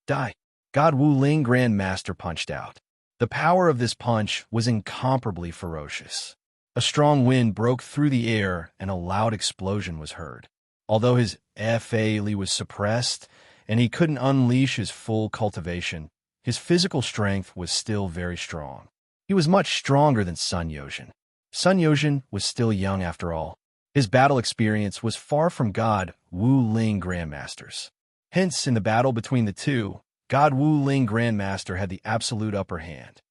Die. God Wu Ling Grandmaster punched out. The power of this punch was incomparably ferocious. A strong wind broke through the air and a loud explosion was heard. Although his Fa Li was suppressed and he couldn't unleash his full cultivation, his physical strength was still very strong. He was much stronger than Sun Yozhen. Sun Yozhen was still young after all. His battle experience was far from God Wu Ling Grandmaster's. Hence, in the battle between the two, God Wu Ling Grandmaster had the absolute upper hand.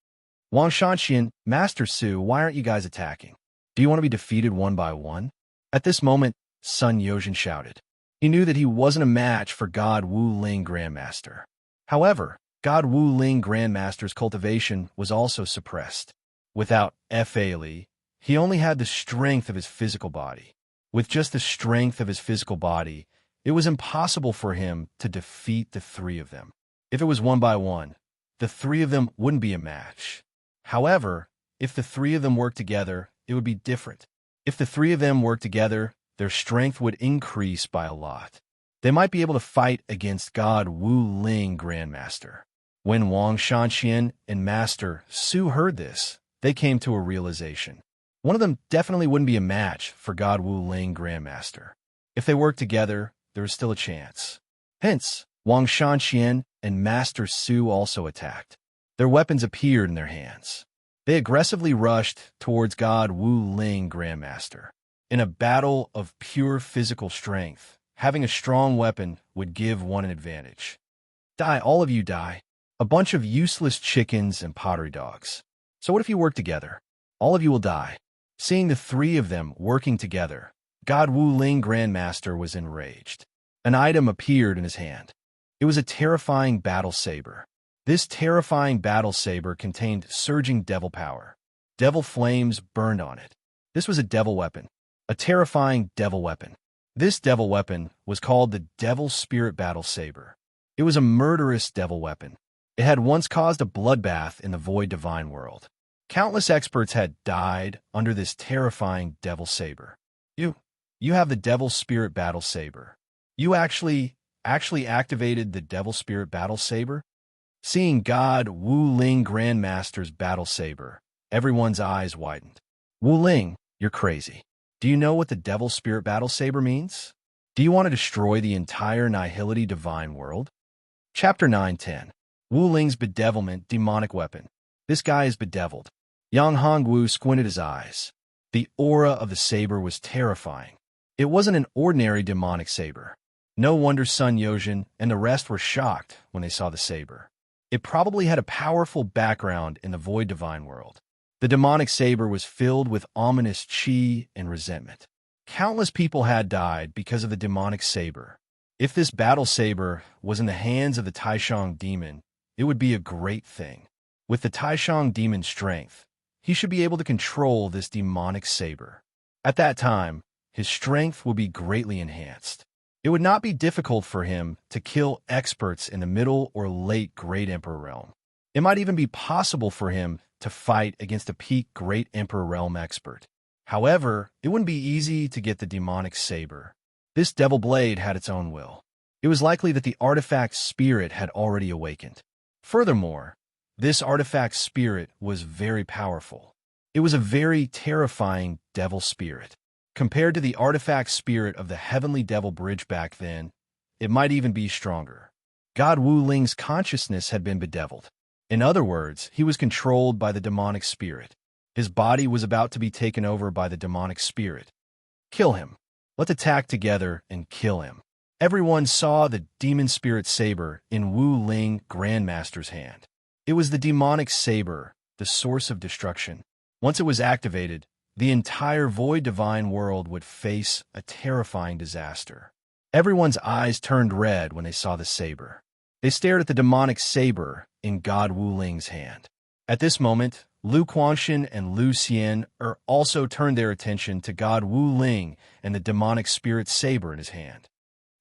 Wang Shanxian, Master Su, why aren't you guys attacking? Do you want to be defeated one by one? At this moment, Sun Yozhen shouted. He knew that he wasn't a match for God Wu Ling Grandmaster. However, God Wu Ling Grandmaster's cultivation was also suppressed. Without Fa Li, he only had the strength of his physical body. With just the strength of his physical body, it was impossible for him to defeat the three of them. If it was one by one, the three of them wouldn't be a match. However, if the three of them worked together, it would be different. If the three of them worked together, their strength would increase by a lot. They might be able to fight against God Wu Ling Grandmaster. When Wang Shanxian and Master Su heard this, they came to a realization. One of them definitely wouldn't be a match for God Wu Ling Grandmaster. If they worked together, there was still a chance. Hence, Wang Shanxian and Master Su also attacked. Their weapons appeared in their hands. They aggressively rushed towards God Wu Ling Grandmaster. In a battle of pure physical strength, having a strong weapon would give one an advantage. Die, all of you die. A bunch of useless chickens and pottery dogs. So what if you work together? All of you will die. Seeing the three of them working together, God Wu Ling Grandmaster was enraged. An item appeared in his hand. It was a terrifying battle saber. This terrifying battle saber contained surging devil power. Devil flames burned on it. This was a devil weapon, a terrifying devil weapon. This devil weapon was called the Devil Spirit Battle Saber. It was a murderous devil weapon. It had once caused a bloodbath in the void divine world. Countless experts had died under this terrifying devil saber. You have the devil spirit battle saber. You actually activated the devil spirit battle saber? Seeing God Wu Ling Grandmaster's battle saber, everyone's eyes widened. Wu Ling, you're crazy. Do you know what the devil spirit battle saber means? Do you want to destroy the entire Nihility divine world? Chapter 9:10. Wu Ling's bedevilment demonic weapon. This guy is bedeviled. Yang Hongwu squinted his eyes. The aura of the saber was terrifying. It wasn't an ordinary demonic saber. No wonder Sun Yozhin and the rest were shocked when they saw the saber. It probably had a powerful background in the void divine world. The demonic saber was filled with ominous qi and resentment. Countless people had died because of the demonic saber. If this battle saber was in the hands of the Taishang demon, it would be a great thing. With the Taishang demon's strength, he should be able to control this demonic saber. At that time, his strength would be greatly enhanced. It would not be difficult for him to kill experts in the middle or late Great Emperor realm. It might even be possible for him to fight against a peak Great Emperor realm expert. However, it wouldn't be easy to get the demonic saber. This devil blade had its own will. It was likely that the artifact spirit had already awakened. Furthermore, this artifact spirit was very powerful. It was a very terrifying devil spirit. Compared to the artifact spirit of the heavenly devil bridge back then, it might even be stronger. God Wu Ling's consciousness had been bedeviled. In other words, he was controlled by the demonic spirit. His body was about to be taken over by the demonic spirit. Kill him. Let's attack together and kill him. Everyone saw the demon spirit saber in Wu Ling Grandmaster's hand. It was the demonic saber, the source of destruction. Once it was activated, the entire void divine world would face a terrifying disaster. Everyone's eyes turned red when they saw the saber. They stared at the demonic saber in God Wu Ling's hand. At this moment, Lu Quanxian and Lu Xian also turned their attention to God Wu Ling and the demonic spirit saber in his hand.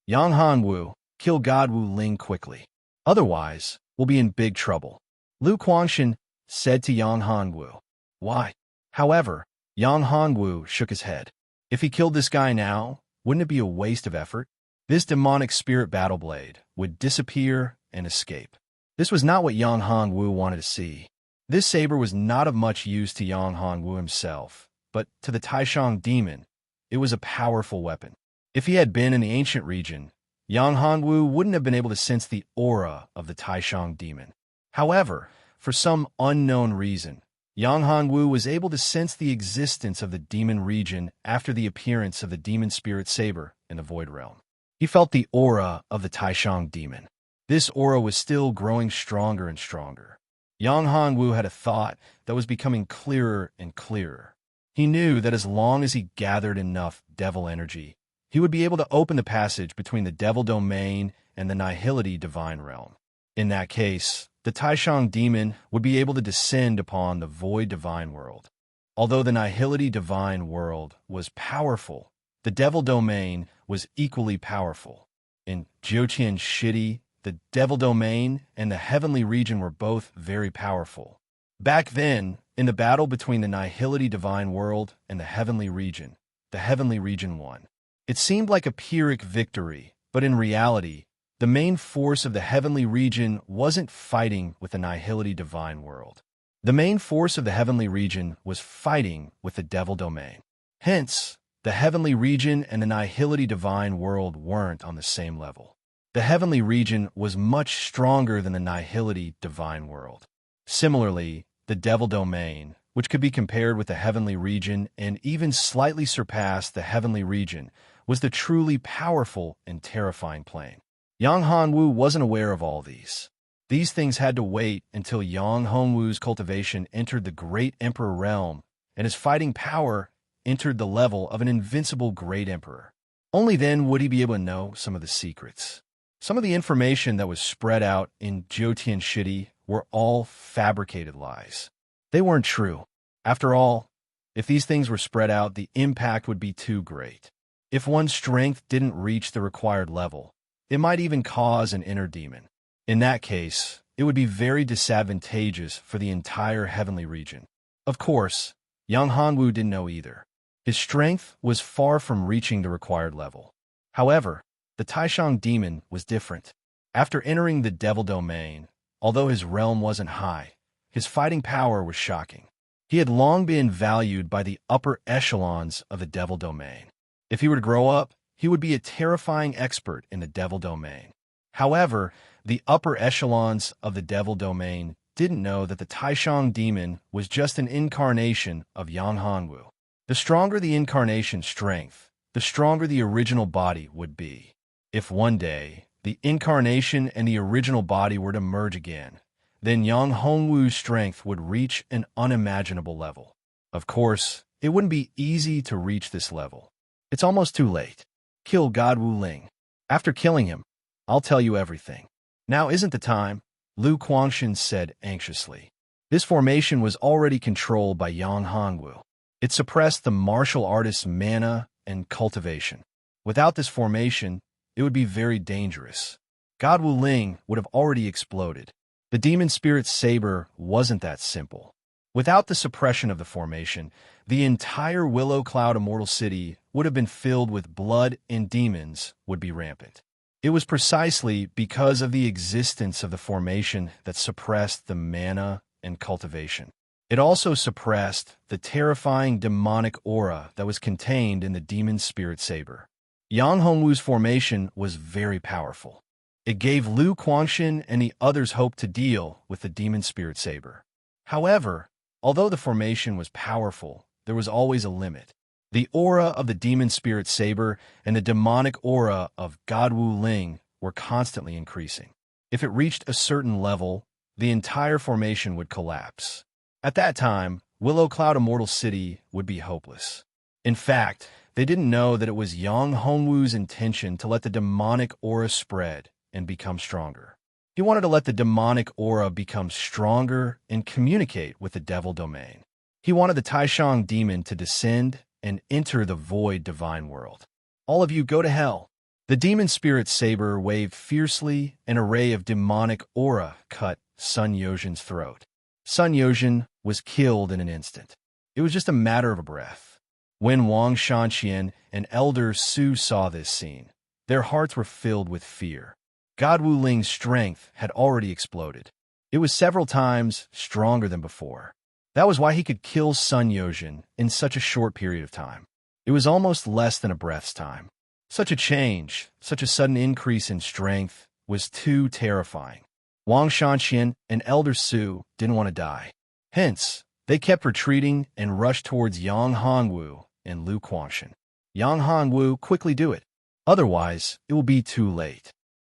Yang Hongwu, kill God Wu Ling quickly. Otherwise, we'll be in big trouble. Lu Quanxian said to Yang Hongwu. Why? However, Yang Hongwu shook his head. If he killed this guy now, wouldn't it be a waste of effort? This demonic spirit battle blade would disappear and escape. This was not what Yang Hongwu wanted to see. This saber was not of much use to Yang Hongwu himself, but to the Taishang demon, it was a powerful weapon. If he had been in the ancient region, Yang Hongwu wouldn't have been able to sense the aura of the Taishang demon. However, for some unknown reason, Yang Hongwu was able to sense the existence of the demon region after the appearance of the demon spirit saber in the void realm. He felt the aura of the Taishang demon. This aura was still growing stronger and stronger. Yang Hongwu had a thought that was becoming clearer and clearer. He knew that as long as he gathered enough devil energy, he would be able to open the passage between the devil domain and the Nihility divine realm. In that case, the Taishang demon would be able to descend upon the void divine world. Although the Nihility divine world was powerful, the devil domain was equally powerful. In Jiutian Shidi, the devil domain and the heavenly region were both very powerful. Back then, in the battle between the Nihility divine world and the heavenly region won. It seemed like a Pyrrhic victory, but in reality, the main force of the heavenly region wasn't fighting with the Nihility divine world. The main force of the heavenly region was fighting with the devil domain. Hence, the heavenly region and the Nihility divine world weren't on the same level. The heavenly region was much stronger than the Nihility divine world. Similarly, the devil domain, which could be compared with the heavenly region and even slightly surpass the heavenly region, was the truly powerful and terrifying plane. Yang Hongwu wasn't aware of all these. These things had to wait until Yang Hongwu's cultivation entered the Great Emperor realm and his fighting power entered the level of an invincible Great Emperor. Only then would he be able to know some of the secrets. Some of the information that was spread out in Jiutian Shidi were all fabricated lies. They weren't true. After all, if these things were spread out, the impact would be too great. If one's strength didn't reach the required level, It might even cause an inner demon. In that case, it would be very disadvantageous for the entire heavenly region. Of course, Yang Hongwu didn't know either. His strength was far from reaching the required level. However, the Taishang demon was different. After entering the devil domain, although his realm wasn't high, his fighting power was shocking. He had long been valued by the upper echelons of the devil domain. If he were to grow up, he would be a terrifying expert in the devil domain. However, the upper echelons of the devil domain didn't know that the Taishang demon was just an incarnation of Yang Hongwu. The stronger the incarnation's strength, the stronger the original body would be. If one day, the incarnation and the original body were to merge again, then Yang Hongwu's strength would reach an unimaginable level. Of course, it wouldn't be easy to reach this level. It's almost too late. Kill God Wu Ling. After killing him, I'll tell you everything. Now isn't the time, Lu Guangxin said anxiously. This formation was already controlled by Yang Hongwu. It suppressed the martial artist's mana and cultivation. Without this formation, it would be very dangerous. God Wu Ling would have already exploded. The demon spirit saber wasn't that simple. Without the suppression of the formation, the entire Willow Cloud Immortal City would have been filled with blood and demons would be rampant. It was precisely because of the existence of the formation that suppressed the mana and cultivation. It also suppressed the terrifying demonic aura that was contained in the demon spirit saber. Yang Hongwu's formation was very powerful. It gave Lu Guangxin and the others hope to deal with the demon spirit saber. However, although the formation was powerful, there was always a limit. The aura of the demon spirit saber and the demonic aura of God Wu Ling were constantly increasing. If it reached a certain level, the entire formation would collapse. At that time, Willow Cloud Immortal City would be hopeless. In fact, they didn't know that it was Yang Hongwu's intention to let the demonic aura spread and become stronger. He wanted to let the demonic aura become stronger and communicate with the devil domain. He wanted the Taishang demon to descend and enter the void divine world. All of you go to hell. The demon spirit saber waved fiercely, an array of demonic aura cut Sun Yozhin's throat. Sun Yozhin was killed in an instant. It was just a matter of a breath. When Wang Shanqian and Elder Su saw this scene, their hearts were filled with fear. God Wu Ling's strength had already exploded. It was several times stronger than before. That was why he could kill Sun Yozhin in such a short period of time. It was almost less than a breath's time. Such a change, such a sudden increase in strength, was too terrifying. Wang Shanqian and Elder Su didn't want to die. Hence, they kept retreating and rushed towards Yang Hongwu and Lu Guangxin. Yang Hongwu, quickly do it. Otherwise, it will be too late.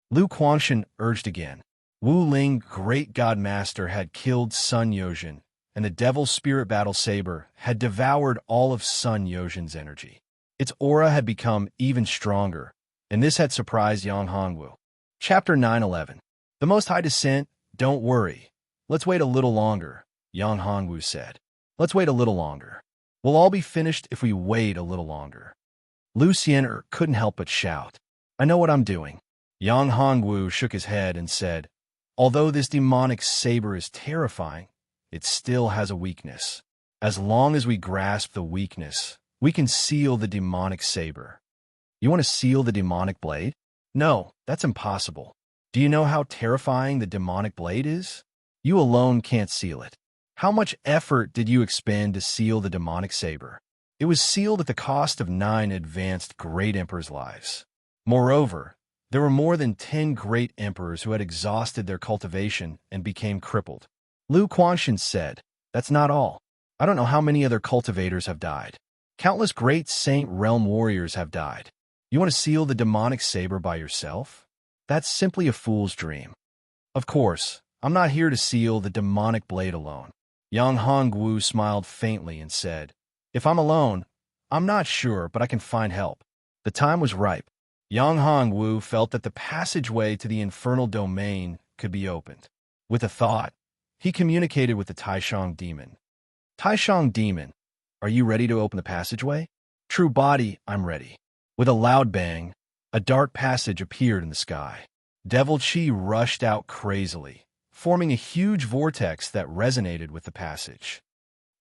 Lu Guangxin urged again. Wu Ling, great god master, had killed Sun Yozhin, and the devil's spirit battle saber had devoured all of Sun Yozhin's energy. Its aura had become even stronger, and this had surprised Yang Hongwu. Chapter 9:11. The Most High Descent, don't worry. Let's wait a little longer, Yang Hongwu said. Let's wait a little longer. We'll all be finished if we wait a little longer. Lu Xian'er couldn't help but shout. I know what I'm doing. Yang Hongwu shook his head and said, although this demonic saber is terrifying, it still has a weakness. As long as we grasp the weakness, we can seal the demonic saber. You want to seal the demonic blade? No, that's impossible. Do you know how terrifying the demonic blade is? You alone can't seal it. How much effort did you expend to seal the demonic saber? It was sealed at the cost of 9 advanced great emperors' lives. Moreover, there were more than 10 great emperors who had exhausted their cultivation and became crippled. Lu Guangxin said, that's not all. I don't know how many other cultivators have died. Countless great Saint Realm warriors have died. You want to seal the demonic saber by yourself? That's simply a fool's dream. Of course, I'm not here to seal the demonic blade alone. Yang Hongwu smiled faintly and said, if I'm alone, I'm not sure, but I can find help. The time was ripe. Yang Hongwu felt that the passageway to the infernal domain could be opened. With a thought, he communicated with the Taishang demon. Taishang demon, are you ready to open the passageway? True body, I'm ready. With a loud bang, A dark passage appeared in the sky. Devil Chi rushed out crazily, forming a huge vortex that resonated with the passage.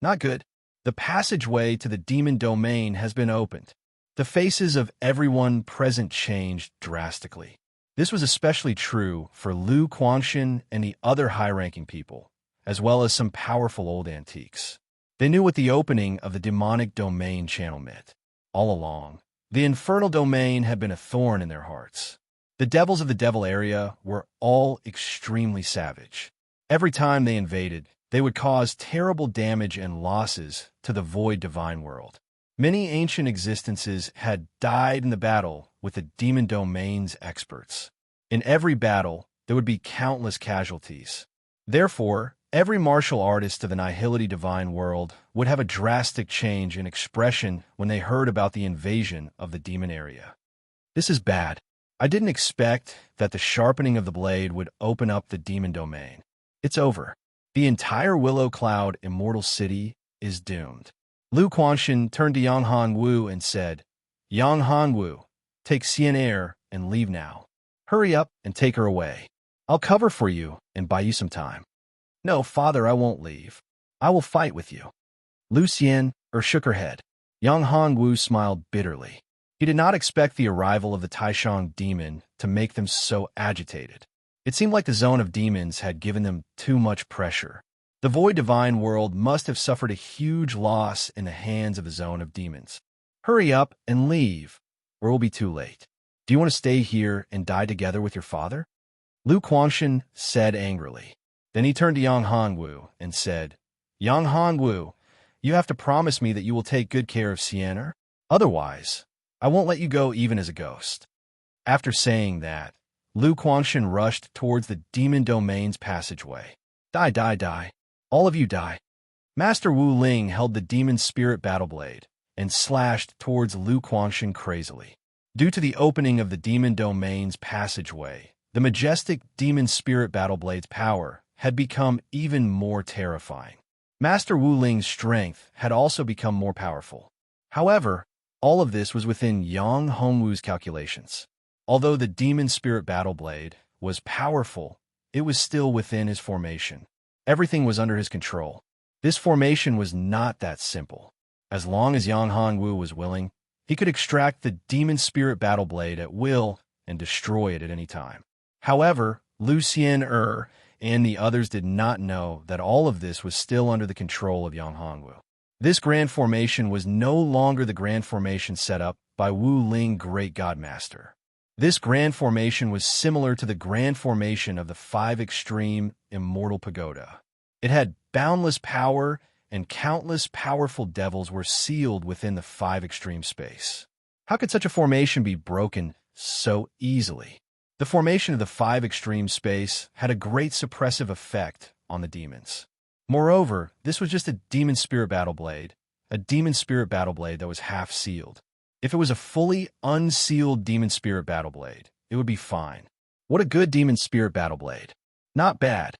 Not good. The passageway to the demon domain has been opened. The faces of everyone present changed drastically. This was especially true for Lu Quanshan and the other high-ranking people, as well as some powerful old antiques. They knew what the opening of the demonic domain channel meant. All along, the infernal domain had been a thorn in their hearts. The devils of the devil area were all extremely savage. Every time they invaded, they would cause terrible damage and losses to the void divine world. Many ancient existences had died in the battle with the demon domain's experts. In every battle, there would be countless casualties. Therefore, every martial artist of the nihility divine world would have a drastic change in expression when they heard about the invasion of the demon area. This is bad. I didn't expect that the sharpening of the blade would open up the demon domain. It's over. The entire Willow Cloud Immortal City is doomed. Lu Quanshan turned to Yang Hongwu and said, Yang Hongwu, take Xian Air and leave now. Hurry up and take her away. I'll cover for you and buy you some time. No, father, I won't leave. I will fight with you. Lu Xian shook her head. Yang Hongwu smiled bitterly. He did not expect the arrival of the Taishang demon to make them so agitated. It seemed like the zone of demons had given them too much pressure. The void divine world must have suffered a huge loss in the hands of the zone of demons. Hurry up and leave, or it will be too late. Do you want to stay here and die together with your father? Lu Quanshan said angrily. Then he turned to Yang Hongwu and said, Yang Hongwu, you have to promise me that you will take good care of Sienna. Otherwise, I won't let you go even as a ghost. After saying that, Lu Quanshan rushed towards the demon domain's passageway. Die, die, die. All of you die. Master Wu Ling held the demon spirit battle blade and slashed towards Lu Quanshan crazily. Due to the opening of the demon domain's passageway, the majestic demon spirit battle blade's power had become even more terrifying. Master Wu Ling's strength had also become more powerful. However, all of this was within Yang Hongwu's calculations. Although the demon spirit battle blade was powerful, it was still within his formation. Everything was under his control. This formation was not that simple. As long as Yang Hongwu was willing, he could extract the demon spirit battle blade at will and destroy it at any time. However, Lu Xian and the others did not know that all of this was still under the control of Yang Hongwu. This grand formation was no longer the grand formation set up by Wu Ling Great Godmaster. This grand formation was similar to the grand formation of the 5 extreme immortal pagoda. It had boundless power, and countless powerful devils were sealed within the 5 extreme space. How could such a formation be broken so easily? The formation of the 5 extreme space had a great suppressive effect on the demons. Moreover, this was just a demon spirit battle blade that was half sealed. If it was a fully unsealed demon spirit battle blade, it would be fine. What a good demon spirit battle blade. Not bad.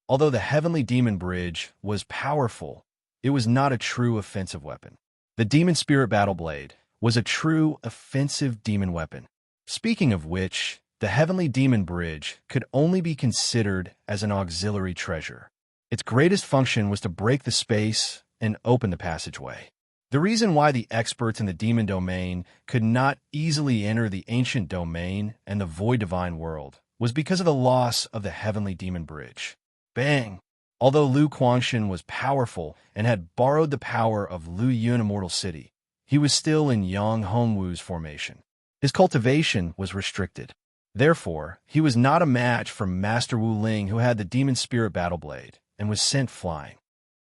Although the heavenly demon bridge was powerful, it was not a true offensive weapon. The demon spirit battle blade was a true offensive demon weapon. Speaking of which, the heavenly demon bridge could only be considered as an auxiliary treasure. Its greatest function was to break the space and open the passageway. The reason why the experts in the demon domain could not easily enter the ancient domain and the void divine world was because of the loss of the heavenly demon bridge. Bang! Although Lu Quanshan was powerful and had borrowed the power of Lu Yun Immortal City, he was still in Yang Hongwu's formation. His cultivation was restricted. Therefore, he was not a match for Master Wu Ling, who had the demon spirit battle blade and was sent flying.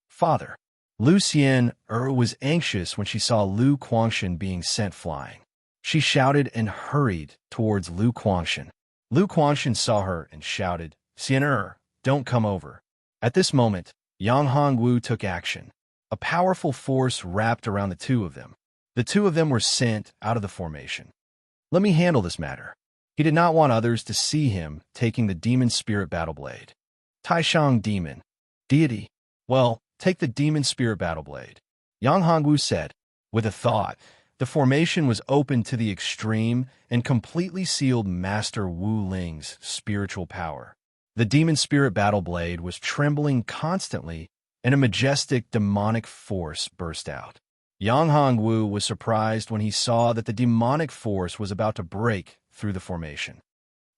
Father. Lu Xian was anxious when she saw Lu Quanshan being sent flying. She shouted and hurried towards Lu Quanshan. Lu Quanshan saw her and shouted, Xian don't come over. At this moment, Yang Hongwu took action. A powerful force wrapped around the two of them. The two of them were sent out of the formation. Let me handle this matter. He did not want others to see him taking the demon spirit battle blade. Taishang demon. Deity. Well, take the demon spirit battle blade. Yang Hongwu said. With a thought, The formation was open to the extreme and completely sealed Master Wu Ling's spiritual power. The demon spirit battle blade was trembling constantly, and a majestic demonic force burst out. Yang Hongwu was surprised when he saw that the demonic force was about to break through the formation.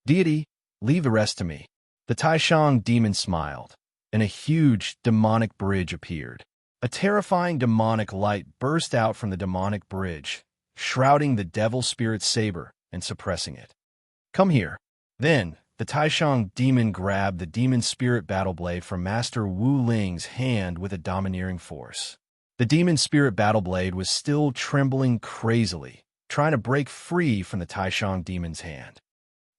Deity, leave the rest to me. The Taishang demon smiled, and a huge demonic bridge appeared. A terrifying demonic light burst out from the demonic bridge, shrouding the devil spirit saber and suppressing it. Come here. Then, the Taishang demon grabbed the demon spirit battle blade from Master Wu Ling's hand with a domineering force. The demon spirit battle blade was still trembling crazily, trying to break free from the Taishang demon's hand.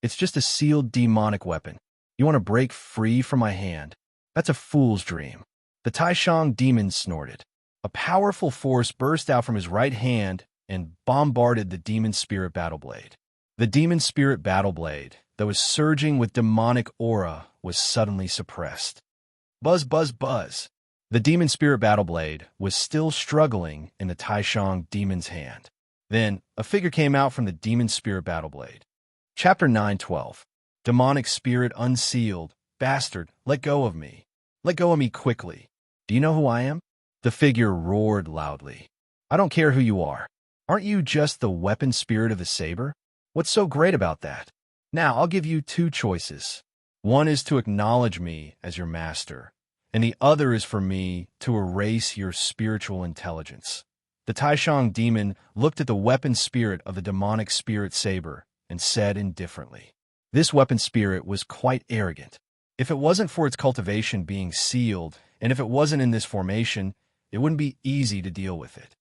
It's just a sealed demonic weapon. You want to break free from my hand? That's a fool's dream. The Taishang demon snorted. A powerful force burst out from his right hand and bombarded the demon spirit battle blade. The demon spirit battle blade, that was surging with demonic aura, was suddenly suppressed. Buzz, buzz, buzz. The demon spirit battle blade was still struggling in the Taishang demon's hand. Then, a figure came out from the demon spirit battle blade. Chapter 9:12. Demonic spirit unsealed. Bastard, let go of me. Let go of me quickly. Do you know who I am? The figure roared loudly. I don't care who you are. Aren't you just the weapon spirit of the saber? What's so great about that? Now, I'll give you two choices. One is to acknowledge me as your master, and the other is for me to erase your spiritual intelligence. The Taishang demon looked at the weapon spirit of the demonic spirit saber and said indifferently. This weapon spirit was quite arrogant. If it wasn't for its cultivation being sealed, and if it wasn't in this formation, it wouldn't be easy to deal with it.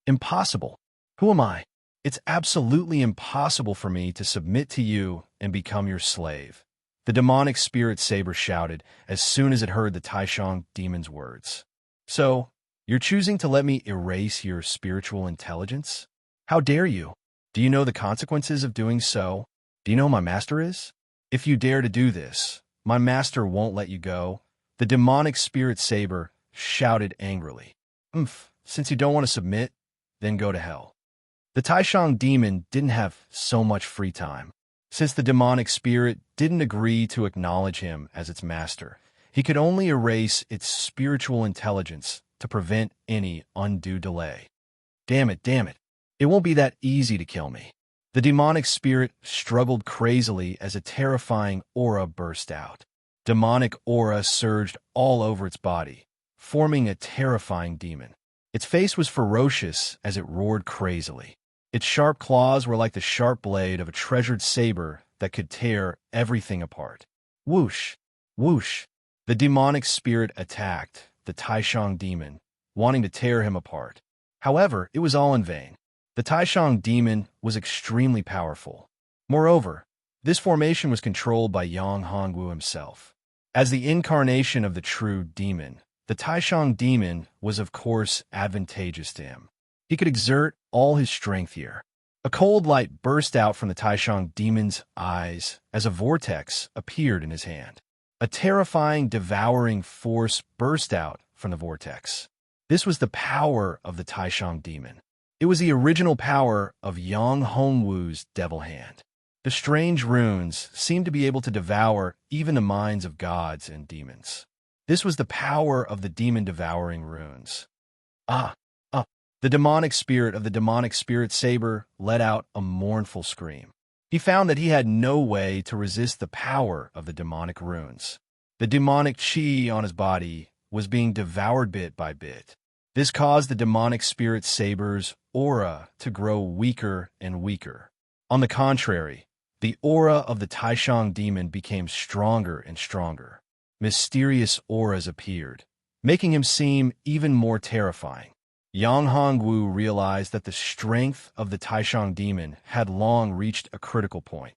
Impossible. Who am I? It's absolutely impossible for me to submit to you and become your slave. The demonic spirit saber shouted as soon as it heard the Taishang demon's words. So, you're choosing to let me erase your spiritual intelligence? How dare you? Do you know the consequences of doing so? Do you know who my master is? If you dare to do this, my master won't let you go. The demonic spirit saber shouted angrily. Since you don't want to submit, then go to hell. The Taishang demon didn't have so much free time. Since the demonic spirit didn't agree to acknowledge him as its master, he could only erase its spiritual intelligence to prevent any undue delay. Damn it, damn it. It won't be that easy to kill me. The demonic spirit struggled crazily as a terrifying aura burst out. Demonic aura surged all over its body, forming a terrifying demon. Its face was ferocious as it roared crazily. Its sharp claws were like the sharp blade of a treasured saber that could tear everything apart. Whoosh! Whoosh! The demonic spirit attacked the Taishang demon, wanting to tear him apart. However, it was all in vain. The Taishang demon was extremely powerful. Moreover, this formation was controlled by Yang Hongwu himself. As the incarnation of the true demon, the Taishang demon was of course advantageous to him. He could exert all his strength here. A cold light burst out from the Taishang demon's eyes as a vortex appeared in his hand. A terrifying, devouring force burst out from the vortex. This was the power of the Taishang demon. It was the original power of Yang Hongwu's devil hand. The strange runes seemed to be able to devour even the minds of gods and demons. This was the power of the demon-devouring runes. The demonic spirit of the demonic spirit saber let out a mournful scream. He found that he had no way to resist the power of the demonic runes. The demonic chi on his body was being devoured bit by bit. This caused the demonic spirit saber's aura to grow weaker and weaker. On the contrary, the aura of the Taishang demon became stronger and stronger. Mysterious auras appeared, making him seem even more terrifying. Yang Hongwu realized that the strength of the Taishang demon had long reached a critical point.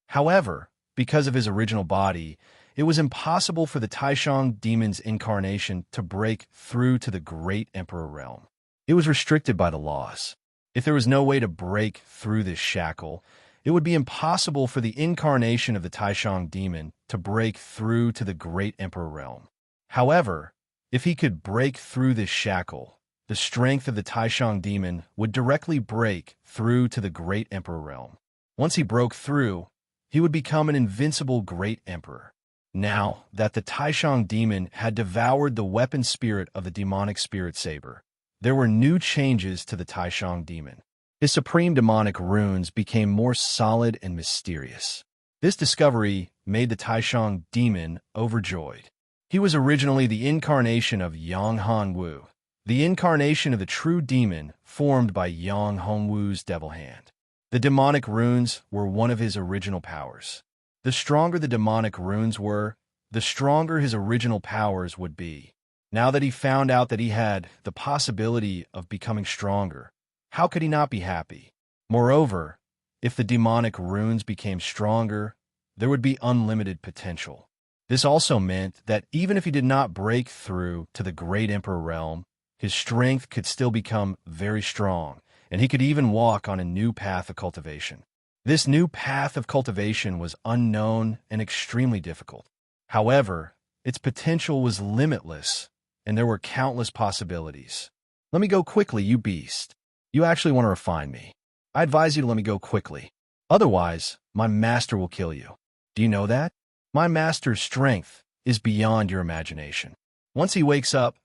However, because of his original body, it was impossible for the Taishang demon's incarnation to break through to the Great Emperor realm. It was restricted by the laws. If there was no way to break through this shackle, it would be impossible for the incarnation of the Taishang demon to break through to the Great Emperor realm. However, if he could break through this shackle, the strength of the Taishang demon would directly break through to the Great Emperor realm. Once he broke through, he would become an invincible Great Emperor. Now that the Taishang demon had devoured the weapon spirit of the demonic spirit saber, there were new changes to the Taishang demon. His supreme demonic runes became more solid and mysterious. This discovery made the Taishang demon overjoyed. He was originally the incarnation of Yang Hongwu, the incarnation of the true demon formed by Yang Hongwu's devil hand. The demonic runes were one of his original powers. The stronger the demonic runes were, the stronger his original powers would be. Now that he found out that he had the possibility of becoming stronger, how could he not be happy? Moreover, if the demonic runes became stronger, there would be unlimited potential. This also meant that even if he did not break through to the Great Emperor realm, his strength could still become very strong, and he could even walk on a new path of cultivation. This new path of cultivation was unknown and extremely difficult. However, its potential was limitless, and there were countless possibilities. Let me go quickly, you beast. You actually want to refine me. I advise you to let me go quickly. Otherwise, my master will kill you. Do you know that? My master's strength is beyond your imagination. Once he wakes up,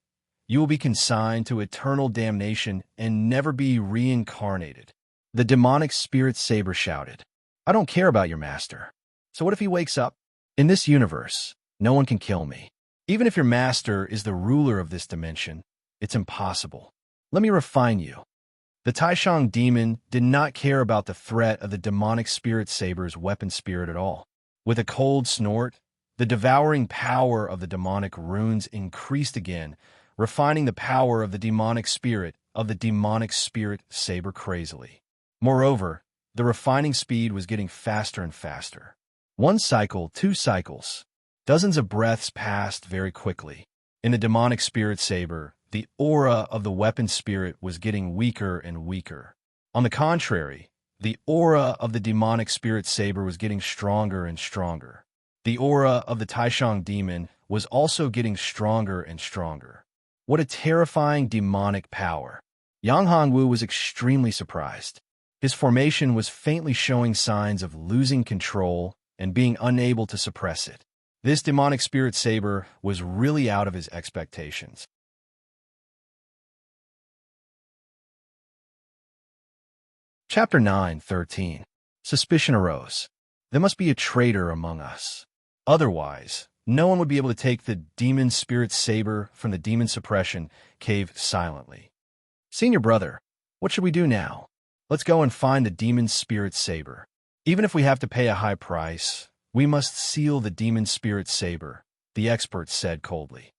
you will be consigned to eternal damnation and never be reincarnated. The demonic spirit saber shouted, I don't care about your master. So what if he wakes up? In this universe, no one can kill me. Even if your master is the ruler of this dimension, it's impossible. Let me refine you. The Taishang demon did not care about the threat of the demonic spirit saber's weapon spirit at all. With a cold snort, the devouring power of the demonic runes increased again, refining the power of the demonic spirit saber crazily. Moreover, the refining speed was getting faster and faster. 1 cycle, 2 cycles. Dozens of breaths passed very quickly. In the demonic spirit saber, the aura of the weapon spirit was getting weaker and weaker. On the contrary, the aura of the demonic spirit saber was getting stronger and stronger. The aura of the Taishang demon was also getting stronger and stronger. What a terrifying demonic power! Yang Hongwu was extremely surprised. His formation was faintly showing signs of losing control and being unable to suppress it. This demonic spirit saber was really out of his expectations. Chapter 9:13. Suspicion arose. There must be a traitor among us. Otherwise, no one would be able to take the demon spirit saber from the demon suppression cave silently. Senior brother, what should we do now? Let's go and find the demon spirit saber. Even if we have to pay a high price, we must seal the demon spirit saber, the expert said coldly.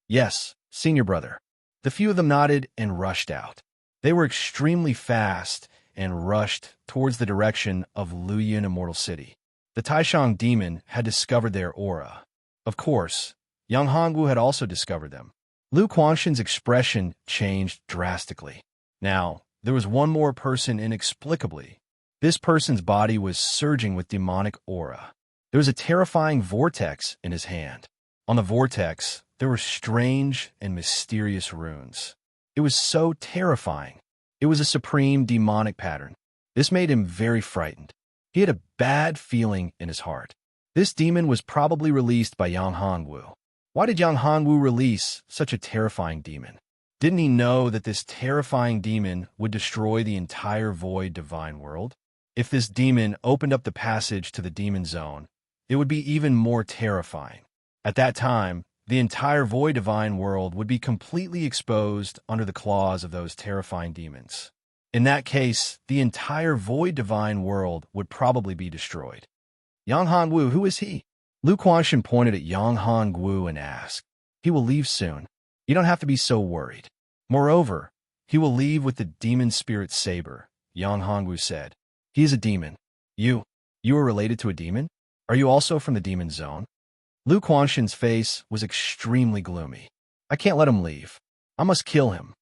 Yes, senior brother. The few of them nodded and rushed out. They were extremely fast and rushed towards the direction of Luoyuan Immortal City. The Taishang demon had discovered their aura. Of course, Yang Hongwu had also discovered them. Lu Quanshan's expression changed drastically. Now, there was one more person inexplicably. This person's body was surging with demonic aura. There was a terrifying vortex in his hand. On the vortex, there were strange and mysterious runes. It was so terrifying. It was a supreme demonic pattern. This made him very frightened. He had a bad feeling in his heart. This demon was probably released by Yang Hongwu. Why did Yang Hongwu release such a terrifying demon? Didn't he know that this terrifying demon would destroy the entire void divine world? If this demon opened up the passage to the demon zone, it would be even more terrifying. At that time, the entire void divine world would be completely exposed under the claws of those terrifying demons. In that case, the entire void divine world would probably be destroyed. Yang Hongwu, who is he? Lu Quanshan pointed at Yang Hongwu and asked, He will leave soon. You don't have to be so worried. Moreover, he will leave with the demon spirit saber, Yang Hongwu said. He is a demon. You are related to a demon? Are you also from the demon zone? Lu Quanshan's face was extremely gloomy. I can't let him leave. I must kill him.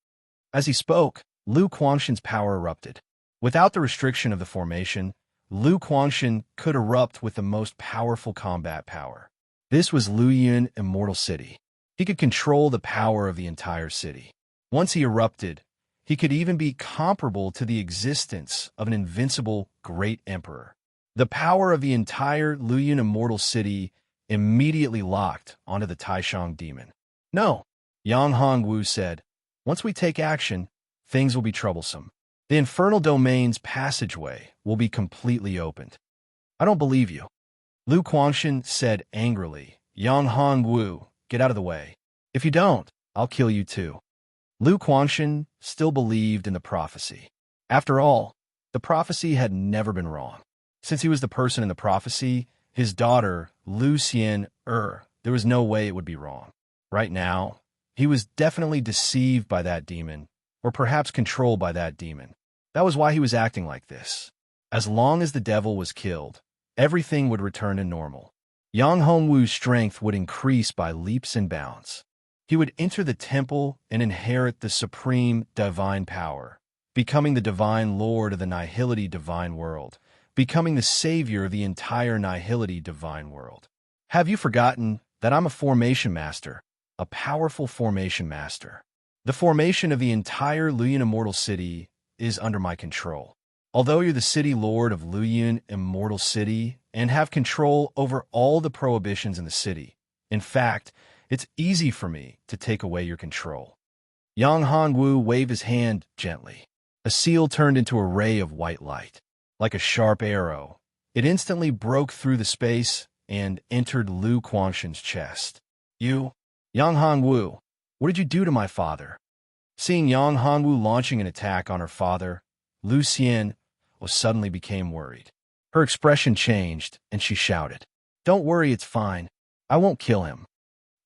As he spoke, Lu Quanshan's power erupted. Without the restriction of the formation, Lu Quanshan could erupt with the most powerful combat power. This was Luoyuan Immortal City. He could control the power of the entire city. Once he erupted, he could even be comparable to the existence of an invincible great emperor. The power of the entire Luyun immortal city immediately locked onto the Taishang demon. No, Yang Hongwu said. Once we take action, things will be troublesome. The infernal domain's passageway will be completely opened. I don't believe you. Lu Quangshan said angrily. Yang Hongwu, get out of the way. If you don't, I'll kill you too. Lu Quangshan still believed in the prophecy. After all, the prophecy had never been wrong. Since he was the person in the prophecy, his daughter, Lu Xian, there was no way it would be wrong. Right now, he was definitely deceived by that demon, or perhaps controlled by that demon. That was why he was acting like this. As long as the devil was killed, everything would return to normal. Yang Hongwu's strength would increase by leaps and bounds. He would enter the temple and inherit the supreme divine power, becoming the divine lord of the nihility divine world, becoming the savior of the entire nihility divine world. Have you forgotten that I'm a formation master, a powerful formation master? The formation of the entire Luyun immortal city is under my control. Although you're the city lord of Luyun immortal city and have control over all the prohibitions in the city, in fact, it's easy for me to take away your control. Yang Hongwu waved his hand gently. A seal turned into a ray of white light. Like a sharp arrow, it instantly broke through the space and entered Lu Quangshan's chest. You, Yang Hongwu, what did you do to my father? Seeing Yang Hongwu launching an attack on her father, Lu Xian suddenly became worried. Her expression changed, and she shouted, "Don't worry, it's fine. I won't kill him."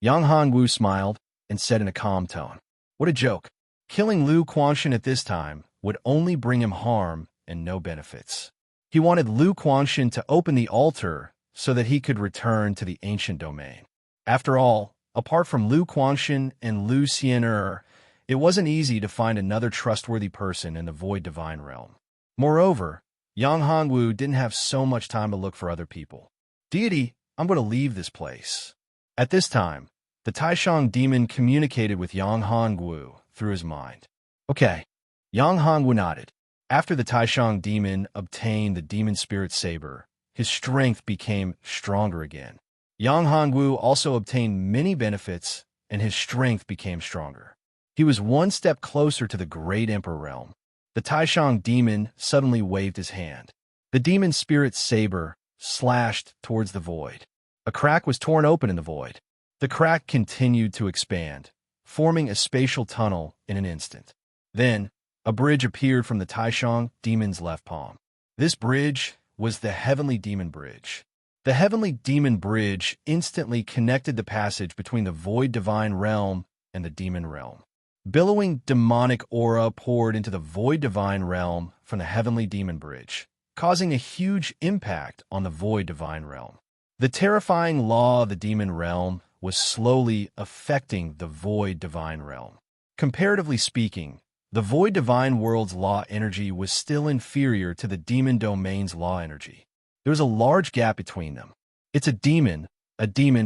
Yang Hongwu smiled and said in a calm tone, "What a joke. Killing Lu Quangshan at this time would only bring him harm and no benefits." He wanted Lu Quangshan to open the altar so that he could return to the ancient domain. After all, apart from Lu Quangshan and Lu Xian, it wasn't easy to find another trustworthy person in the Void Divine Realm. Moreover, Yang Hongwu didn't have so much time to look for other people. Deity, I'm going to leave this place. At this time, the Taishang demon communicated with Yang Hongwu through his mind. Okay. Yang Hongwu nodded. After the Taishang demon obtained the demon spirit saber, his strength became stronger again. Yang Hongwu also obtained many benefits, and his strength became stronger. He was one step closer to the great emperor realm. The Taishang demon suddenly waved his hand. The demon spirit saber slashed towards the void. A crack was torn open in the void. The crack continued to expand, forming a spatial tunnel in an instant. Then, a bridge appeared from the Taishang demon's left palm. This bridge was the Heavenly Demon Bridge. The Heavenly Demon Bridge instantly connected the passage between the Void Divine Realm and the Demon Realm. Billowing demonic aura poured into the Void Divine Realm from the Heavenly Demon Bridge, causing a huge impact on the Void Divine Realm. The terrifying law of the Demon Realm was slowly affecting the Void Divine Realm. Comparatively speaking, the Void Divine World's law energy was still inferior to the Demon Domain's law energy. There was a large gap between them. It's a demon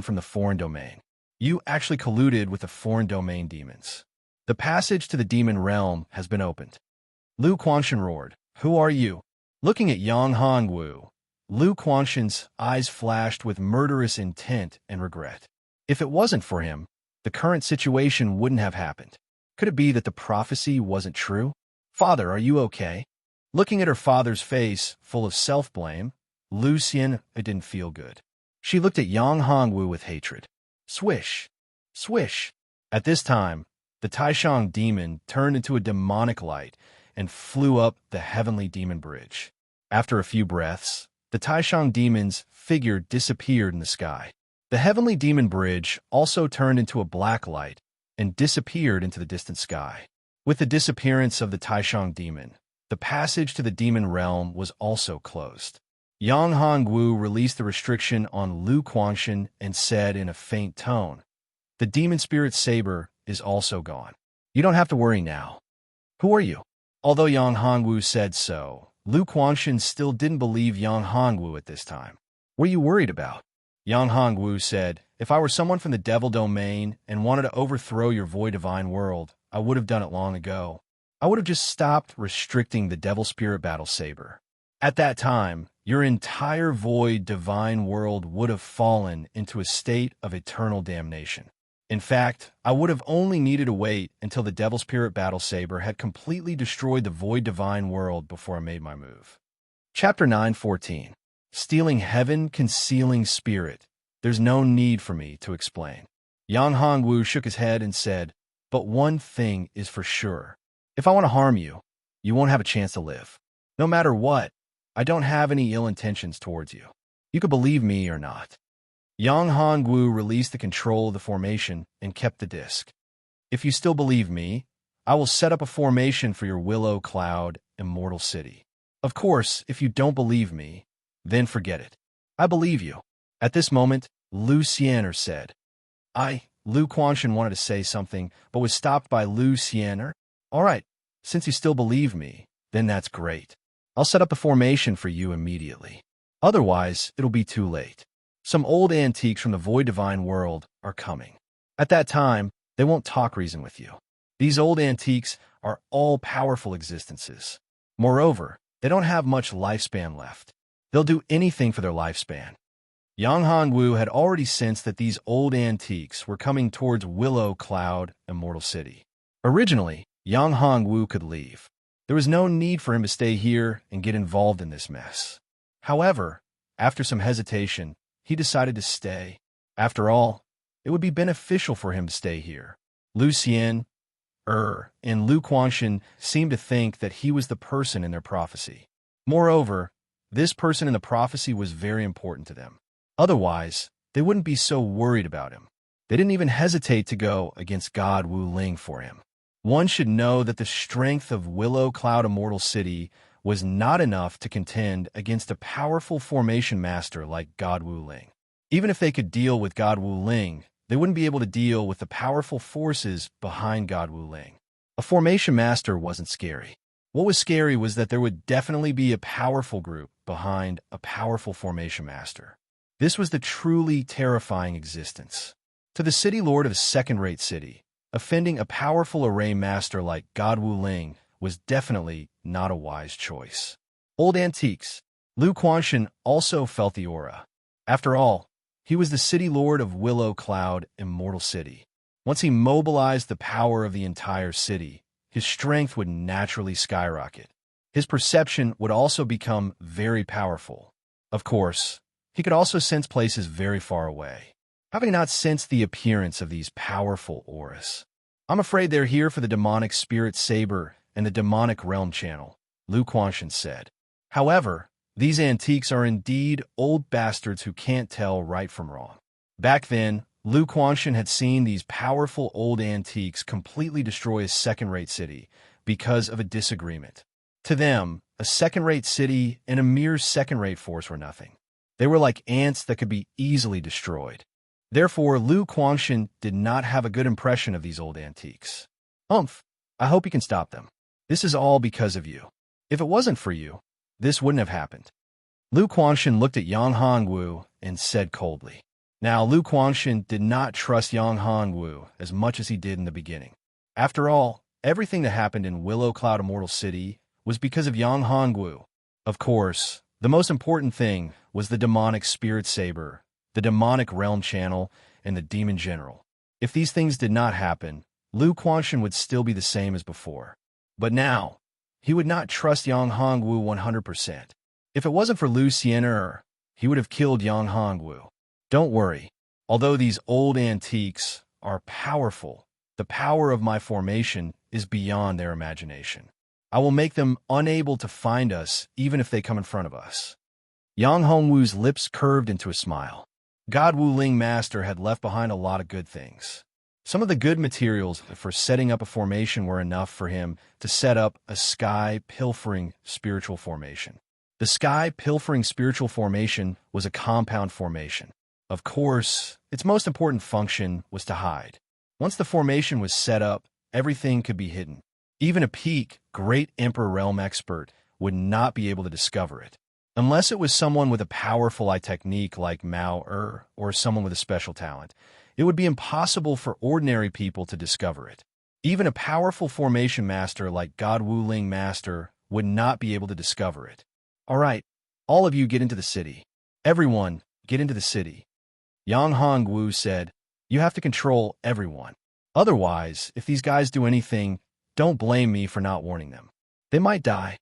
from the foreign domain. You actually colluded with the foreign domain demons. The passage to the Demon Realm has been opened. Lu Quangshan roared, "Who are you?" Looking at Yang Hongwu, Lu Quangshan's eyes flashed with murderous intent and regret. If it wasn't for him, the current situation wouldn't have happened. Could it be that the prophecy wasn't true? "Father, are you okay?" Looking at her father's face, full of self-blame, Lu Xian didn't feel good. She looked at Yang Hongwu with hatred. Swish! Swish! At this time, the Taishang demon turned into a demonic light and flew up the Heavenly Demon Bridge. After a few breaths, the Taishang demon's figure disappeared in the sky. The Heavenly Demon Bridge also turned into a black light and disappeared into the distant sky. With the disappearance of the Taishang demon, the passage to the Demon Realm was also closed. Yang Hongwu released the restriction on Lu Quangshan and said in a faint tone, "The demon spirit saber is also gone. You don't have to worry now." "Who are you?" Although Yang Hongwu said so, Lu Quangshan still didn't believe Yang Hongwu at this time. "What are you worried about?" Yang Hongwu said, "If I were someone from the Devil Domain and wanted to overthrow your Void Divine World, I would have done it long ago. I would have just stopped restricting the Devil Spirit Battle Saber. At that time, your entire void divine world would have fallen into a state of eternal damnation. In fact, I would have only needed to wait until the Devil Spirit Battle Saber had completely destroyed the void divine world before I made my move. Chapter 9:14. Stealing Heaven, Concealing Spirit. There's no need for me to explain. Yang Hongwu shook his head and said, "But one thing is for sure. If I want to harm you, you won't have a chance to live. No matter what, I don't have any ill intentions towards you. You could believe me or not." Yang Hongwu released the control of the formation and kept the disc. "If you still believe me, I will set up a formation for your Willow Cloud, Immortal City. Of course, if you don't believe me, then forget it. I believe you." At this moment, Lu Xianer said. Lu Quanshan wanted to say something, but was stopped by Lu Xianer. "All right, since you still believe me, then that's great. I'll set up the formation for you immediately. Otherwise, it'll be too late. Some old antiques from the Void Divine world are coming. At that time, they won't talk reason with you. These old antiques are all powerful existences. Moreover, they don't have much lifespan left. They'll do anything for their lifespan." Yang Hongwu had already sensed that these old antiques were coming towards Willow Cloud, Immortal City. Originally, Yang Hongwu could leave. There was no need for him to stay here and get involved in this mess. However, after some hesitation, he decided to stay. After all, it would be beneficial for him to stay here. Lu Xian, and Lu Quanshan seemed to think that he was the person in their prophecy. Moreover, this person in the prophecy was very important to them. Otherwise, they wouldn't be so worried about him. They didn't even hesitate to go against God Wu Ling for him. One should know that the strength of Willow Cloud Immortal City was not enough to contend against a powerful formation master like God Wu Ling. Even if they could deal with God Wu Ling, they wouldn't be able to deal with the powerful forces behind God Wu Ling. A formation master wasn't scary. What was scary was that there would definitely be a powerful group behind a powerful formation master. This was the truly terrifying existence. To the city lord of a second-rate city, offending a powerful array master like God Wu Ling was definitely not a wise choice. Old antiques. Lu Quanshan also felt the aura. After all, he was the city lord of Willow Cloud, Immortal City. Once he mobilized the power of the entire city, his strength would naturally skyrocket. His perception would also become very powerful. Of course, he could also sense places very far away. Having not sensed the appearance of these powerful auras, "I'm afraid they're here for the demonic spirit saber and the demonic realm channel," Lu Quanshan said. However, these antiques are indeed old bastards who can't tell right from wrong. Back then, Lu Quanshan had seen these powerful old antiques completely destroy a second-rate city because of a disagreement. To them, a second-rate city and a mere second-rate force were nothing. They were like ants that could be easily destroyed. Therefore, Lu Quanshan did not have a good impression of these old antiques. I hope you can stop them. This is all because of you. If it wasn't for you, this wouldn't have happened." Lu Quanshan looked at Yang Hongwu and said coldly. Now, Lu Quanshan did not trust Yang Hongwu as much as he did in the beginning. After all, everything that happened in Willow Cloud Immortal City was because of Yang Hongwu. Of course, the most important thing was the demonic spirit saber, the demonic realm channel, and the demon general. If these things did not happen, Lu Quanshan would still be the same as before. But now, he would not trust Yang Hongwu 100%. If it wasn't for Lu Xianer, he would have killed Yang Hongwu. Don't worry. Although these old antiques are powerful, the power of my formation is beyond their imagination. I will make them unable to find us even if they come in front of us. Yang Hongwu's lips curved into a smile. God Wu Ling Master had left behind a lot of good things. Some of the good materials for setting up a formation were enough for him to set up a sky-pilfering spiritual formation. The sky-pilfering spiritual formation was a compound formation. Of course, its most important function was to hide. Once the formation was set up, everything could be hidden. Even a peak, great Emperor Realm expert would not be able to discover it. Unless it was someone with a powerful eye technique like Mao or someone with a special talent, it would be impossible for ordinary people to discover it. Even a powerful formation master like God Wuling Master would not be able to discover it. All right, all of you get into the city. Everyone, get into the city. Yang Hongwu said, you have to control everyone. Otherwise, if these guys do anything, don't blame me for not warning them. They might die.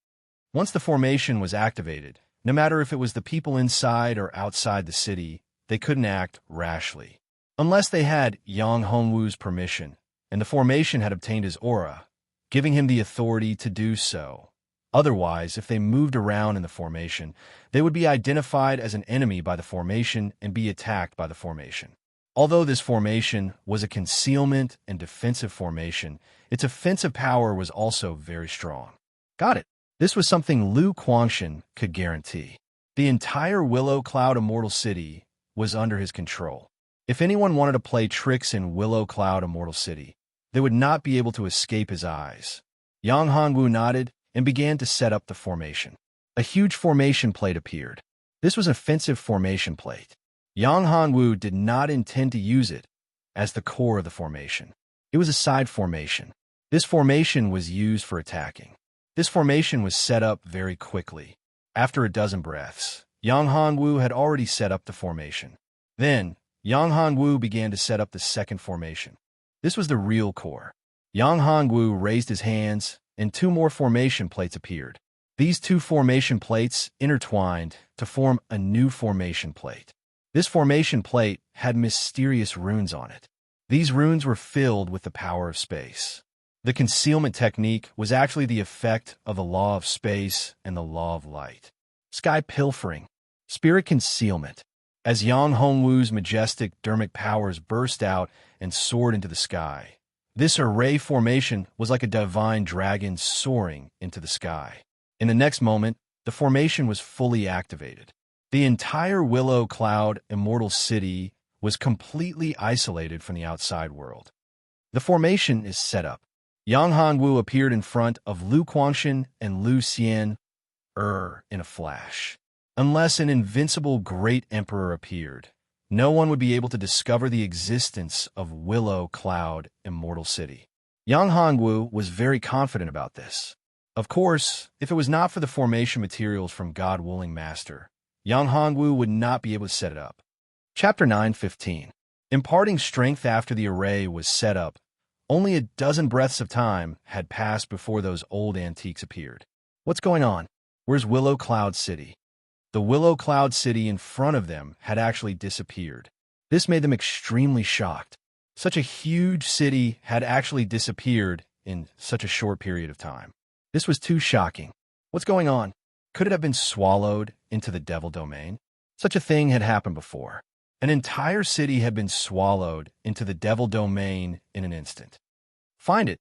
Once the formation was activated, no matter if it was the people inside or outside the city, they couldn't act rashly. Unless they had Yang Hongwu's permission, and the formation had obtained his aura, giving him the authority to do so. Otherwise, if they moved around in the formation, they would be identified as an enemy by the formation and be attacked by the formation. Although this formation was a concealment and defensive formation, its offensive power was also very strong. Got it. This was something Lu Quangshan could guarantee. The entire Willow Cloud Immortal City was under his control. If anyone wanted to play tricks in Willow Cloud Immortal City, they would not be able to escape his eyes. Yang Hongwu nodded and began to set up the formation. A huge formation plate appeared. This was an offensive formation plate. Yang Hongwu did not intend to use it as the core of the formation. It was a side formation. This formation was used for attacking. This formation was set up very quickly. After a dozen breaths, Yang Hongwu had already set up the formation. Then, Yang Hongwu began to set up the second formation. This was the real core. Yang Hongwu raised his hands, and two more formation plates appeared. These two formation plates intertwined to form a new formation plate. This formation plate had mysterious runes on it. These runes were filled with the power of space. The concealment technique was actually the effect of the law of space and the law of light. Sky pilfering, spirit concealment. As Yang Hongwu's majestic dermic powers burst out and soared into the sky, this array formation was like a divine dragon soaring into the sky. In the next moment, the formation was fully activated. The entire Willow Cloud Immortal City was completely isolated from the outside world. The formation is set up. Yang Hongwu appeared in front of Lu Quangshan and Lu Xian in a flash. Unless an invincible great emperor appeared, no one would be able to discover the existence of Willow Cloud Immortal City. Yang Hongwu was very confident about this. Of course, if it was not for the formation materials from God Wuling Master, Yang Hongwu would not be able to set it up. Chapter 9:15. Imparting strength after the array was set up, only a dozen breaths of time had passed before those old antiques appeared. What's going on? Where's Willow Cloud City? The Willow Cloud City in front of them had actually disappeared. This made them extremely shocked. Such a huge city had actually disappeared in such a short period of time. This was too shocking. What's going on? Could it have been swallowed into the devil domain? Such a thing had happened before. An entire city had been swallowed into the devil domain in an instant. Find it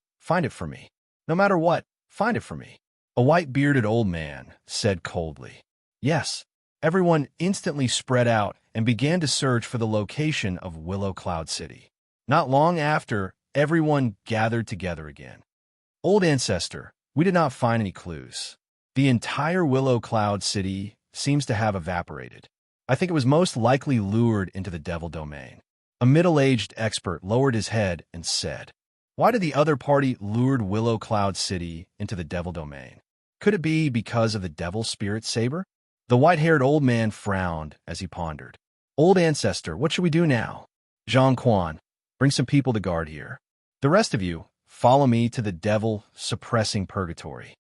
for me. No matter what, find it for me. A white-bearded old man said coldly. Yes, everyone instantly spread out and began to search for the location of Willow Cloud City. Not long after, everyone gathered together again. Old ancestor, we did not find any clues. The entire Willow Cloud City seems to have evaporated. I think it was most likely lured into the devil domain. A middle-aged expert lowered his head and said, why did the other party lured Willow Cloud City into the devil domain? Could it be because of the devil spirit saber? The white-haired old man frowned as he pondered. Old ancestor, what should we do now? Zhang Quan, bring some people to guard here. The rest of you, follow me to the devil-suppressing purgatory.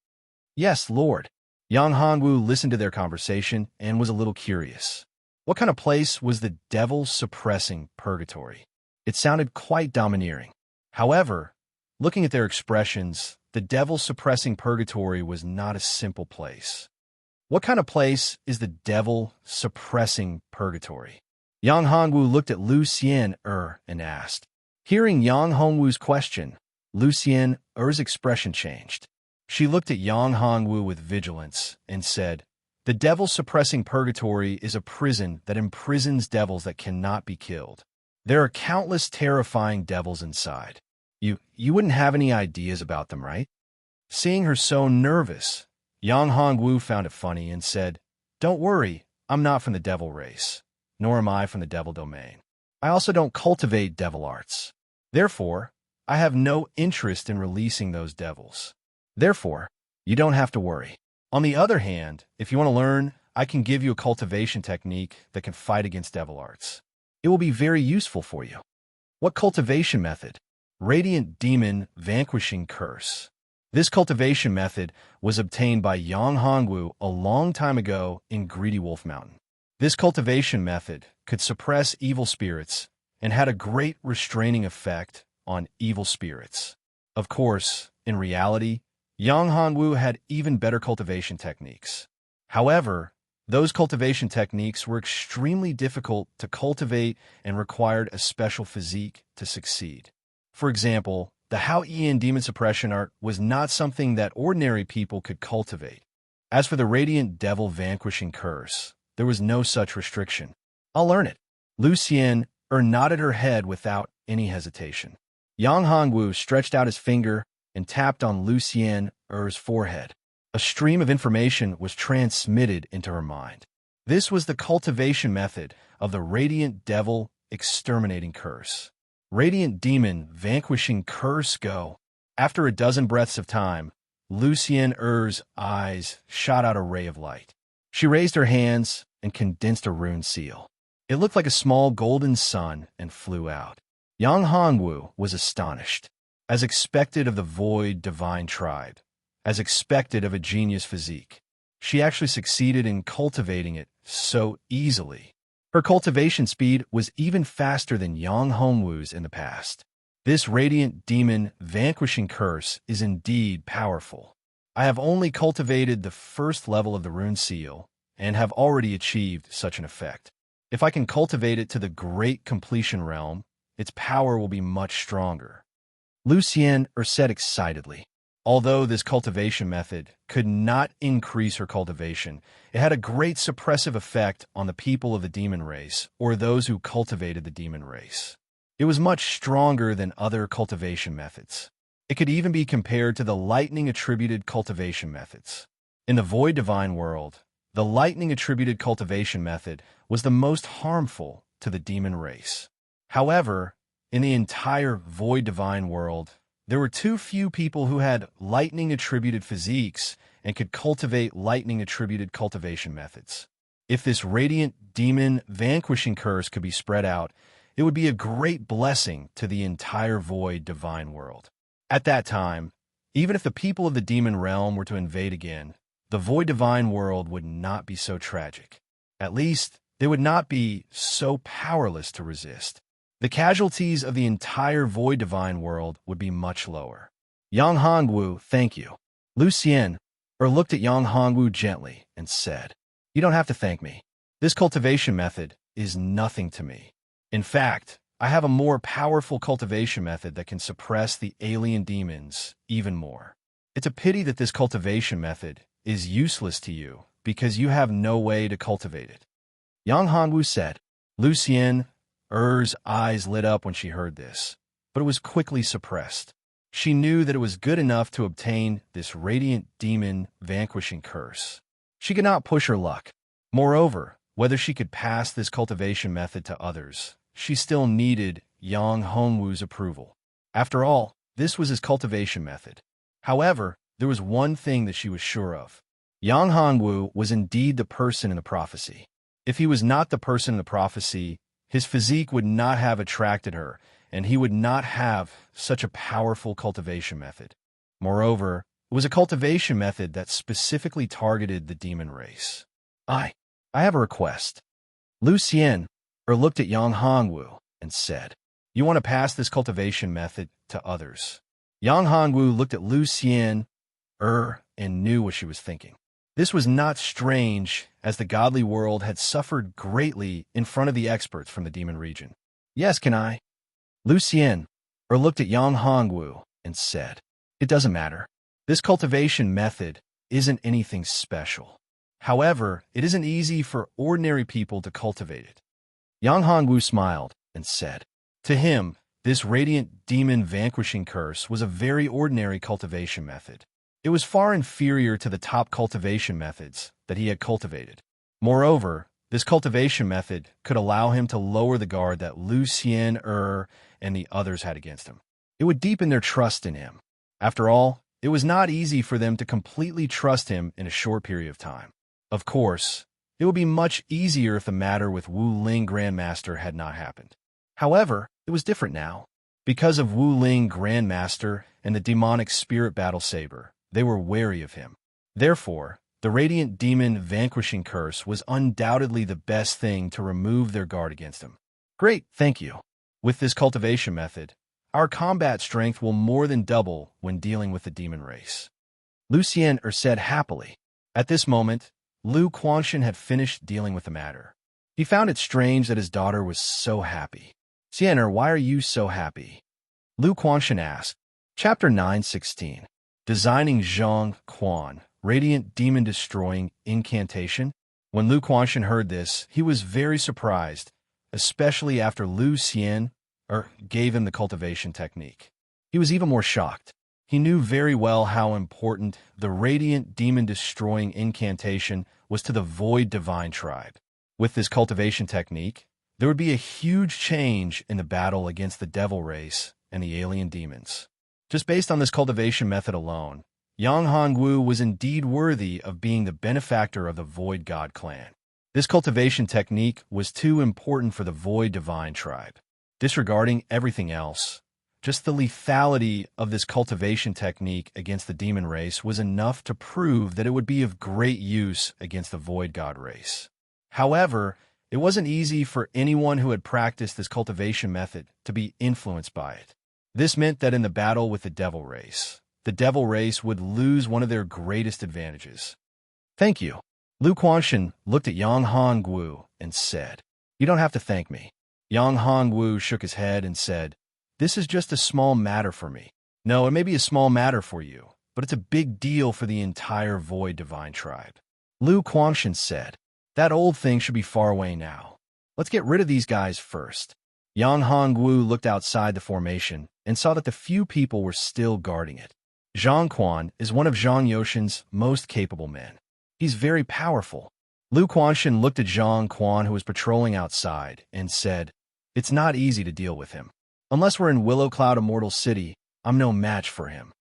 Yes, Lord. Yang Hongwu listened to their conversation and was a little curious. What kind of place was the devil-suppressing purgatory? It sounded quite domineering. However, looking at their expressions, the devil-suppressing purgatory was not a simple place. What kind of place is the devil-suppressing purgatory? Yang Hongwu looked at Lu Xian and asked. Hearing Yang Hongwu's question, Lu Xian's expression changed. She looked at Yang Hongwu with vigilance and said, the devil-suppressing purgatory is a prison that imprisons devils that cannot be killed. There are countless terrifying devils inside. You wouldn't have any ideas about them, right? Seeing her so nervous, Yang Hongwu found it funny and said, don't worry, I'm not from the devil race, nor am I from the devil domain. I also don't cultivate devil arts. Therefore, I have no interest in releasing those devils. Therefore, you don't have to worry. On the other hand, if you want to learn, I can give you a cultivation technique that can fight against devil arts. It will be very useful for you. What cultivation method? Radiant Demon Vanquishing Curse. This cultivation method was obtained by Yang Hongwu a long time ago in Greedy Wolf Mountain. This cultivation method could suppress evil spirits and had a great restraining effect on evil spirits. Of course, in reality, Yang Hongwu had even better cultivation techniques. However, those cultivation techniques were extremely difficult to cultivate and required a special physique to succeed. For example, the Hao Ian demon suppression art was not something that ordinary people could cultivate. As for the Radiant Devil Vanquishing Curse, there was no such restriction. I'll learn it. Lucien nodded her head without any hesitation. Yang Hongwu stretched out his finger and tapped on Lucien forehead. A stream of information was transmitted into her mind. This was the cultivation method of the Radiant Devil Exterminating Curse. Radiant Demon Vanquishing Curse Go. After a dozen breaths of time, Lucien eyes shot out a ray of light. She raised her hands and condensed a rune seal. It looked like a small golden sun and flew out. Yang Hongwu was astonished. As expected of the Void Divine Tribe, as expected of a genius physique, she actually succeeded in cultivating it so easily. Her cultivation speed was even faster than Yang Hongwu's in the past. This Radiant Demon Vanquishing Curse is indeed powerful. I have only cultivated the first level of the rune seal and have already achieved such an effect. If I can cultivate it to the Great Completion realm, its power will be much stronger. Lucien said excitedly. Although this cultivation method could not increase her cultivation, it had a great suppressive effect on the people of the demon race, or those who cultivated the demon race. It was much stronger than other cultivation methods. It could even be compared to the lightning-attributed cultivation methods. In the Void Divine world, the lightning-attributed cultivation method was the most harmful to the demon race. However, in the entire Void Divine world, there were too few people who had lightning-attributed physiques and could cultivate lightning-attributed cultivation methods. If this Radiant Demon Vanquishing Curse could be spread out, it would be a great blessing to the entire Void Divine world. At that time, even if the people of the demon realm were to invade again, the Void Divine world would not be so tragic. At least, they would not be so powerless to resist. The casualties of the entire Void Divine world would be much lower. Yang Hongwu, thank you. Lucien looked at Yang Hongwu gently and said, You don't have to thank me. This cultivation method is nothing to me. In fact, I have a more powerful cultivation method that can suppress the alien demons even more. It's a pity that this cultivation method is useless to you because you have no way to cultivate it. Yang Hongwu said. Lucien eyes lit up when she heard this, but it was quickly suppressed. She knew that it was good enough to obtain this Radiant Demon Vanquishing Curse. She could not push her luck. Moreover, whether she could pass this cultivation method to others, she still needed Yang Hongwu's approval. After all, this was his cultivation method. However, there was one thing that she was sure of. Yang Hongwu was indeed the person in the prophecy. If he was not the person in the prophecy, his physique would not have attracted her, and he would not have such a powerful cultivation method. Moreover, it was a cultivation method that specifically targeted the demon race. I have a request. Lucien looked at Yang Hongwu and said, You want to pass this cultivation method to others. Yang Hongwu looked at Lucien and knew what she was thinking. This was not strange, as the godly world had suffered greatly in front of the experts from the demon region. Yes, can I? Lucien looked at Yang Hongwu and said, It doesn't matter. This cultivation method isn't anything special. However, it isn't easy for ordinary people to cultivate it. Yang Hongwu smiled and said, To him, this Radiant Demon Vanquishing Curse was a very ordinary cultivation method. It was far inferior to the top cultivation methods that he had cultivated. Moreover, this cultivation method could allow him to lower the guard that Lucien and the others had against him. It would deepen their trust in him. After all, it was not easy for them to completely trust him in a short period of time. Of course, it would be much easier if the matter with Wu Ling Grandmaster had not happened. However, it was different now. Because of Wu Ling Grandmaster and the demonic spirit battle saber, they were wary of him. Therefore, the Radiant Demon Vanquishing Curse was undoubtedly the best thing to remove their guard against him. Great, thank you. With this cultivation method, our combat strength will more than double when dealing with the demon race. Lucien said happily. At this moment, Lu Quanshan had finished dealing with the matter. He found it strange that his daughter was so happy. Xianer, why are you so happy? Lu Quanshan asked. Chapter 9:16. Designing Zhang Quan, Radiant Demon Destroying Incantation. When Lu Quanshan heard this, he was very surprised, especially after Lu Xian gave him the cultivation technique. He was even more shocked. He knew very well how important the Radiant Demon Destroying Incantation was to the Void Divine tribe. With this cultivation technique, there would be a huge change in the battle against the Devil race and the alien demons. Just based on this cultivation method alone, Yang Hongwu was indeed worthy of being the benefactor of the Void God clan. This cultivation technique was too important for the Void Divine tribe. Disregarding everything else, just the lethality of this cultivation technique against the demon race was enough to prove that it would be of great use against the Void God race. However, it wasn't easy for anyone who had practiced this cultivation method to be influenced by it. This meant that in the battle with the Devil race would lose one of their greatest advantages. Thank you. Lu Quanshan looked at Yang Hongwu and said, You don't have to thank me. Yang Hongwu shook his head and said, This is just a small matter for me. No, it may be a small matter for you, but it's a big deal for the entire Void Divine tribe. Lu Quanshan said, That old thing should be far away now. Let's get rid of these guys first. Yang Hongwu looked outside the formation and saw that the few people were still guarding it. Zhang Quan is one of Zhang Yoshin's most capable men. He's very powerful. Lu Quanshan looked at Zhang Quan, who was patrolling outside, and said, It's not easy to deal with him. Unless we're in Willow Cloud Immortal City, I'm no match for him.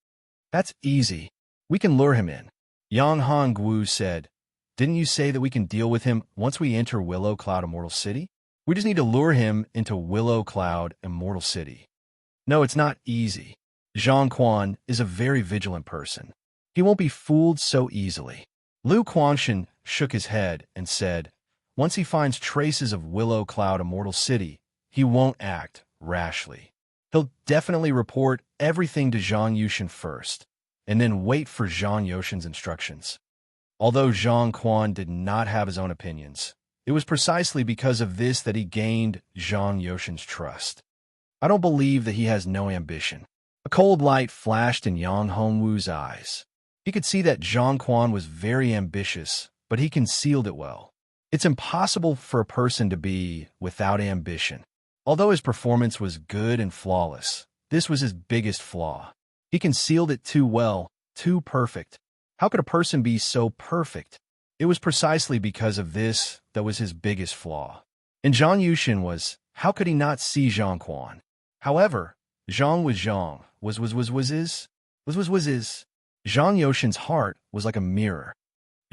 That's easy. We can lure him in. Yang Hongwu said, Didn't you say that we can deal with him once we enter Willow Cloud Immortal City? We just need to lure him into Willow Cloud Immortal City. No, it's not easy. Zhang Quan is a very vigilant person. He won't be fooled so easily. Lu Quanshan shook his head and said, Once he finds traces of Willow Cloud Immortal City, he won't act rashly. He'll definitely report everything to Zhang Yushin first, and then wait for Zhang Yoshin's instructions. Although Zhang Quan did not have his own opinions, it was precisely because of this that he gained Zhang Yoshin's trust. I don't believe that he has no ambition. A cold light flashed in Yang Hongwu's eyes. He could see that Zhang Quan was very ambitious, but he concealed it well. It's impossible for a person to be without ambition. Although his performance was good and flawless, this was his biggest flaw. He concealed it too well, too perfect. How could a person be so perfect? It was precisely because of this that was his biggest flaw. And Zhang Yushin how could he not see Zhang Quan? However, Zhang was Zhang, was is. Zhang Yoshin's heart was like a mirror.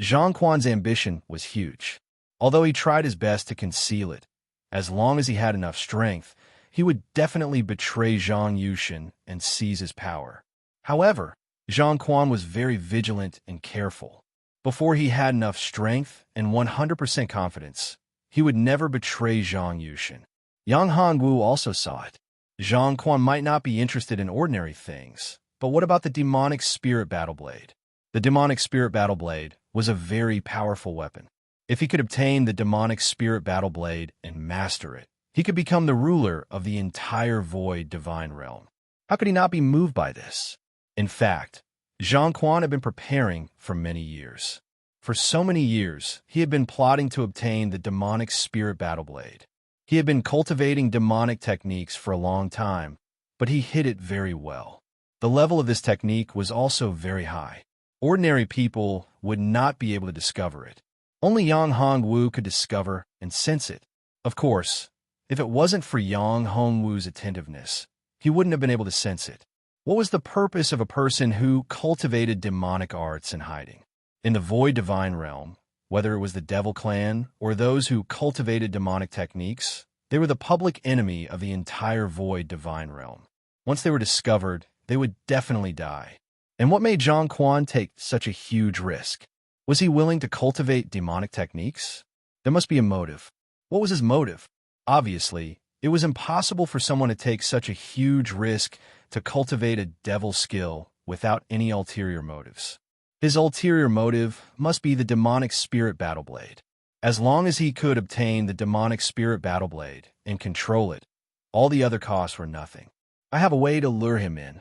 Zhang Quan's ambition was huge. Although he tried his best to conceal it, as long as he had enough strength, he would definitely betray Zhang Yushin and seize his power. However, Zhang Quan was very vigilant and careful. Before he had enough strength and 100% confidence, he would never betray Zhang Yushin. Yang Hongwu also saw it. Zhang Quan might not be interested in ordinary things, but what about the demonic spirit battle blade? The demonic spirit battle blade was a very powerful weapon. If he could obtain the demonic spirit battle blade and master it, he could become the ruler of the entire Void Divine realm. How could he not be moved by this? In fact, Zhang Quan had been preparing for many years. For so many years, he had been plotting to obtain the demonic spirit battle blade. He had been cultivating demonic techniques for a long time, but he hid it very well. The level of this technique was also very high. Ordinary people would not be able to discover it. Only Yang Hongwu could discover and sense it. Of course, if it wasn't for Yang Hongwu's attentiveness, he wouldn't have been able to sense it. What was the purpose of a person who cultivated demonic arts in hiding? In the void divine realm, whether it was the Devil Clan or those who cultivated demonic techniques, they were the public enemy of the entire void divine realm. Once they were discovered, they would definitely die. And what made Zhang Quan take such a huge risk? Was he willing to cultivate demonic techniques? There must be a motive. What was his motive? Obviously, it was impossible for someone to take such a huge risk to cultivate a devil skill without any ulterior motives. His ulterior motive must be the demonic spirit battle blade. As long as he could obtain the demonic spirit battle blade and control it, all the other costs were nothing. I have a way to lure him in,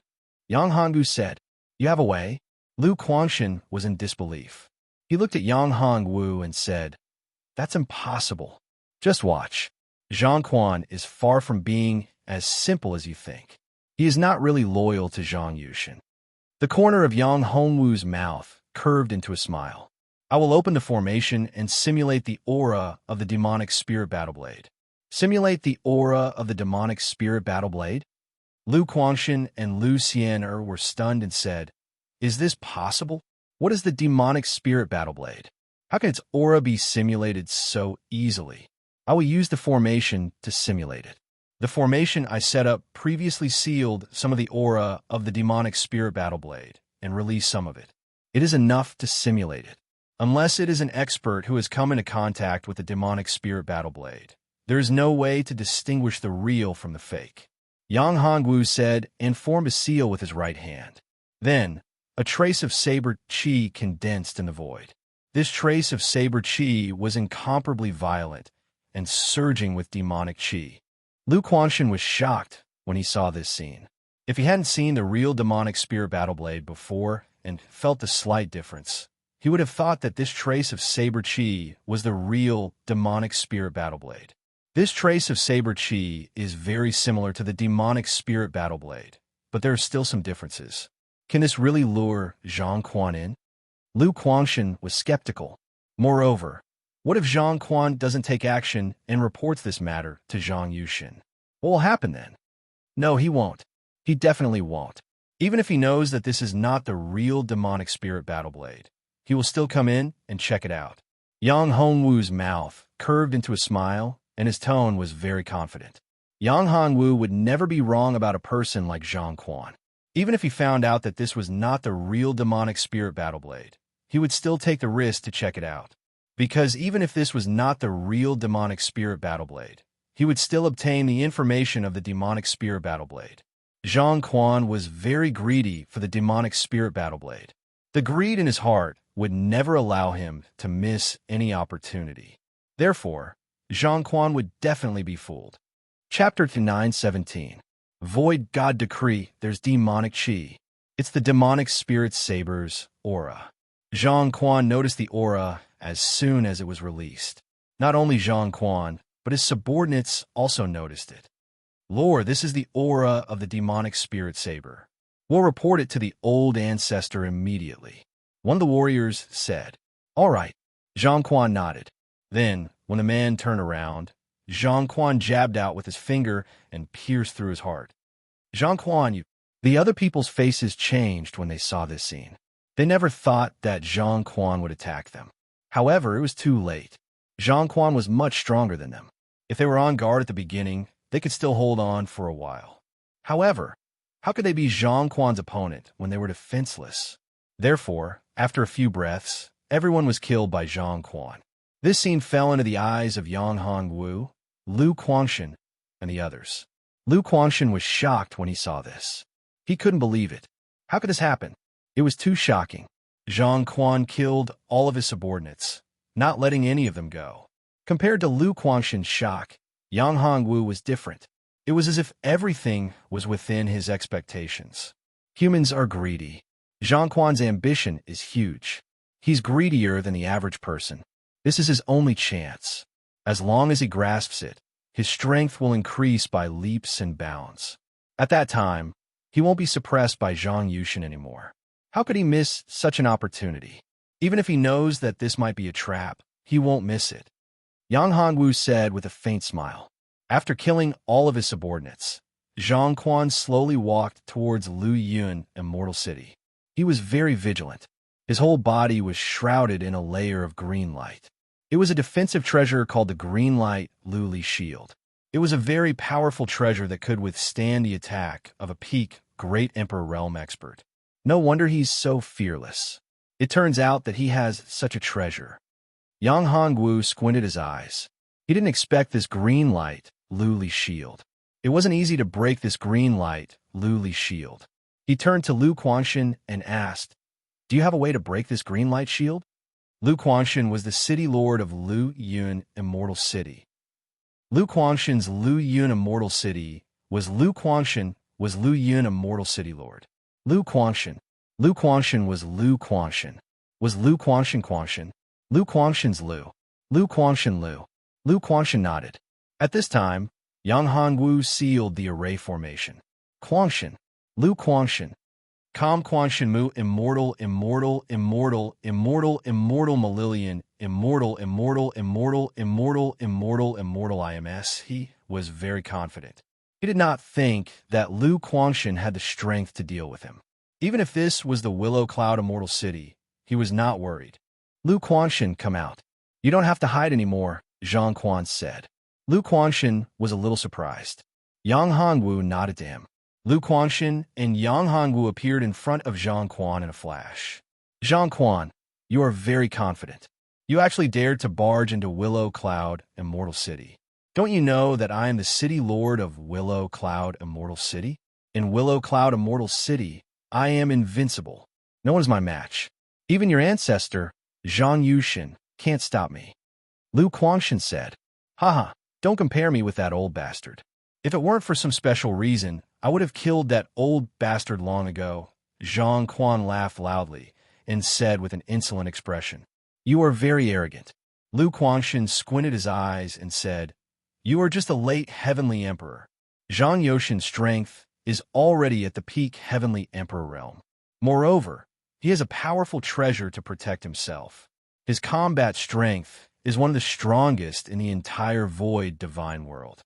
Yang Hongwu said. You have a way? Lu Quangshan was in disbelief. He looked at Yang Hongwu and said, That's impossible. Just watch. Zhang Quan is far from being as simple as you think. He is not really loyal to Zhang Yushin. The corner of Yang Hongwu's mouth curved into a smile. I will open the formation and simulate the aura of the demonic spirit battle blade. Simulate the aura of the demonic spirit battle blade? Lu Quangshan and Lu Xian'er were stunned and said, Is this possible? What is the demonic spirit battle blade? How can its aura be simulated so easily? I will use the formation to simulate it. The formation I set up previously sealed some of the aura of the demonic spirit battle blade and released some of it. It is enough to simulate it. Unless it is an expert who has come into contact with the demonic spirit battle blade, there is no way to distinguish the real from the fake. Yang Hongwu said and formed a seal with his right hand. Then, a trace of saber chi condensed in the void. This trace of saber chi was incomparably violent and surging with demonic chi. Lu Quangshan was shocked when he saw this scene. If he hadn't seen the real demonic spirit battle blade before and felt the slight difference, he would have thought that this trace of saber chi was the real demonic spirit battle blade. This trace of saber chi is very similar to the demonic spirit battle blade, but there are still some differences. Can this really lure Zhang Quan in? Lu Quangshan was skeptical. Moreover, what if Zhang Quan doesn't take action and reports this matter to Zhang Yushin? What will happen then? No, he won't. He definitely won't. Even if he knows that this is not the real demonic spirit battle blade, he will still come in and check it out. Yang Hongwu's mouth curved into a smile, and his tone was very confident. Yang Hongwu would never be wrong about a person like Zhang Quan. Even if he found out that this was not the real demonic spirit battle blade, he would still take the risk to check it out. Because even if this was not the real demonic spirit battle blade, he would still obtain the information of the demonic spirit battle blade. Zhang Quan was very greedy for the demonic spirit battle blade. The greed in his heart would never allow him to miss any opportunity. Therefore, Zhang Quan would definitely be fooled. Chapter 917. Void God Decree, there's demonic chi. It's the demonic spirit saber's aura. Zhang Quan noticed the aura as soon as it was released. Not only Zhang Quan, but his subordinates also noticed it. Lord, this is the aura of the demonic spirit saber. We'll report it to the old ancestor immediately. One of the warriors said, All right. Zhang Quan nodded. Then, when the man turned around, Zhang Quan jabbed out with his finger and pierced through his heart. Zhang Quan, you... The other people's faces changed when they saw this scene. They never thought that Zhang Quan would attack them. However, it was too late. Zhang Quan was much stronger than them. If they were on guard at the beginning, they could still hold on for a while. However, how could they be Zhang Quan's opponent when they were defenseless? Therefore, after a few breaths, everyone was killed by Zhang Quan. This scene fell into the eyes of Yang Hongwu, Lu Quangshan, and the others. Lu Quangshan was shocked when he saw this. He couldn't believe it. How could this happen? It was too shocking. Zhang Quan killed all of his subordinates, not letting any of them go. Compared to Lu Quangshan's shock, Yang Hongwu was different. It was as if everything was within his expectations. Humans are greedy. Zhang Quan's ambition is huge. He's greedier than the average person. This is his only chance. As long as he grasps it, his strength will increase by leaps and bounds. At that time, he won't be suppressed by Zhang Yushin anymore. How could he miss such an opportunity? Even if he knows that this might be a trap, he won't miss it. Yang Hongwu said with a faint smile. After killing all of his subordinates, Zhang Quan slowly walked towards Lu Yun, Immortal City. He was very vigilant. His whole body was shrouded in a layer of green light. It was a defensive treasure called the Green Light Luli Shield. It was a very powerful treasure that could withstand the attack of a peak Great Emperor Realm expert. No wonder he's so fearless. It turns out that he has such a treasure. Yang Hongwu squinted his eyes. He didn't expect this Green Light Luli Shield. It wasn't easy to break this Green Light Luli Shield. He turned to Lu Quanshan and asked, "Do you have a way to break this Green Light Shield?" Lu Quanshan was the city lord of Lu Yun Immortal City. Lu Quanshan's Lu Yun Immortal City was Lu Yun Immortal City Lord. Lu Quanshan was Lu Quanshan. Was Lu Quanshan Quanshan? Lu Quanshan's Lu. Lu Quanshan Lu. Lu Quanshan nodded. At this time, Yang Hongwu sealed the array formation. Quanshan. Lu Quanshan. Com Quanshan Mu Immortal Malillion Immortal IMS. He was very confident. He did not think that Lu Quanshan had the strength to deal with him. Even if this was the Willow Cloud Immortal City, he was not worried. Lu Quanshan, come out. You don't have to hide anymore, Zhang Quan said. Lu Quanshan was a little surprised. Yang Hongwu nodded to him. Lu Quanshan and Yang Hongwu appeared in front of Zhang Quan in a flash. Zhang Quan, you are very confident. You actually dared to barge into Willow Cloud Immortal City. Don't you know that I am the city lord of Willow Cloud Immortal City? In Willow Cloud Immortal City, I am invincible. No one's my match. Even your ancestor, Zhang Yushin, can't stop me. Lu Quanshan said, Haha, don't compare me with that old bastard. If it weren't for some special reason, I would have killed that old bastard long ago. Zhang Quan laughed loudly and said with an insolent expression, You are very arrogant. Lu Quanshan squinted his eyes and said, You are just a late heavenly emperor. Zhang Yushin's strength is already at the peak heavenly emperor realm. Moreover, he has a powerful treasure to protect himself. His combat strength is one of the strongest in the entire void divine world.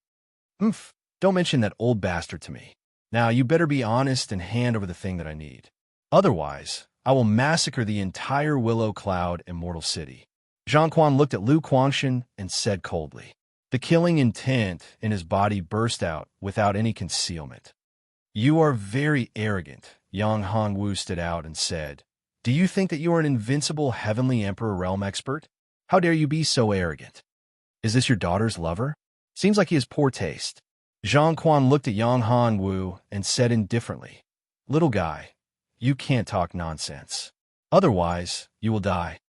Don't mention that old bastard to me. Now, you better be honest and hand over the thing that I need. Otherwise, I will massacre the entire Willow Cloud Immortal City. Zhang Quan looked at Lu Quanshan and said coldly. The killing intent in his body burst out without any concealment. You are very arrogant, Yang Hongwu stood out and said. Do you think that you are an invincible heavenly emperor realm expert? How dare you be so arrogant? Is this your daughter's lover? Seems like he has poor taste. Zhang Quan looked at Yang Hongwu and said indifferently, Little guy, you can't talk nonsense. Otherwise, you will die.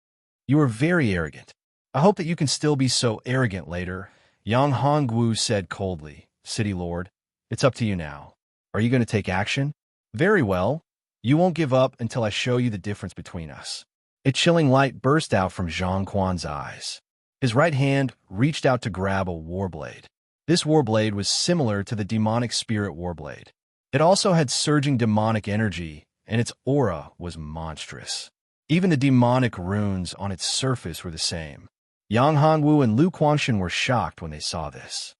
You are very arrogant. I hope that you can still be so arrogant later. Yang Hongwu said coldly, City Lord, it's up to you now. Are you going to take action? Very well. You won't give up until I show you the difference between us. A chilling light burst out from Zhang Quan's eyes. His right hand reached out to grab a warblade. This warblade was similar to the demonic spirit warblade. It also had surging demonic energy, and its aura was monstrous. Even the demonic runes on its surface were the same. Yang Hongwu and Lu Quanshan were shocked when they saw this.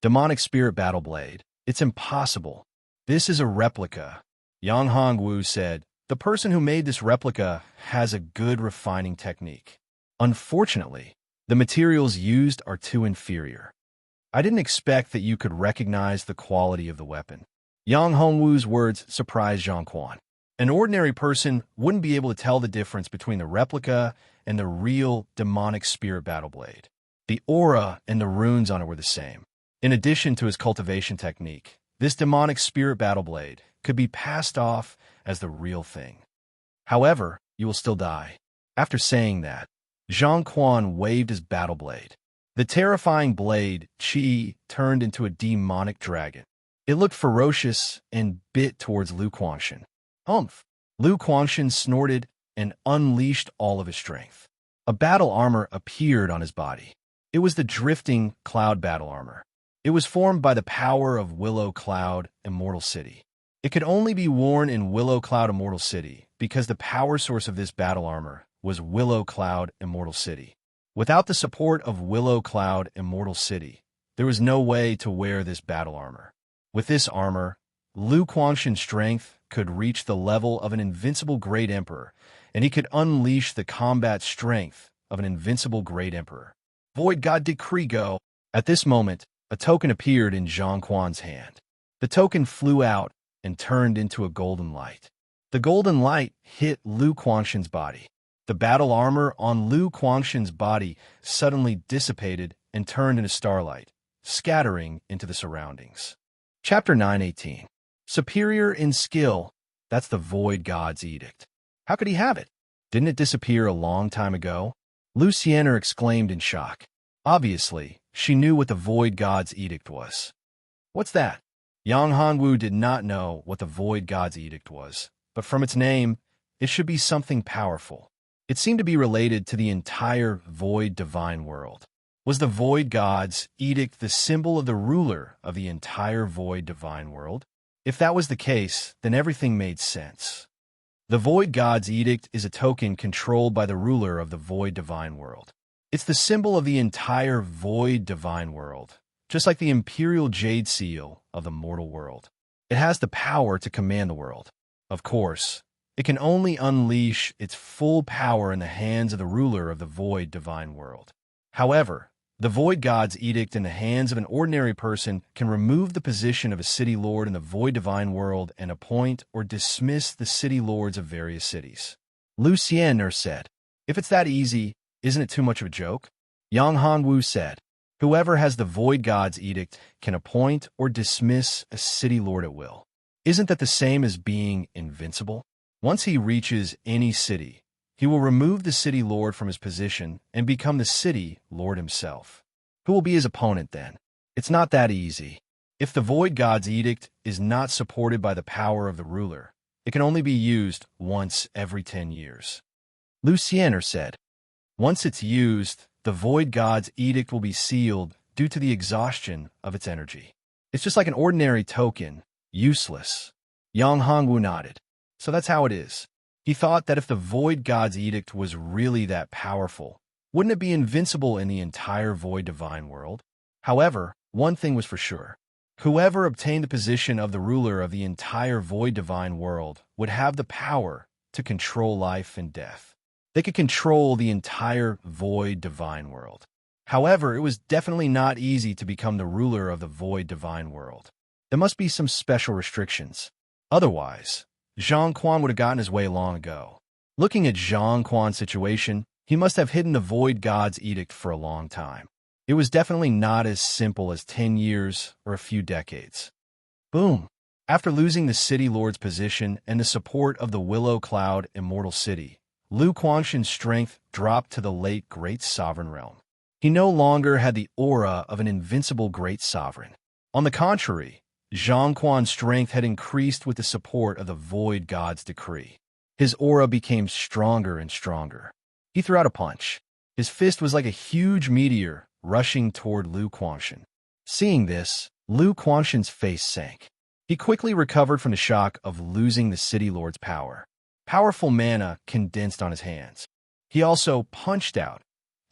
Demonic spirit battle blade. It's impossible. This is a replica. Yang Hongwu said, The person who made this replica has a good refining technique. Unfortunately, the materials used are too inferior. I didn't expect that you could recognize the quality of the weapon. Yang Hongwu's words surprised Zhang Quan. An ordinary person wouldn't be able to tell the difference between the replica and the real demonic spirit battle blade. The aura and the runes on it were the same. In addition to his cultivation technique, this demonic spirit battle blade could be passed off as the real thing. However, you will still die. After saying that, Zhang Quan waved his battle blade. The terrifying blade, Qi, turned into a demonic dragon. It looked ferocious and bit towards Lu Quanshan. Humph! Lu Quanshan snorted and unleashed all of his strength. A battle armor appeared on his body. It was the drifting cloud battle armor. It was formed by the power of Willow Cloud Immortal City. It could only be worn in Willow Cloud Immortal City because the power source of this battle armor was Willow Cloud Immortal City. Without the support of Willow Cloud Immortal City, there was no way to wear this battle armor. With this armor, Lu Quanshan's strength could reach the level of an invincible great emperor, and he could unleash the combat strength of an invincible great emperor. Void God Decree Go! At this moment, a token appeared in Zhang Quan's hand. The token flew out and turned into a golden light. The golden light hit Lu Quanshan's body. The battle armor on Lu Quanshan's body suddenly dissipated and turned into starlight, scattering into the surroundings. Chapter 9:18. Superior in skill, that's the Void God's edict. How could he have it? Didn't it disappear a long time ago? Lu Xian'er exclaimed in shock. Obviously, she knew what the Void God's edict was. What's that? Yang Hongwu did not know what the Void God's edict was, but from its name, it should be something powerful. It seemed to be related to the entire Void Divine World. Was the Void God's edict the symbol of the ruler of the entire Void Divine World? If that was the case, then everything made sense. The Void God's edict is a token controlled by the ruler of the Void Divine World. It's the symbol of the entire Void Divine World, just like the Imperial Jade Seal of the mortal world. It has the power to command the world. Of course, it can only unleash its full power in the hands of the ruler of the Void Divine World. However, the Void God's edict in the hands of an ordinary person can remove the position of a city lord in the Void Divine World and appoint or dismiss the city lords of various cities. Lu Xian'er said, "If it's that easy, isn't it too much of a joke?" Yang Hongwu said, "Whoever has the Void God's edict can appoint or dismiss a city lord at will. Isn't that the same as being invincible? Once he reaches any city, he will remove the city lord from his position and become the city lord himself. Who will be his opponent then? It's not that easy. If the Void God's edict is not supported by the power of the ruler, it can only be used once every 10 years. Lu Xian'er said, "Once it's used, the Void God's edict will be sealed due to the exhaustion of its energy. It's just like an ordinary token, useless." Yang Hongwu nodded. So that's how it is. He thought that if the Void God's edict was really that powerful, wouldn't it be invincible in the entire Void Divine World? However, one thing was for sure. Whoever obtained the position of the ruler of the entire Void Divine World would have the power to control life and death. They could control the entire Void Divine World. However, it was definitely not easy to become the ruler of the Void Divine World. There must be some special restrictions. Otherwise, Zhang Quan would have gotten his way long ago. Looking at Zhang Quan's situation, he must have hidden the Void God's edict for a long time. It was definitely not as simple as 10 years or a few decades. Boom! After losing the City Lord's position and the support of the Willow Cloud Immortal City, Lu Quanshan's strength dropped to the late Great Sovereign realm. He no longer had the aura of an invincible Great Sovereign. On the contrary, Zhang Quan's strength had increased with the support of the Void God's decree. His aura became stronger and stronger. He threw out a punch. His fist was like a huge meteor rushing toward Lu Quanshan. Seeing this, Lu Quanshan's face sank. He quickly recovered from the shock of losing the City Lord's power. Powerful mana condensed on his hands. He also punched out,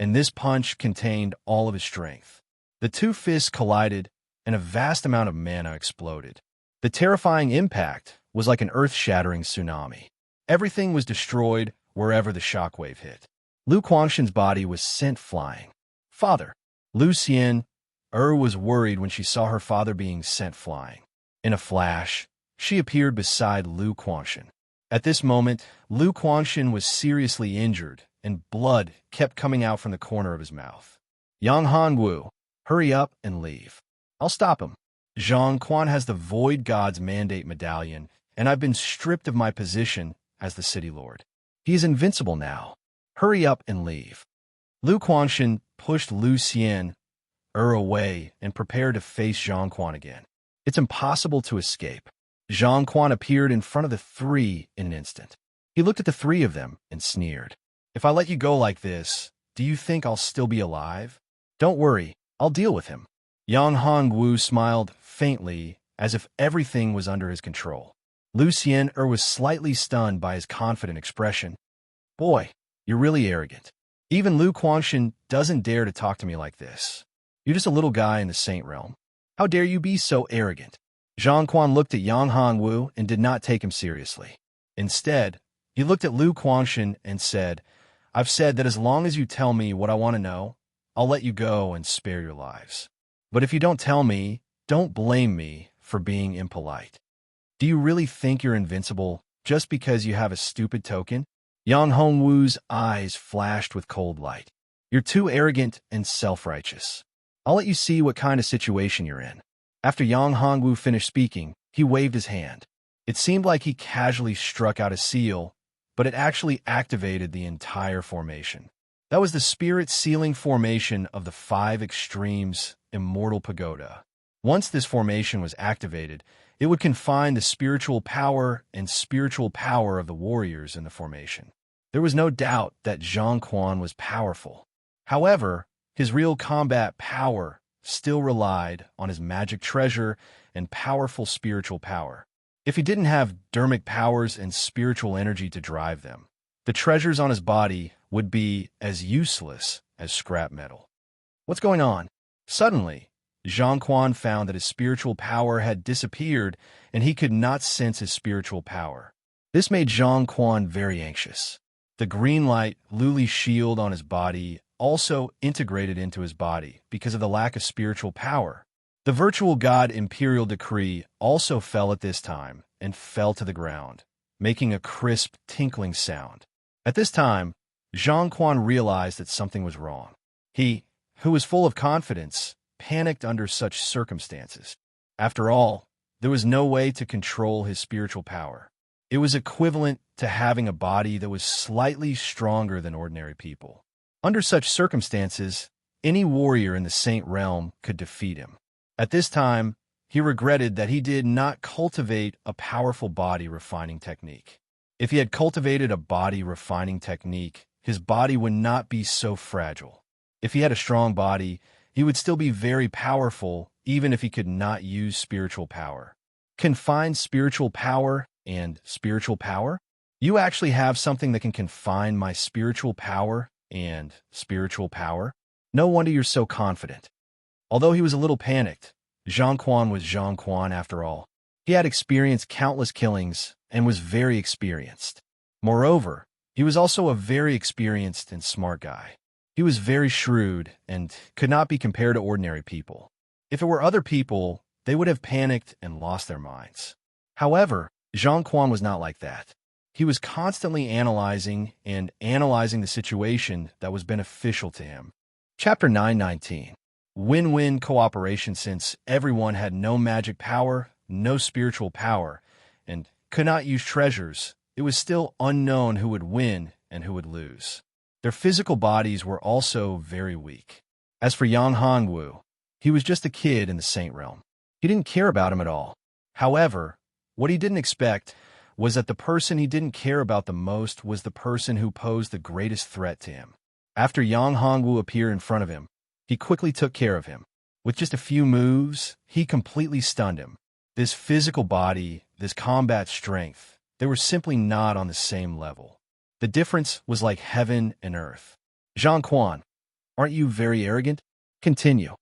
and this punch contained all of his strength. The two fists collided, and a vast amount of mana exploded. The terrifying impact was like an earth-shattering tsunami. Everything was destroyed wherever the shockwave hit. Lu Quanshan's body was sent flying. Father! Lu Xian'er was worried when she saw her father being sent flying. In a flash, she appeared beside Lu Quanshan. At this moment, Lu Quanshan was seriously injured, and blood kept coming out from the corner of his mouth. Yang Hongwu, hurry up and leave. I'll stop him. Zhang Quan has the Void God's Mandate Medallion, and I've been stripped of my position as the City Lord. He is invincible now. Hurry up and leave. Lu Quanshan pushed Lu Xian'er away and prepared to face Zhang Quan again. It's impossible to escape. Zhang Quan appeared in front of the three in an instant. He looked at the three of them and sneered. If I let you go like this, do you think I'll still be alive? Don't worry, I'll deal with him. Yang Hongwu smiled faintly as if everything was under his control. Lu Xian'er was slightly stunned by his confident expression. Boy, you're really arrogant. Even Lu Quanshan doesn't dare to talk to me like this. You're just a little guy in the Saint Realm. How dare you be so arrogant? Zhang Quan looked at Yang Hongwu and did not take him seriously. Instead, he looked at Lu Guangshan and said, "I've said that as long as you tell me what I want to know, I'll let you go and spare your lives. But if you don't tell me, don't blame me for being impolite. Do you really think you're invincible just because you have a stupid token?" Yang Hongwu's eyes flashed with cold light. "You're too arrogant and self-righteous. I'll let you see what kind of situation you're in." After Yang Hongwu finished speaking, he waved his hand. It seemed like he casually struck out a seal, but it actually activated the entire formation. That was the spirit sealing formation of the 5 extremes immortal pagoda. Once this formation was activated, it would confine the spiritual power of the warriors in the formation. There was no doubt that Zhang Quan was powerful. However, his real combat power still relied on his magic treasure and powerful spiritual power. If he didn't have dermic powers and spiritual energy to drive them, the treasures on his body would be as useless as scrap metal. What's going on? Suddenly, Zhang Quan found that his spiritual power had disappeared and he could not sense his spiritual power. This made Zhang Quan very anxious. The green light Luli shield on his body also integrated into his body because of the lack of spiritual power. The virtual god imperial decree also fell at this time and fell to the ground, making a crisp, tinkling sound. At this time, Zhang Quan realized that something was wrong. He, who was full of confidence, panicked under such circumstances. After all, there was no way to control his spiritual power. It was equivalent to having a body that was slightly stronger than ordinary people. Under such circumstances, any warrior in the Saint Realm could defeat him. At this time, he regretted that he did not cultivate a powerful body refining technique. If he had cultivated a body refining technique, his body would not be so fragile. If he had a strong body, he would still be very powerful, even if he could not use spiritual power. Confine spiritual power and spiritual power? You actually have something that can confine my spiritual power and spiritual power? No wonder you're so confident. Although he was a little panicked, Zhang Quan was Zhang Quan after all. He had experienced countless killings and was very experienced. Moreover, he was also a very experienced and smart guy. He was very shrewd and could not be compared to ordinary people. If it were other people, they would have panicked and lost their minds. However, Zhang Quan was not like that. He was constantly analyzing the situation that was beneficial to him. Chapter 919. Win-win cooperation. Since everyone had no magic power, no spiritual power, and could not use treasures, it was still unknown who would win and who would lose. Their physical bodies were also very weak. As for Yang Hongwu, he was just a kid in the Saint Realm. He didn't care about him at all. However, what he didn't expect was that the person he didn't care about the most was the person who posed the greatest threat to him. After Yang Hongwu appeared in front of him, he quickly took care of him. With just a few moves, he completely stunned him. This physical body, this combat strength, they were simply not on the same level. The difference was like heaven and earth. Zhang Quan, aren't you very arrogant? Continue.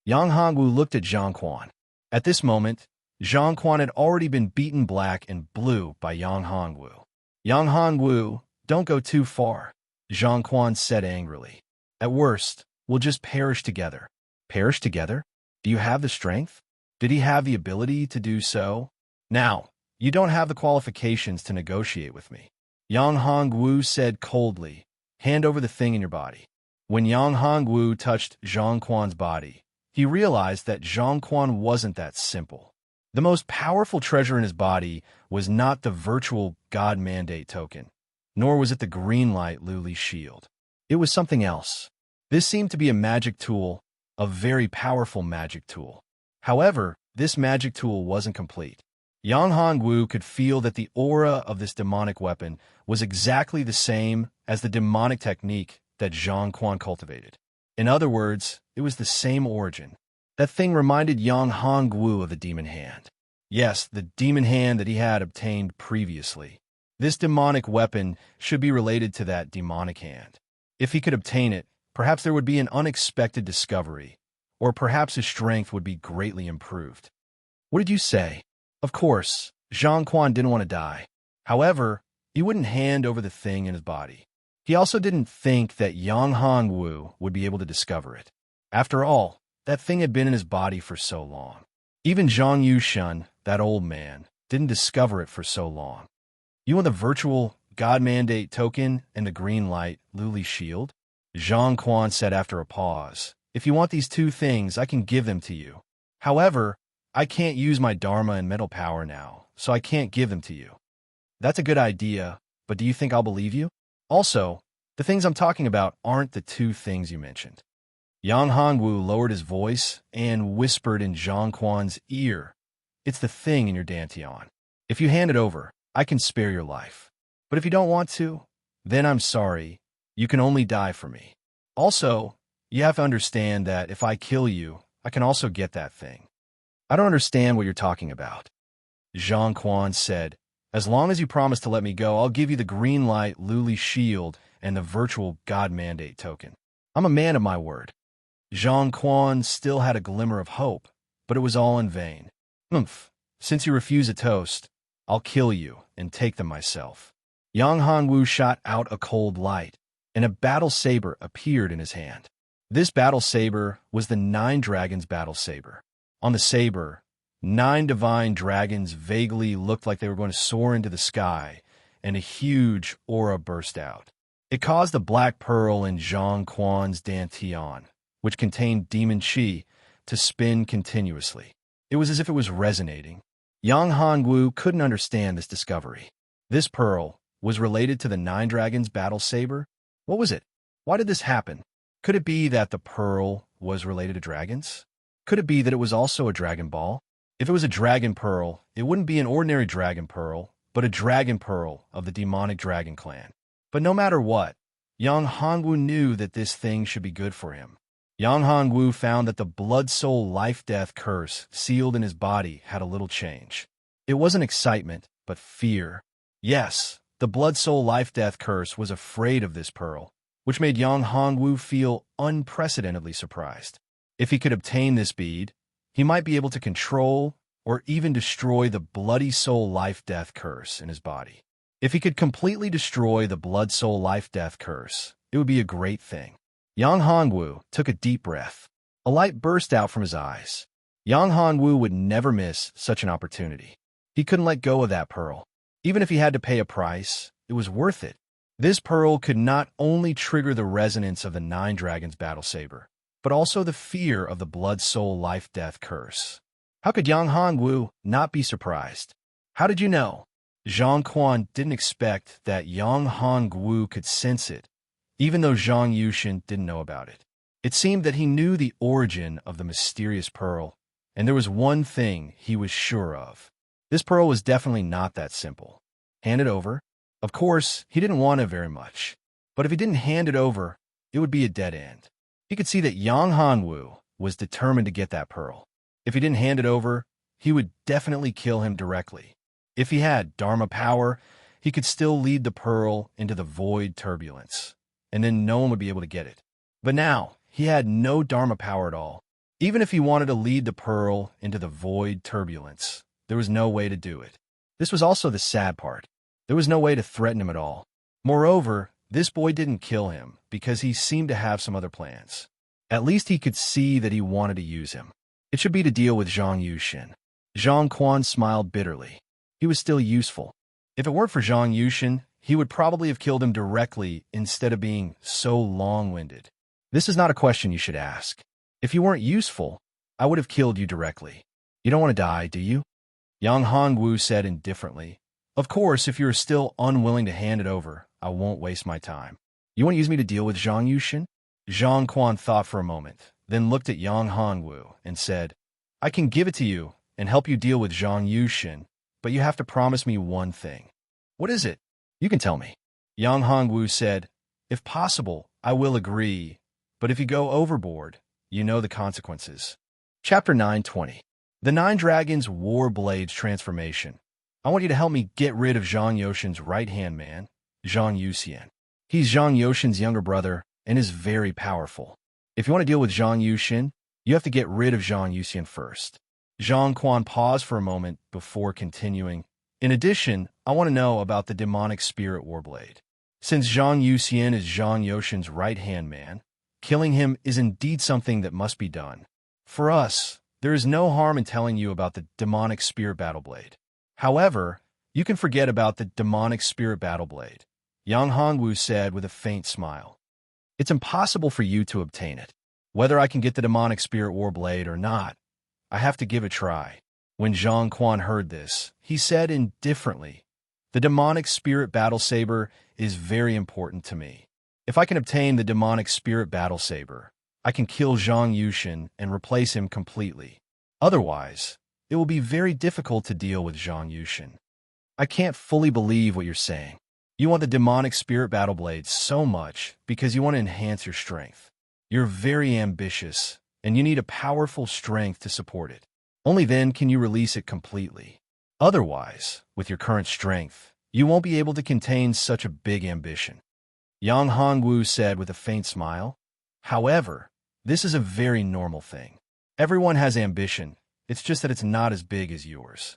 Yang Hongwu looked at Zhang Quan. At this moment, Zhang Quan had already been beaten black and blue by Yang Hongwu. Yang Hongwu, don't go too far, Zhang Quan said angrily. At worst, we'll just perish together. Perish together? Do you have the strength? Did he have the ability to do so? Now, you don't have the qualifications to negotiate with me. Yang Hongwu said coldly, hand over the thing in your body. When Yang Hongwu touched Zhang Quan's body, he realized that Zhang Quan wasn't that simple. The most powerful treasure in his body was not the virtual God Mandate token, nor was it the green light Luli shield. It was something else. This seemed to be a magic tool, a very powerful magic tool. However, this magic tool wasn't complete. Yang Hongwu could feel that the aura of this demonic weapon was exactly the same as the demonic technique that Zhang Quan cultivated. In other words, it was the same origin. That thing reminded Yang Hongwu of the demon hand. Yes, the demon hand that he had obtained previously. This demonic weapon should be related to that demonic hand. If he could obtain it, perhaps there would be an unexpected discovery, or perhaps his strength would be greatly improved. What did you say? Of course, Zhang Quan didn't want to die. However, he wouldn't hand over the thing in his body. He also didn't think that Yang Hongwu would be able to discover it. After all, that thing had been in his body for so long. Even Zhang Yushun, that old man, didn't discover it for so long. You want the virtual God Mandate token and the green light Luli shield? Zhang Quan said after a pause. If you want these two things, I can give them to you. However, I can't use my Dharma and mental power now, so I can't give them to you. That's a good idea, but do you think I'll believe you? Also, the things I'm talking about aren't the two things you mentioned. Yang Hongwu lowered his voice and whispered in Zhang Quan's ear. It's the thing in your dantian. If you hand it over, I can spare your life. But if you don't want to, then I'm sorry. You can only die for me. Also, you have to understand that if I kill you, I can also get that thing. I don't understand what you're talking about. Zhang Quan said, as long as you promise to let me go, I'll give you the green light Luli shield and the virtual God Mandate token. I'm a man of my word. Zhang Quan still had a glimmer of hope, but it was all in vain. Since you refuse a toast, I'll kill you and take them myself. Yang Hongwu shot out a cold light, and a battle saber appeared in his hand. This battle saber was the 9 Dragons battle saber. On the saber, 9 divine dragons vaguely looked like they were going to soar into the sky, and a huge aura burst out. It caused the black pearl in Zhang Quan's dantian, which contained demon qi, to spin continuously. It was as if it was resonating. Yang Hongwu couldn't understand this discovery. This pearl was related to the 9 Dragons battle saber? What was it? Why did this happen? Could it be that the pearl was related to dragons? Could it be that it was also a dragon ball? If it was a dragon pearl, it wouldn't be an ordinary dragon pearl, but a dragon pearl of the demonic dragon clan. But no matter what, Yang Hongwu knew that this thing should be good for him. Yang Hongwu found that the blood-soul life-death curse sealed in his body had a little change. It wasn't excitement, but fear. Yes, the blood-soul life-death curse was afraid of this pearl, which made Yang Hongwu feel unprecedentedly surprised. If he could obtain this bead, he might be able to control or even destroy the bloody soul life-death curse in his body. If he could completely destroy the blood-soul life-death curse, it would be a great thing. Yang Hongwu took a deep breath. A light burst out from his eyes. Yang Hongwu would never miss such an opportunity. He couldn't let go of that pearl. Even if he had to pay a price, it was worth it. This pearl could not only trigger the resonance of the 9 Dragons battle saber, but also the fear of the blood-soul life-death curse. How could Yang Hongwu not be surprised? How did you know? Zhang Quan didn't expect that Yang Hongwu could sense it, even though Zhang Yushun didn't know about it. It seemed that he knew the origin of the mysterious pearl, and there was one thing he was sure of. This pearl was definitely not that simple. Hand it over? Of course, he didn't want it very much. But if he didn't hand it over, it would be a dead end. He could see that Yang Hongwu was determined to get that pearl. If he didn't hand it over, he would definitely kill him directly. If he had Dharma power, he could still lead the pearl into the void turbulence, and then no one would be able to get it. But now, he had no Dharma power at all. Even if he wanted to lead the pearl into the void turbulence, there was no way to do it. This was also the sad part. There was no way to threaten him at all. Moreover, this boy didn't kill him because he seemed to have some other plans. At least he could see that he wanted to use him. It should be to deal with Zhang Yushun. Zhang Quan smiled bitterly. He was still useful. If it weren't for Zhang Yushun, he would probably have killed him directly instead of being so long-winded. This is not a question you should ask. If you weren't useful, I would have killed you directly. You don't want to die, do you? Yang Hongwu said indifferently. Of course, if you're still unwilling to hand it over, I won't waste my time. You want to use me to deal with Zhang Yushun? Zhang Quan thought for a moment, then looked at Yang Hongwu and said, I can give it to you and help you deal with Zhang Yushun, but you have to promise me one thing. What is it? You can tell me. Yang Hongwu said, if possible, I will agree, but if you go overboard, you know the consequences. Chapter 920. The 9 Dragons War Blades Transformation. I want you to help me get rid of Zhang Yushun's right-hand man, Zhang Yuxian. He's Zhang Yushun's younger brother and is very powerful. If you want to deal with Zhang Yushun, you have to get rid of Zhang Yuxian first. Zhang Quan paused for a moment before continuing. In addition, I want to know about the demonic spirit warblade. Since Zhang Yuxian is Zhang Yoshin's right-hand man, killing him is indeed something that must be done. For us, there is no harm in telling you about the demonic spirit battle blade. However, you can forget about the demonic spirit battle blade, Yang Hongwu said with a faint smile. It's impossible for you to obtain it. Whether I can get the demonic spirit warblade or not, I have to give it a try. When Zhang Quan heard this, he said indifferently, the demonic spirit battle saber is very important to me. If I can obtain the demonic spirit battle saber, I can kill Zhang Yushin and replace him completely. Otherwise, it will be very difficult to deal with Zhang Yushin. I can't fully believe what you're saying. You want the demonic spirit battle blade so much because you want to enhance your strength. You're very ambitious, and you need a powerful strength to support it. Only then can you release it completely. Otherwise, with your current strength, you won't be able to contain such a big ambition. Yang Hongwu said with a faint smile. However, this is a very normal thing. Everyone has ambition, it's just that it's not as big as yours.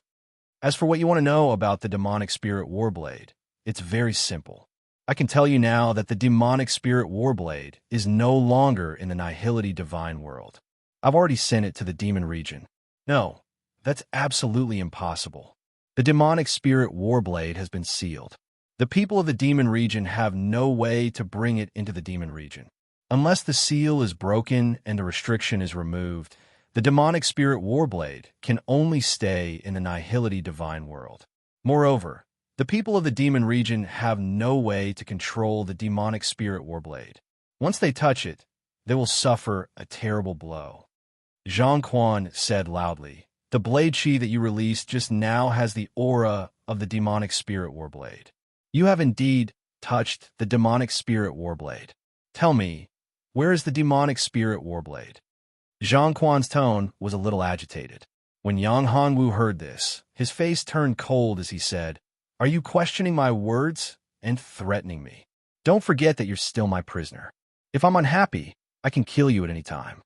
As for what you want to know about the demonic spirit warblade, it's very simple. I can tell you now that the demonic spirit warblade is no longer in the Nihility divine world. I've already sent it to the demon region. No, that's absolutely impossible. The demonic spirit warblade has been sealed. The people of the demon region have no way to bring it into the demon region. Unless the seal is broken and the restriction is removed, the demonic spirit warblade can only stay in the Nihility divine world. Moreover, the people of the demon region have no way to control the demonic spirit warblade. Once they touch it, they will suffer a terrible blow. Zhang Quan said loudly, the blade chi that you released just now has the aura of the demonic spirit warblade. You have indeed touched the demonic spirit warblade. Tell me, where is the demonic spirit warblade? Zhang Quan's tone was a little agitated. When Yang Hongwu heard this, his face turned cold as he said, are you questioning my words and threatening me? Don't forget that you're still my prisoner. If I'm unhappy, I can kill you at any time.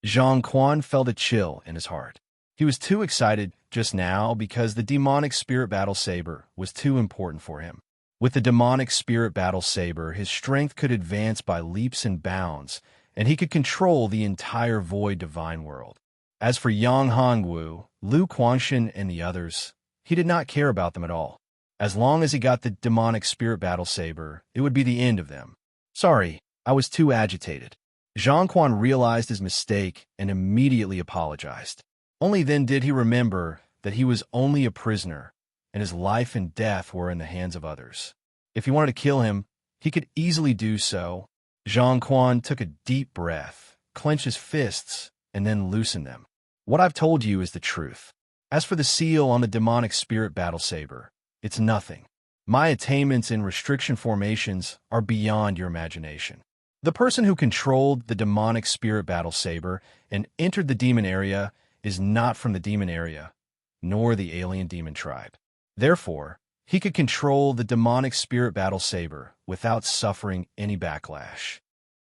Zhang Quan felt a chill in his heart. He was too excited just now because the demonic spirit battle saber was too important for him. With the demonic spirit battle saber, his strength could advance by leaps and bounds, and he could control the entire void divine world. As for Yang Hongwu, Lu Quanshan, and the others, he did not care about them at all. As long as he got the demonic spirit battle saber, it would be the end of them. Sorry, I was too agitated. Zhang Quan realized his mistake and immediately apologized. Only then did he remember that he was only a prisoner, and his life and death were in the hands of others. If he wanted to kill him, he could easily do so. Zhang Quan took a deep breath, clenched his fists, and then loosened them. What I've told you is the truth. As for the seal on the demonic spirit battle saber, it's nothing. My attainments in restriction formations are beyond your imagination. The person who controlled the demonic spirit battle saber and entered the demon area is not from the demon area, nor the alien demon tribe. Therefore, he could control the demonic spirit battle saber without suffering any backlash.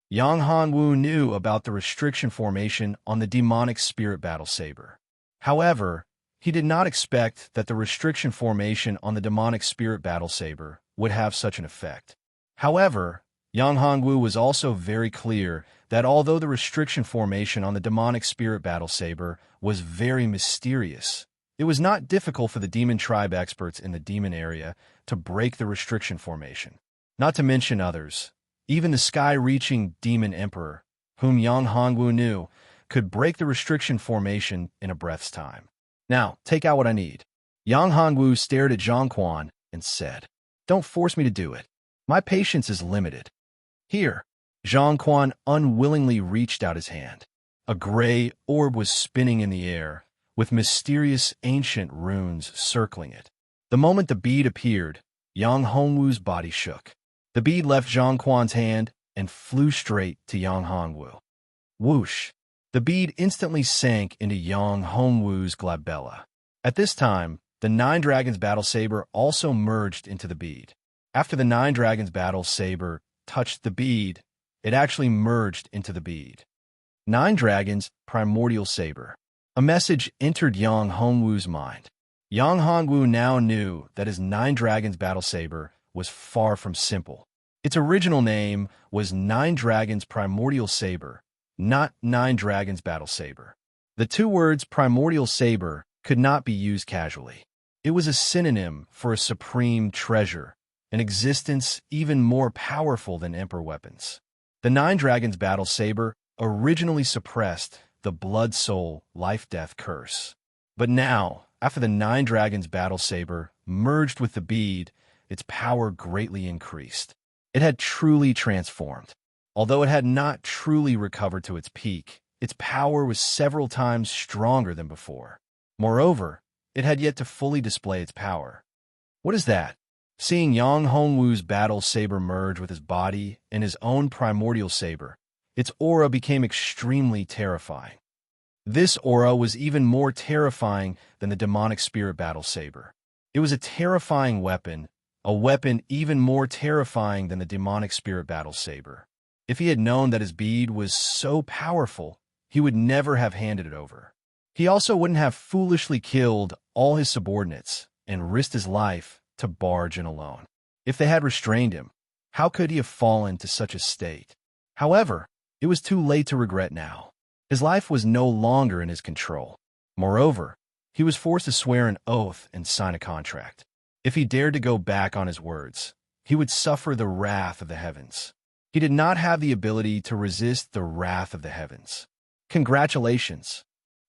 Yang Hongwu knew about the restriction formation on the demonic spirit battle saber. However, he did not expect that the restriction formation on the demonic spirit battle saber would have such an effect. However, Yang Hongwu was also very clear that although the restriction formation on the demonic spirit battle saber was very mysterious, it was not difficult for the demon tribe experts in the demon area to break the restriction formation. Not to mention others, even the sky-reaching demon emperor, whom Yang Hongwu knew, could break the restriction formation in a breath's time. Now, take out what I need. Yang Hongwu stared at Zhang Quan and said, don't force me to do it. My patience is limited. Here, Zhang Quan unwillingly reached out his hand. A gray orb was spinning in the air, with mysterious ancient runes circling it. The moment the bead appeared, Yang Hongwu's body shook. The bead left Zhang Quan's hand and flew straight to Yang Hongwu. Whoosh! The bead instantly sank into Yang Hongwu's glabella. At this time, the Nine Dragons battle saber also merged into the bead. After the Nine Dragons battle saber touched the bead, it actually merged into the bead. Nine Dragons primordial saber. A message entered Yang Hongwu's mind. Yang Hongwu now knew that his Nine Dragons battle saber was far from simple. Its original name was Nine Dragons Primordial Saber, not Nine Dragons Battle Saber. The two words primordial saber could not be used casually. It was a synonym for a supreme treasure, an existence even more powerful than emperor weapons. The Nine Dragons Battle Saber originally suppressed the blood-soul life-death curse. But now, after the Nine Dragons Battle Saber merged with the bead, its power greatly increased. It had truly transformed. Although it had not truly recovered to its peak, its power was several times stronger than before. Moreover, it had yet to fully display its power. What is that? Seeing Yang Hongwu's battle saber merge with his body and his own primordial saber, its aura became extremely terrifying. This aura was even more terrifying than the demonic spirit battle saber. It was a terrifying weapon, a weapon even more terrifying than the demonic spirit battle saber. If he had known that his bead was so powerful, he would never have handed it over. He also wouldn't have foolishly killed all his subordinates and risked his life to barge in alone. If they had restrained him, how could he have fallen to such a state? However, it was too late to regret now. His life was no longer in his control. Moreover, he was forced to swear an oath and sign a contract. If he dared to go back on his words, he would suffer the wrath of the heavens. He did not have the ability to resist the wrath of the heavens. Congratulations!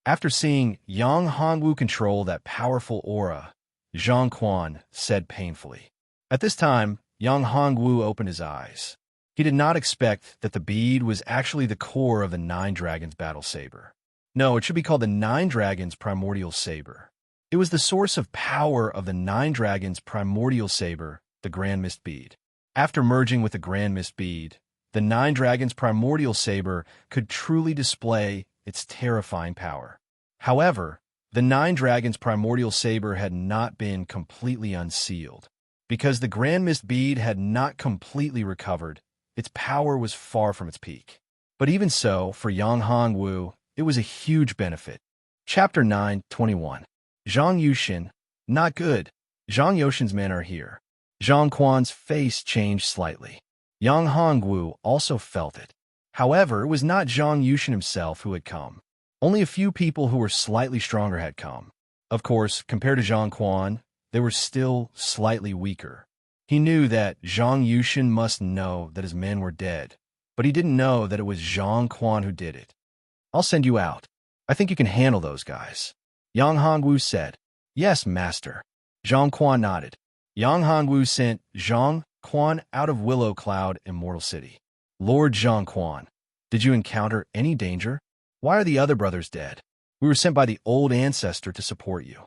After seeing Yang Hongwu control that powerful aura, Zhang Quan said painfully. At this time, Yang Hongwu opened his eyes. He did not expect that the bead was actually the core of the Nine Dragons battle saber. No, it should be called the Nine Dragons Primordial Saber. It was the source of power of the Nine Dragons Primordial Saber, the Grand Mist Bead. After merging with the Grand Mist Bead, the Nine Dragons Primordial Saber could truly display its terrifying power. However, the Nine Dragons Primordial Saber had not been completely unsealed. Because the Grand Mist Bead had not completely recovered, its power was far from its peak. But even so, for Yang Hongwu, it was a huge benefit. Chapter 9:21. Zhang Yuxin. Not good. Zhang Yuxin's men are here. Zhang Quan's face changed slightly. Yang Hongwu also felt it. However, it was not Zhang Yuxin himself who had come. Only a few people who were slightly stronger had come. Of course, compared to Zhang Quan, they were still slightly weaker. He knew that Zhang Yuxin must know that his men were dead, but he didn't know that it was Zhang Quan who did it. I'll send you out. I think you can handle those guys. Yang Hongwu said. Yes, master. Zhang Quan nodded. Yang Hongwu sent Zhang Quan out of Willow Cloud Immortal City. Lord Zhang Quan, did you encounter any danger? Why are the other brothers dead? We were sent by the old ancestor to support you.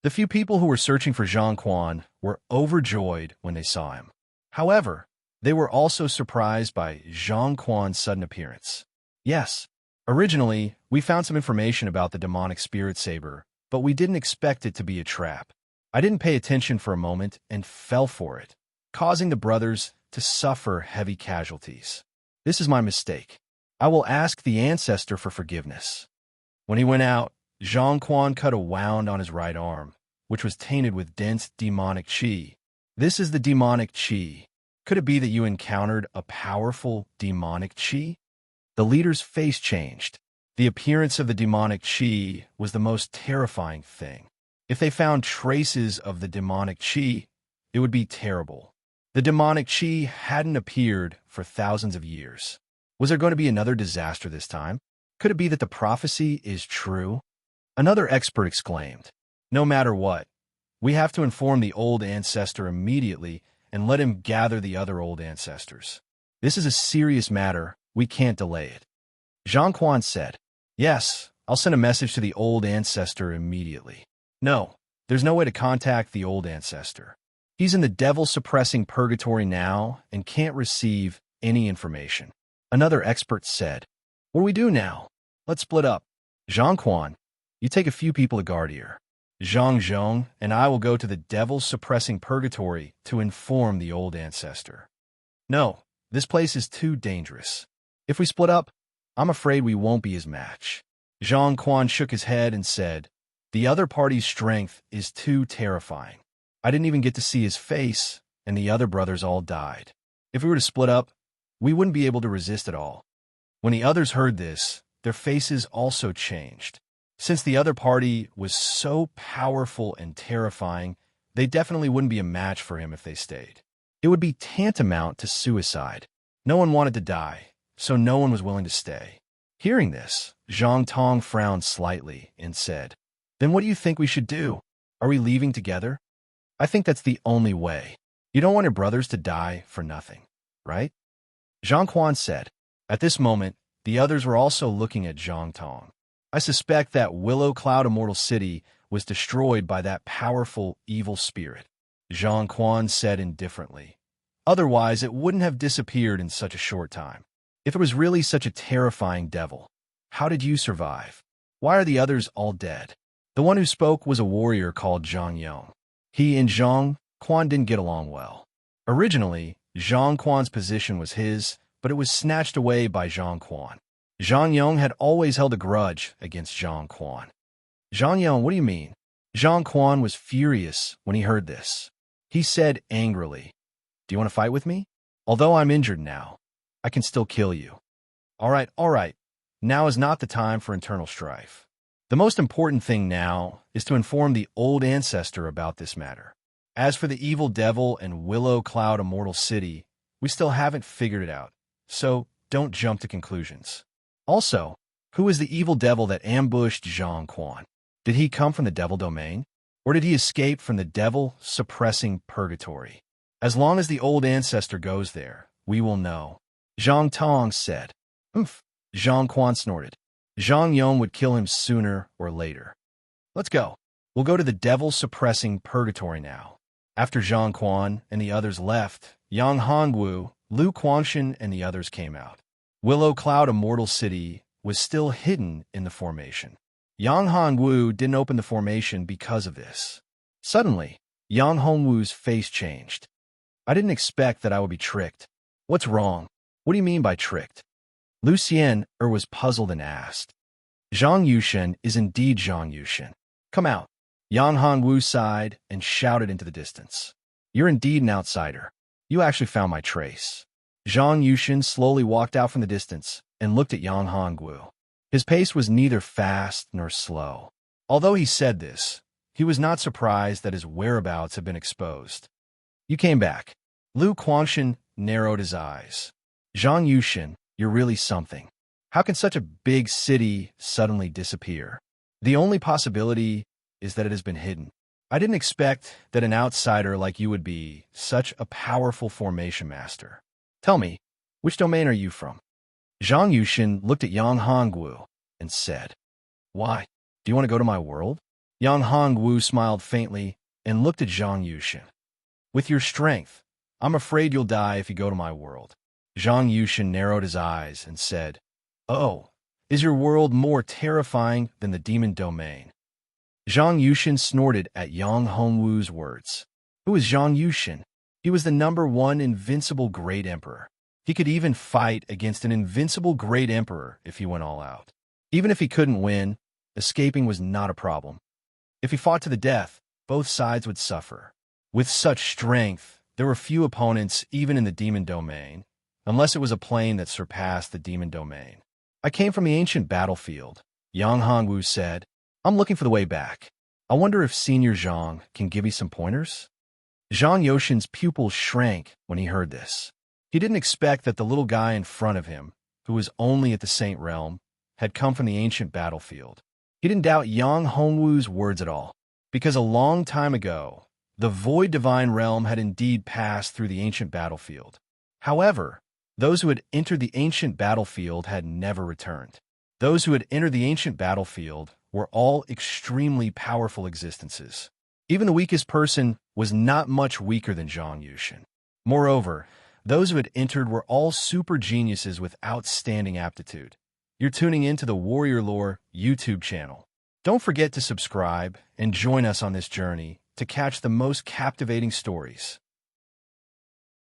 The few people who were searching for Zhang Quan were overjoyed when they saw him. However, they were also surprised by Zhang Quan's sudden appearance. Yes, originally, we found some information about the demonic spirit saber, but we didn't expect it to be a trap. I didn't pay attention for a moment and fell for it, causing the brothers to suffer heavy casualties. This is my mistake. I will ask the ancestor for forgiveness. When he went out, Zhang Quan cut a wound on his right arm, which was tainted with dense demonic qi. This is the demonic qi. Could it be that you encountered a powerful demonic qi? The leader's face changed. The appearance of the demonic qi was the most terrifying thing. If they found traces of the demonic qi, it would be terrible. The demonic qi hadn't appeared for thousands of years. Was there going to be another disaster this time? Could it be that the prophecy is true? Another expert exclaimed, no matter what, we have to inform the old ancestor immediately and let him gather the other old ancestors. This is a serious matter. We can't delay it. Zhang Quan said, yes, I'll send a message to the old ancestor immediately. No, there's no way to contact the old ancestor. He's in the devil-suppressing purgatory now and can't receive any information. Another expert said, what do we do now? Let's split up. Zhang Quan, you take a few people to guard here. Zhang Zhong and I will go to the devil-suppressing purgatory to inform the old ancestor. No, this place is too dangerous. If we split up, I'm afraid we won't be his match. Zhang Quan shook his head and said, "The other party's strength is too terrifying. I didn't even get to see his face, and the other brothers all died. If we were to split up, we wouldn't be able to resist at all." When the others heard this, their faces also changed. Since the other party was so powerful and terrifying, they definitely wouldn't be a match for him if they stayed. It would be tantamount to suicide. No one wanted to die, so no one was willing to stay. Hearing this, Zhang Tong frowned slightly and said, "Then what do you think we should do? Are we leaving together? I think that's the only way. You don't want your brothers to die for nothing, right?" Zhang Quan said. At this moment, the others were also looking at Zhang Tong. "I suspect that Willow Cloud Immortal City was destroyed by that powerful evil spirit," Zhang Quan said indifferently. "Otherwise, it wouldn't have disappeared in such a short time. If it was really such a terrifying devil, how did you survive? Why are the others all dead?" The one who spoke was a warrior called Zhang Yong. He and Zhang Quan didn't get along well. Originally, Zhang Quan's position was his, but it was snatched away by Zhang Quan. Zhang Yong had always held a grudge against Zhang Quan. "Zhang Yong, what do you mean?" Zhang Quan was furious when he heard this. He said angrily, "Do you want to fight with me? Although I'm injured now, I can still kill you." All right. Now is not the time for internal strife. The most important thing now is to inform the old ancestor about this matter. As for the evil devil and Willow Cloud Immortal City, we still haven't figured it out, so don't jump to conclusions. Also, who is the evil devil that ambushed Zhang Quan? Did he come from the devil domain? Or did he escape from the devil-suppressing purgatory? As long as the old ancestor goes there, we will know. Zhang Tong said. "Oomph." Zhang Quan snorted. Zhang Yong would kill him sooner or later. "Let's go. We'll go to the devil-suppressing purgatory now." After Zhang Quan and the others left, Yang Hongwu, Lu Quangshan, and the others came out. Willow Cloud Immortal City was still hidden in the formation. Yang Hongwu didn't open the formation because of this. Suddenly, Yang Hongwu's face changed. "I didn't expect that I would be tricked." "What's wrong? What do you mean by tricked?" Lu Xian'er was puzzled and asked. "Zhang Yushen is indeed Zhang Yushen. Come out." Yang Hongwu sighed and shouted into the distance. "You're indeed an outsider. You actually found my trace." Zhang Yushen slowly walked out from the distance and looked at Yang Hongwu. His pace was neither fast nor slow. Although he said this, he was not surprised that his whereabouts had been exposed. "You came back." Lu Quangshan narrowed his eyes. "Zhang Yushen, you're really something. How can such a big city suddenly disappear? The only possibility is that it has been hidden. I didn't expect that an outsider like you would be such a powerful formation master. Tell me, which domain are you from?" Zhang Yushen looked at Yang Hongwu and said, "Why? Do you want to go to my world?" Yang Hongwu smiled faintly and looked at Zhang Yushen. "With your strength, I'm afraid you'll die if you go to my world." Zhang Yushen narrowed his eyes and said, "Oh, is your world more terrifying than the demon domain?" Zhang Yushen snorted at Yang Hongwu's words. Who is Zhang Yushen? He was the #1 invincible great emperor. He could even fight against an invincible great emperor if he went all out. Even if he couldn't win, escaping was not a problem. If he fought to the death, both sides would suffer. With such strength, there were few opponents even in the demon domain, unless it was a plane that surpassed the demon domain. "I came from the ancient battlefield," Yang Hongwu said. "I'm looking for the way back. I wonder if Senior Zhang can give me some pointers?" Zhang Yushen's pupils shrank when he heard this. He didn't expect that the little guy in front of him, who was only at the Saint Realm, had come from the ancient battlefield. He didn't doubt Yang Hongwu's words at all, because a long time ago, the Void Divine Realm had indeed passed through the ancient battlefield. However, those who had entered the ancient battlefield had never returned. Those who had entered the ancient battlefield were all extremely powerful existences. Even the weakest person was not much weaker than Zhang Yushen. Moreover, those who had entered were all super geniuses with outstanding aptitude. You're tuning into the Warrior Lore YouTube channel. Don't forget to subscribe and join us on this journey to catch the most captivating stories.